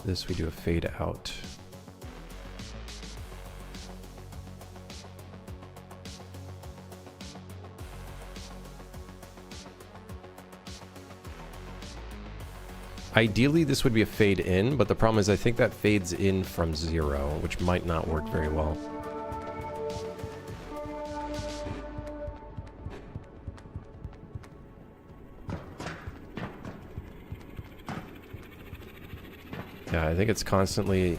this we do a fade out? Ideally, this would be a fade in, but the problem is I think that fades in from 0, which might not work very well. Yeah, I think it's constantly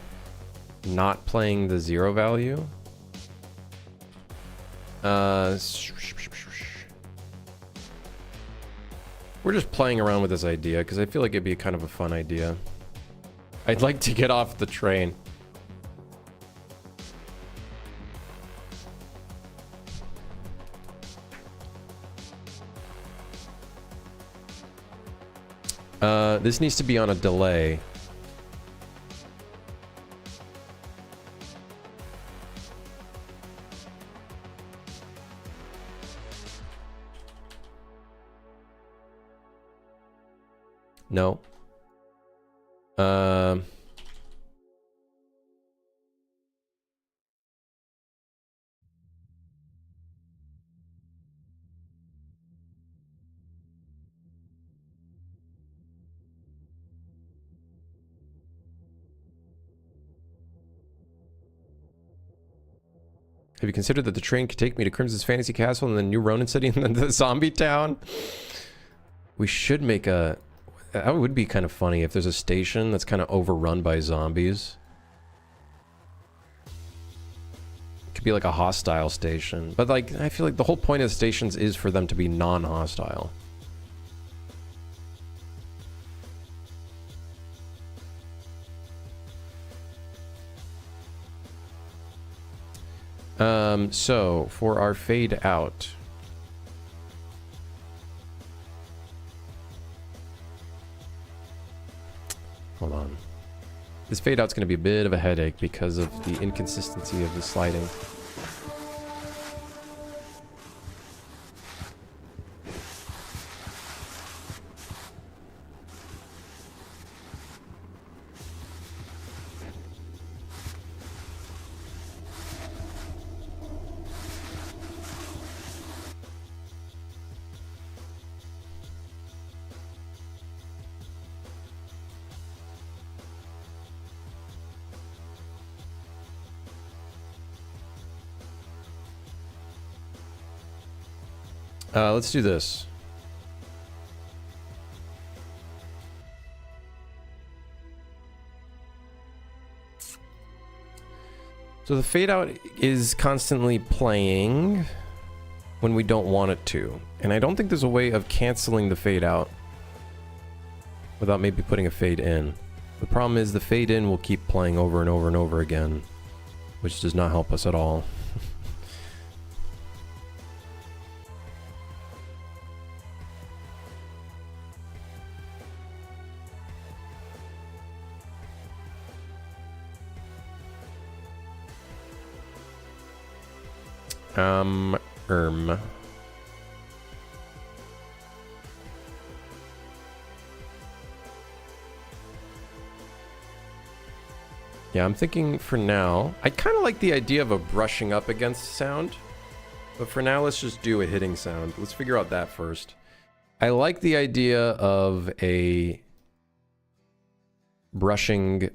not playing the 0 value. We're just playing around with this idea because I feel like it'd be kind of a fun idea. I'd like to get off the train. This needs to be on a delay. No. Have you considered that the train could take me to Crimson's Fantasy Castle and then New Ronin City and then the zombie town? We should make a... That would be kind of funny if there's a station that's kind of overrun by zombies. It could be like a hostile station. But like, I feel like the whole point of stations is for them to be non-hostile. So for our fade out, hold on. This fade out's going to be a bit of a headache because of the inconsistency of the sliding. Let's do this. So the fade out is constantly playing when we don't want it to. And I don't think there's a way of canceling the fade out without maybe putting a fade in. The problem is the fade in will keep playing over and over and over again, which does not help us at all. Yeah, I'm thinking for now, I kind of like the idea of a brushing up against sound, but for now, let's just do a hitting sound. Let's figure out that first. I like the idea of a brushing,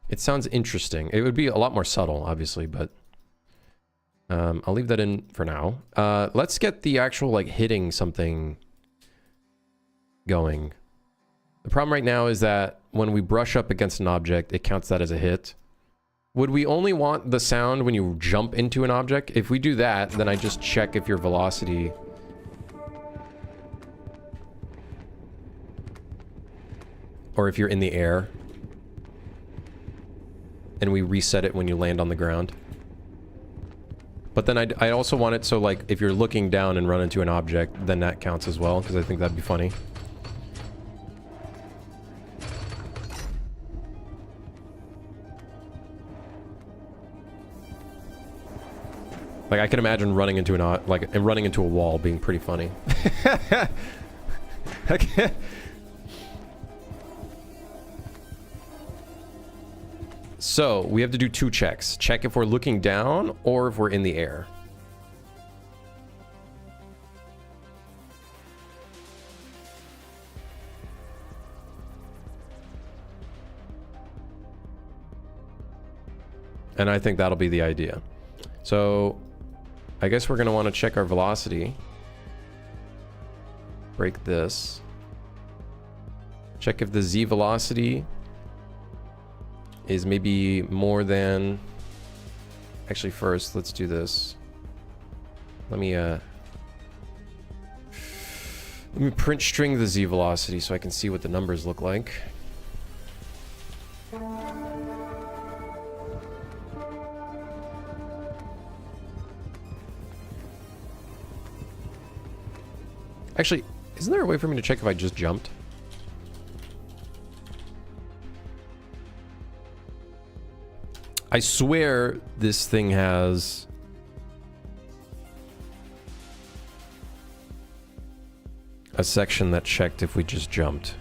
it sounds interesting. It would be a lot more subtle, obviously, but I'll leave that in for now. Let's get the actual, like, hitting something going. The problem right now is that when we brush up against an object, it counts that as a hit. Would we only want the sound when you jump into an object? If we do that, then I just check if your velocity... or if you're in the air. And we reset it when you land on the ground. But then I also want it so, like, if you're looking down and run into an object, then that counts as well, because I think that'd be funny. Like, I can imagine running into running into a wall being pretty funny. Okay. So, we have to do 2 checks. Check if we're looking down or if we're in the air. And I think that'll be the idea. So, I guess we're going to want to check our velocity. Break this. Check if the Z velocity is maybe more than... Actually, first, let's do this. Let me print string the Z velocity so I can see what the numbers look like. Actually, isn't there a way for me to check if I just jumped? I swear this thing has... a section that checked if we just jumped.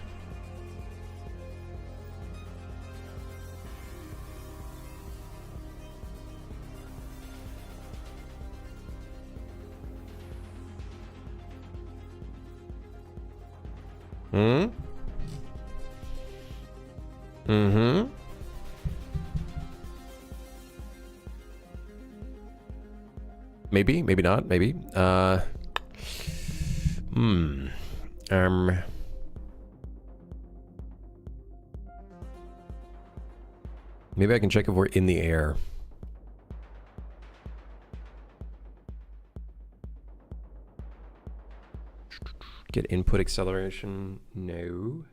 Maybe, maybe not, maybe. Maybe I can check if we're in the air. Get input acceleration? No.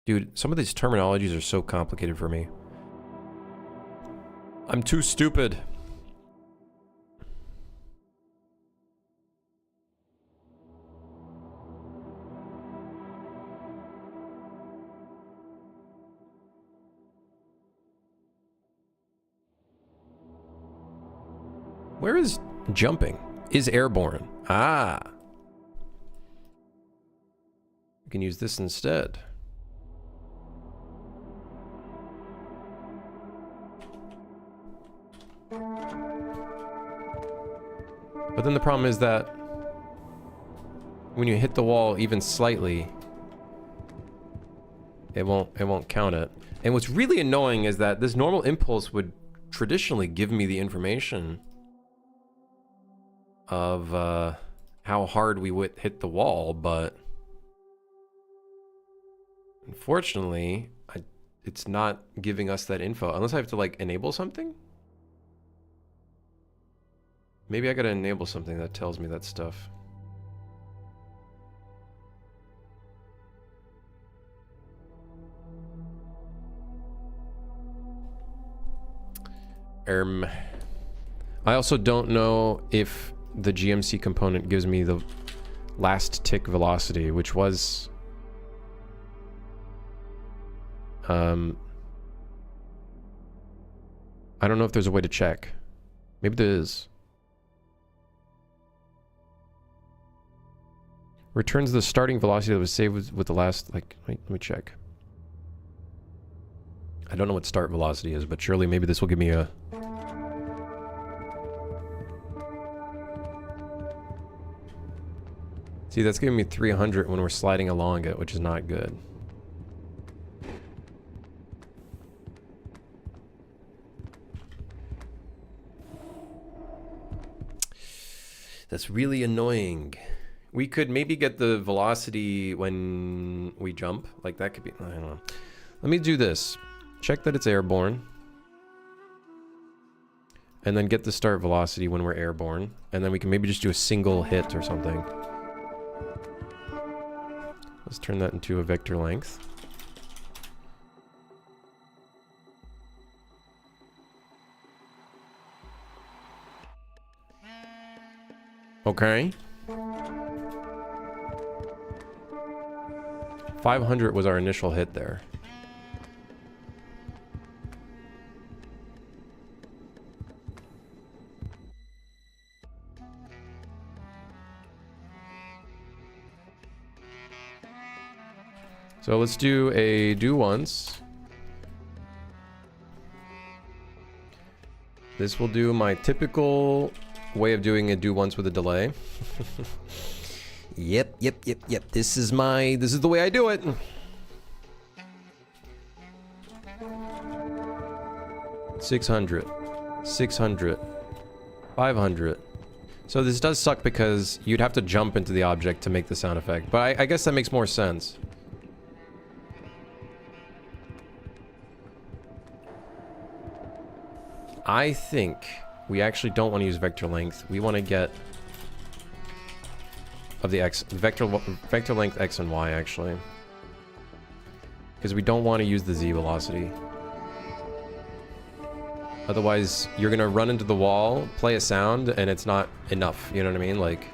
Dude, some of these terminologies are so complicated for me. I'm too stupid. Where is jumping? Is airborne. Ah. We can use this instead. But then the problem is that when you hit the wall even slightly, it won't count it. And what's really annoying is that this normal impulse would traditionally give me the information of how hard we would hit the wall, but unfortunately, it's not giving us that info unless I have to like enable something. Maybe I gotta enable something that tells me that stuff. I also don't know if the GMC component gives me the last tick velocity, which was... I don't know if there's a way to check. Maybe there is. Returns the starting velocity that was saved with the last, like, wait, let me check. I don't know what start velocity is, but surely maybe this will give me a... See, that's giving me 300 when we're sliding along it, which is not good. That's really annoying. We could maybe get the velocity when we jump. Like, that could be... I don't know. Let me do this. Check that it's airborne. And then get the start velocity when we're airborne. And then we can maybe just do a single hit or something. Let's turn that into a vector length. Okay. 500 was our initial hit there. So let's do a do once. This will do my typical way of doing a do once with a delay. Yep. This is the way I do it. $600, 500. So this does suck because you'd have to jump into the object to make the sound effect, but I guess that makes more sense. I think we actually don't want to use vector length. We want to get of the vector length x and y actually, because we don't want to use the z velocity. Otherwise, you're gonna run into the wall, play a sound, and it's not enough. You know what I mean? Like,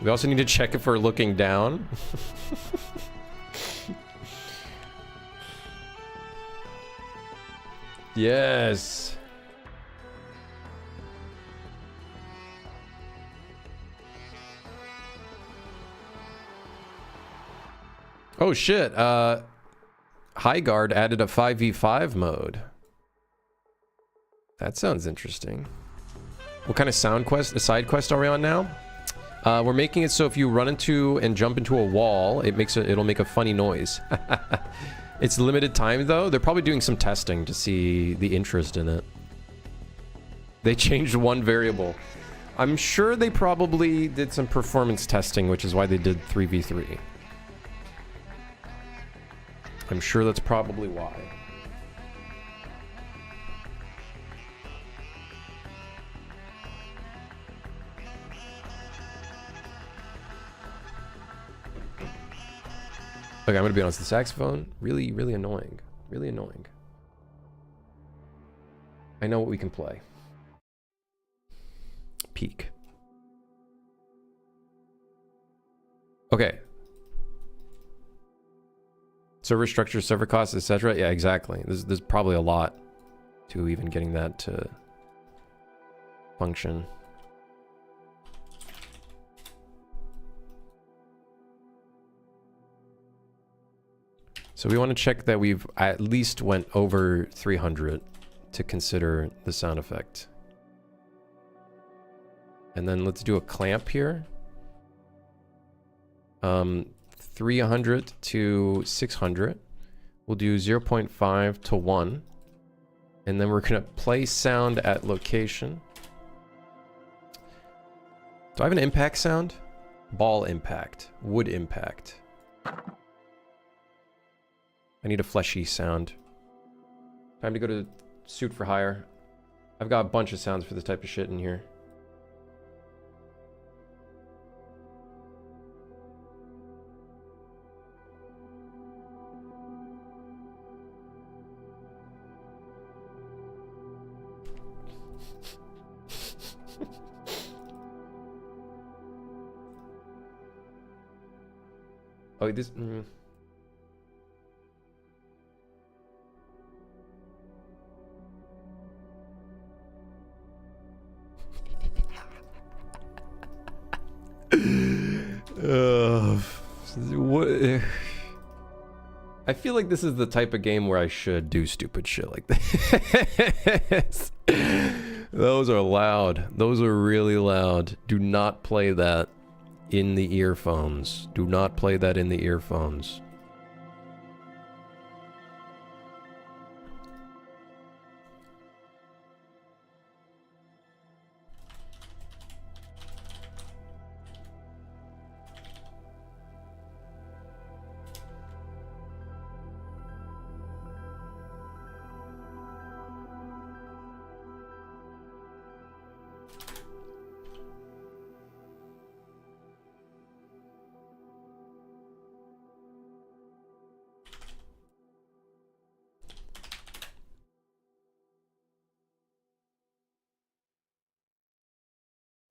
we also need to check if we're looking down. Yes. Oh shit. High Guard added a 5v5 mode. That sounds interesting. What kind of side quest are we on now? We're making it so if you run into and jump into a wall, it'll make a funny noise. It's limited time though. They're probably doing some testing to see the interest in it. They changed one variable. I'm sure they probably did some performance testing, which is why they did 3v3. I'm sure that's probably why. Okay, I'm gonna be honest, the saxophone, really, really annoying. Really annoying. I know what we can play. Peak. Okay. Server structure, server costs, etc. Yeah, exactly. There's probably a lot to even getting that to function. So we want to check that we've at least went over 300 to consider the sound effect. And then let's do a clamp here. 300 to 600. We'll do 0.5 to 1. And then we're going to play sound at location. Do I have an impact sound? Ball impact. Wood impact. I need a fleshy sound. Time to go to suit for hire. I've got a bunch of sounds for this type of shit in here. Oh, this... What? I feel like this is the type of game where I should do stupid shit like this. Those are loud. Those are really loud. Do not play that in the earphones. Do not play that in the earphones.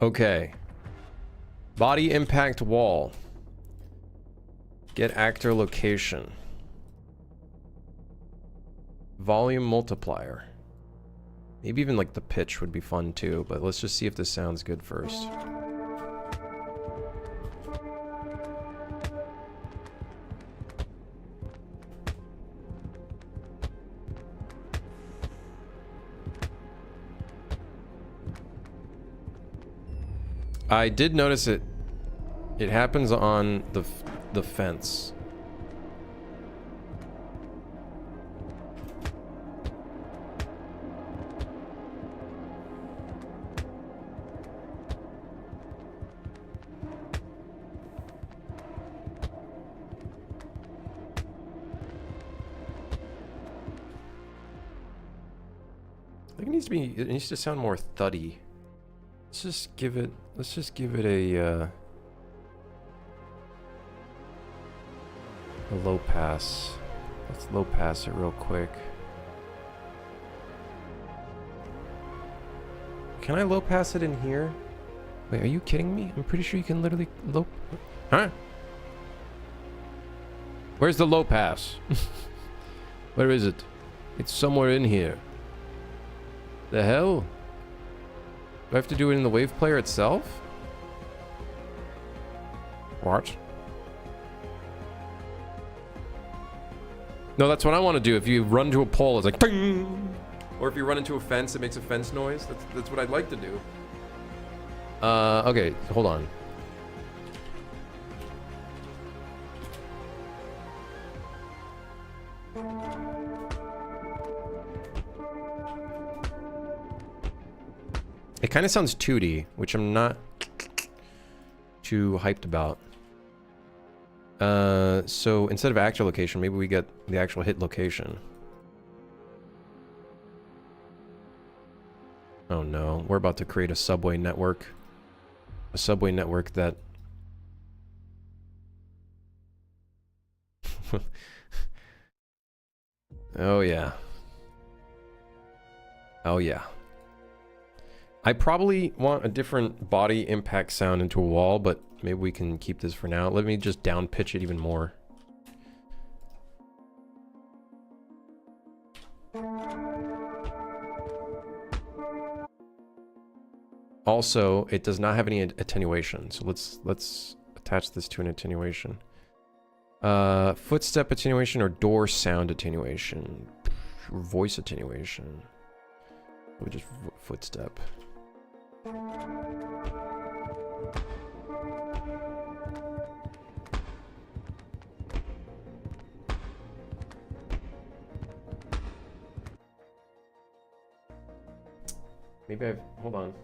Okay. Body impact wall. Get actor location. Volume multiplier. Maybe even like the pitch would be fun too, but let's just see if this sounds good first. I did notice it. It happens on the fence. I think it needs to sound more thuddy. Let's just give it a low pass. Let's low pass it real quick. Can I low pass it in here? Wait, are you kidding me? I'm pretty sure you can literally low... Huh? Where's the low pass? Where is it? It's somewhere in here. The hell? Do I have to do it in the wave player itself? What? No, that's what I want to do. If you run to a pole, it's like ping! Or if you run into a fence, it makes a fence noise. That's what I'd like to do. Okay, hold on. It kind of sounds 2D, which I'm not too hyped about. So instead of actual location, maybe we get the actual hit location. Oh no, we're about to create a subway network. A subway network that... Oh yeah. Oh yeah. I probably want a different body impact sound into a wall, but maybe we can keep this for now. Let me just down pitch it even more. Also, it does not have any attenuation, so let's attach this to an attenuation. Footstep attenuation or door sound attenuation, voice attenuation. We just footstep. Maybe I've... Hold on.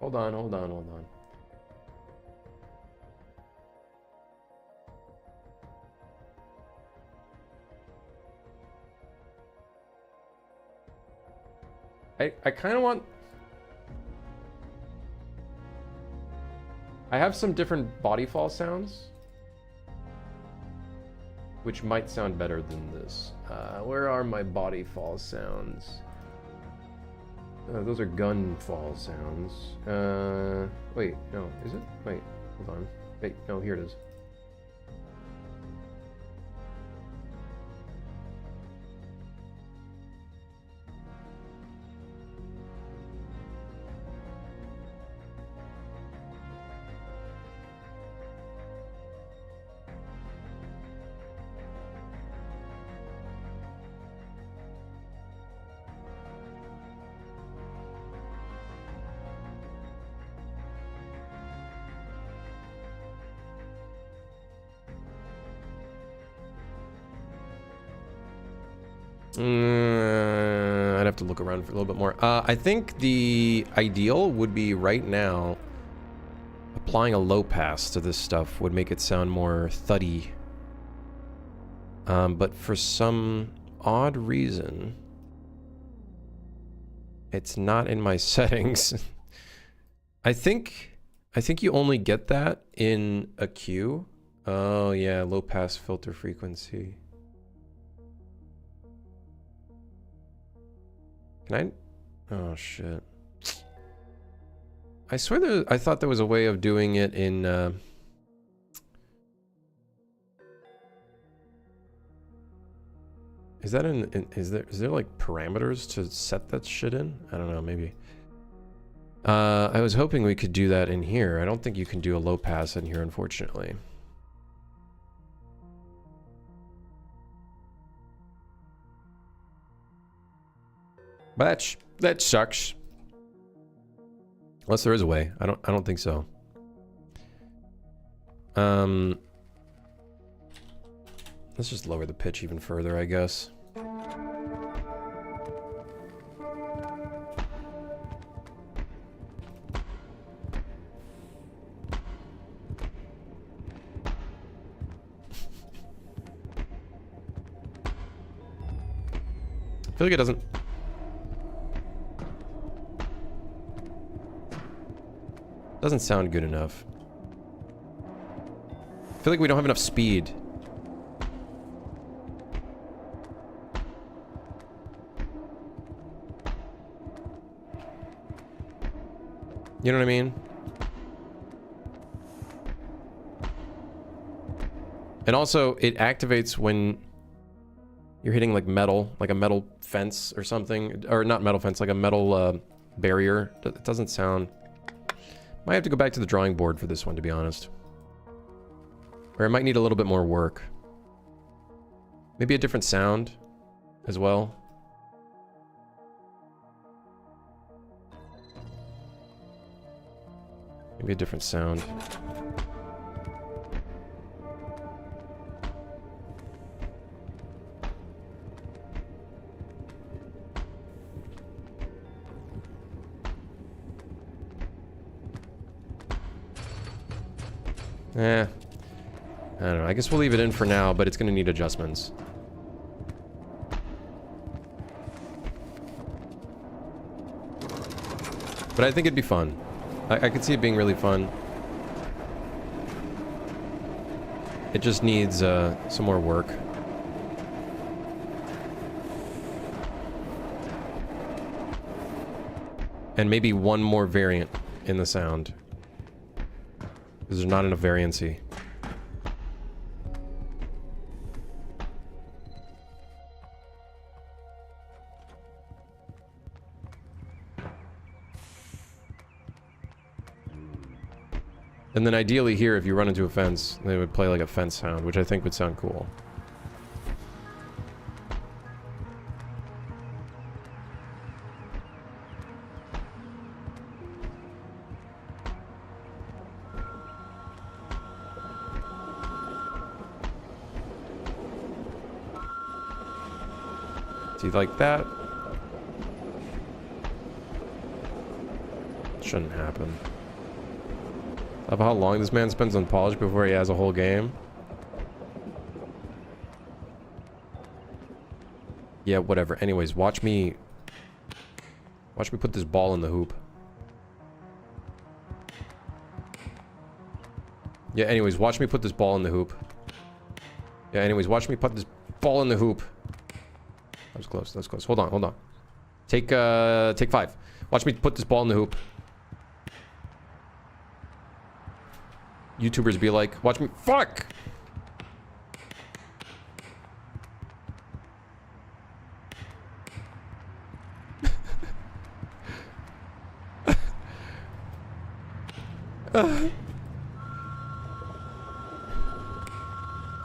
Hold on. I kind of want... I have some different body fall sounds, which might sound better than this. Where are my body fall sounds? Those are gun fall sounds. Wait, no, is it? Wait, hold on. Wait, no, here it is. I'd have to look around for a little bit more. I think the ideal would be right now applying a low pass to this stuff would make it sound more thuddy. But for some odd reason, it's not in my settings. I think you only get that in a queue. Oh yeah, low pass filter frequency. Can I? Oh shit. I swear I thought there was a way of doing it in is that is there like parameters to set that shit in? I don't know, maybe. I was hoping we could do that in here. I don't think you can do a low pass in here, unfortunately. But that sucks. Unless there is a way. I don't think so. Let's just lower the pitch even further, I guess. I feel like it doesn't. Doesn't sound good enough. I feel like we don't have enough speed. You know what I mean? And also, it activates when you're hitting like metal, like a metal fence or something. Or not metal fence, like a metal barrier. It doesn't sound... Might have to go back to the drawing board for this one, to be honest. Or it might need a little bit more work. Maybe a different sound as well. Maybe a different sound. I don't know. I guess we'll leave it in for now, but it's going to need adjustments. But I think it'd be fun. I could see it being really fun. It just needs some more work. And maybe one more variant in the sound. Because there's not enough variancy. And then ideally here, if you run into a fence, they would play like a fence sound, which I think would sound cool. See, like that? Shouldn't happen. Of how long this man spends on polish before he has a whole game. Yeah, whatever. Anyways, watch me put this ball in the hoop. Yeah, anyways, watch me put this ball in the hoop. Yeah, anyways, watch me put this ball in the hoop. That was close, that was close. Hold on. Take 5. Watch me put this ball in the hoop. YouTubers be like, watch me, fuck!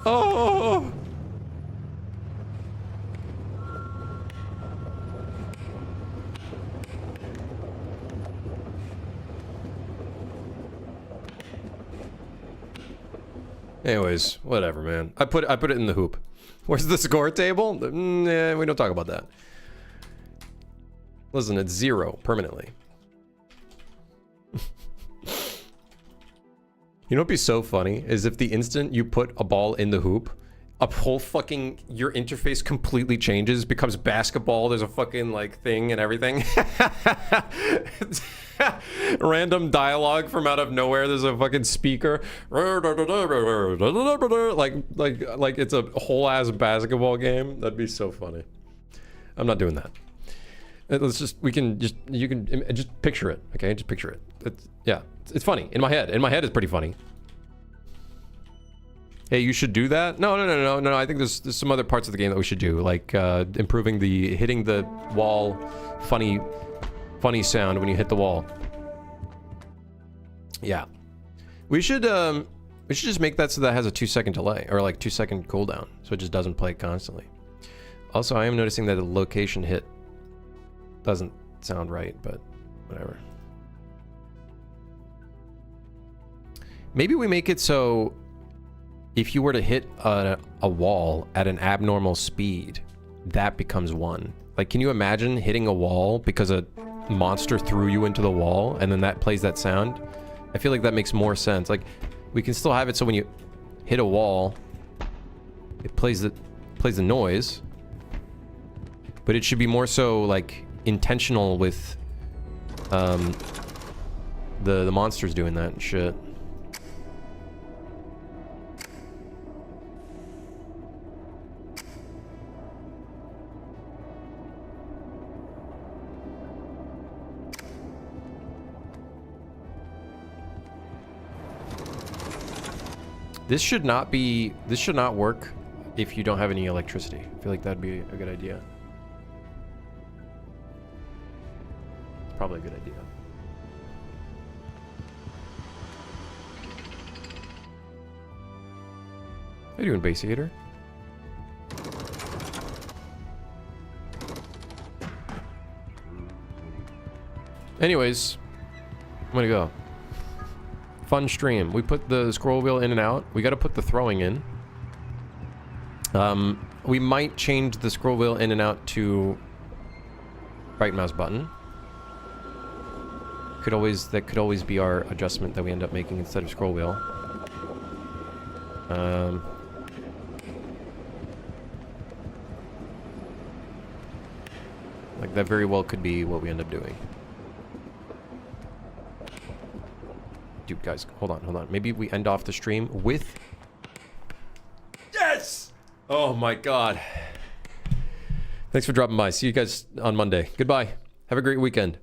Oh! Anyways, whatever, man. I put it in the hoop. Where's the score table? Nah, we don't talk about that. Listen, it's 0 permanently. You know what'd be so funny is if the instant you put a ball in the hoop, a whole fucking your interface completely changes, becomes basketball. There's a fucking like thing and everything. Random dialogue from out of nowhere. There's a fucking speaker. Like it's a whole ass basketball game. That'd be so funny. I'm not doing that. Let's just you can just picture it. Okay, just picture it. It's funny in my head. In my head, it's pretty funny. Hey, you should do that? No. I think there's some other parts of the game that we should do, like hitting the wall, funny sound when you hit the wall. Yeah. We should just make that so that has a 2-second delay, or like 2-second cooldown, so it just doesn't play constantly. Also, I am noticing that the location hit doesn't sound right, but whatever. Maybe we make it so if you were to hit a wall at an abnormal speed, that becomes 1. Like, can you imagine hitting a wall because a monster threw you into the wall and then that plays that sound? I feel like that makes more sense. Like, we can still have it so when you hit a wall, it plays the noise, but it should be more so like intentional with the monsters doing that and shit. This should not work if you don't have any electricity. I feel like that'd be a good idea. It's probably a good idea. How you doing, Base Eater? Anyways, I'm gonna go. Fun stream. We put the scroll wheel in and out. We got to put the throwing in. We might change the scroll wheel in and out to right mouse button. That could always be our adjustment that we end up making instead of scroll wheel. Like that very well could be what we end up doing. Dude, guys, hold on. Maybe we end off the stream with... Yes! Oh my god. Thanks for dropping by. See you guys on Monday. Goodbye. Have a great weekend.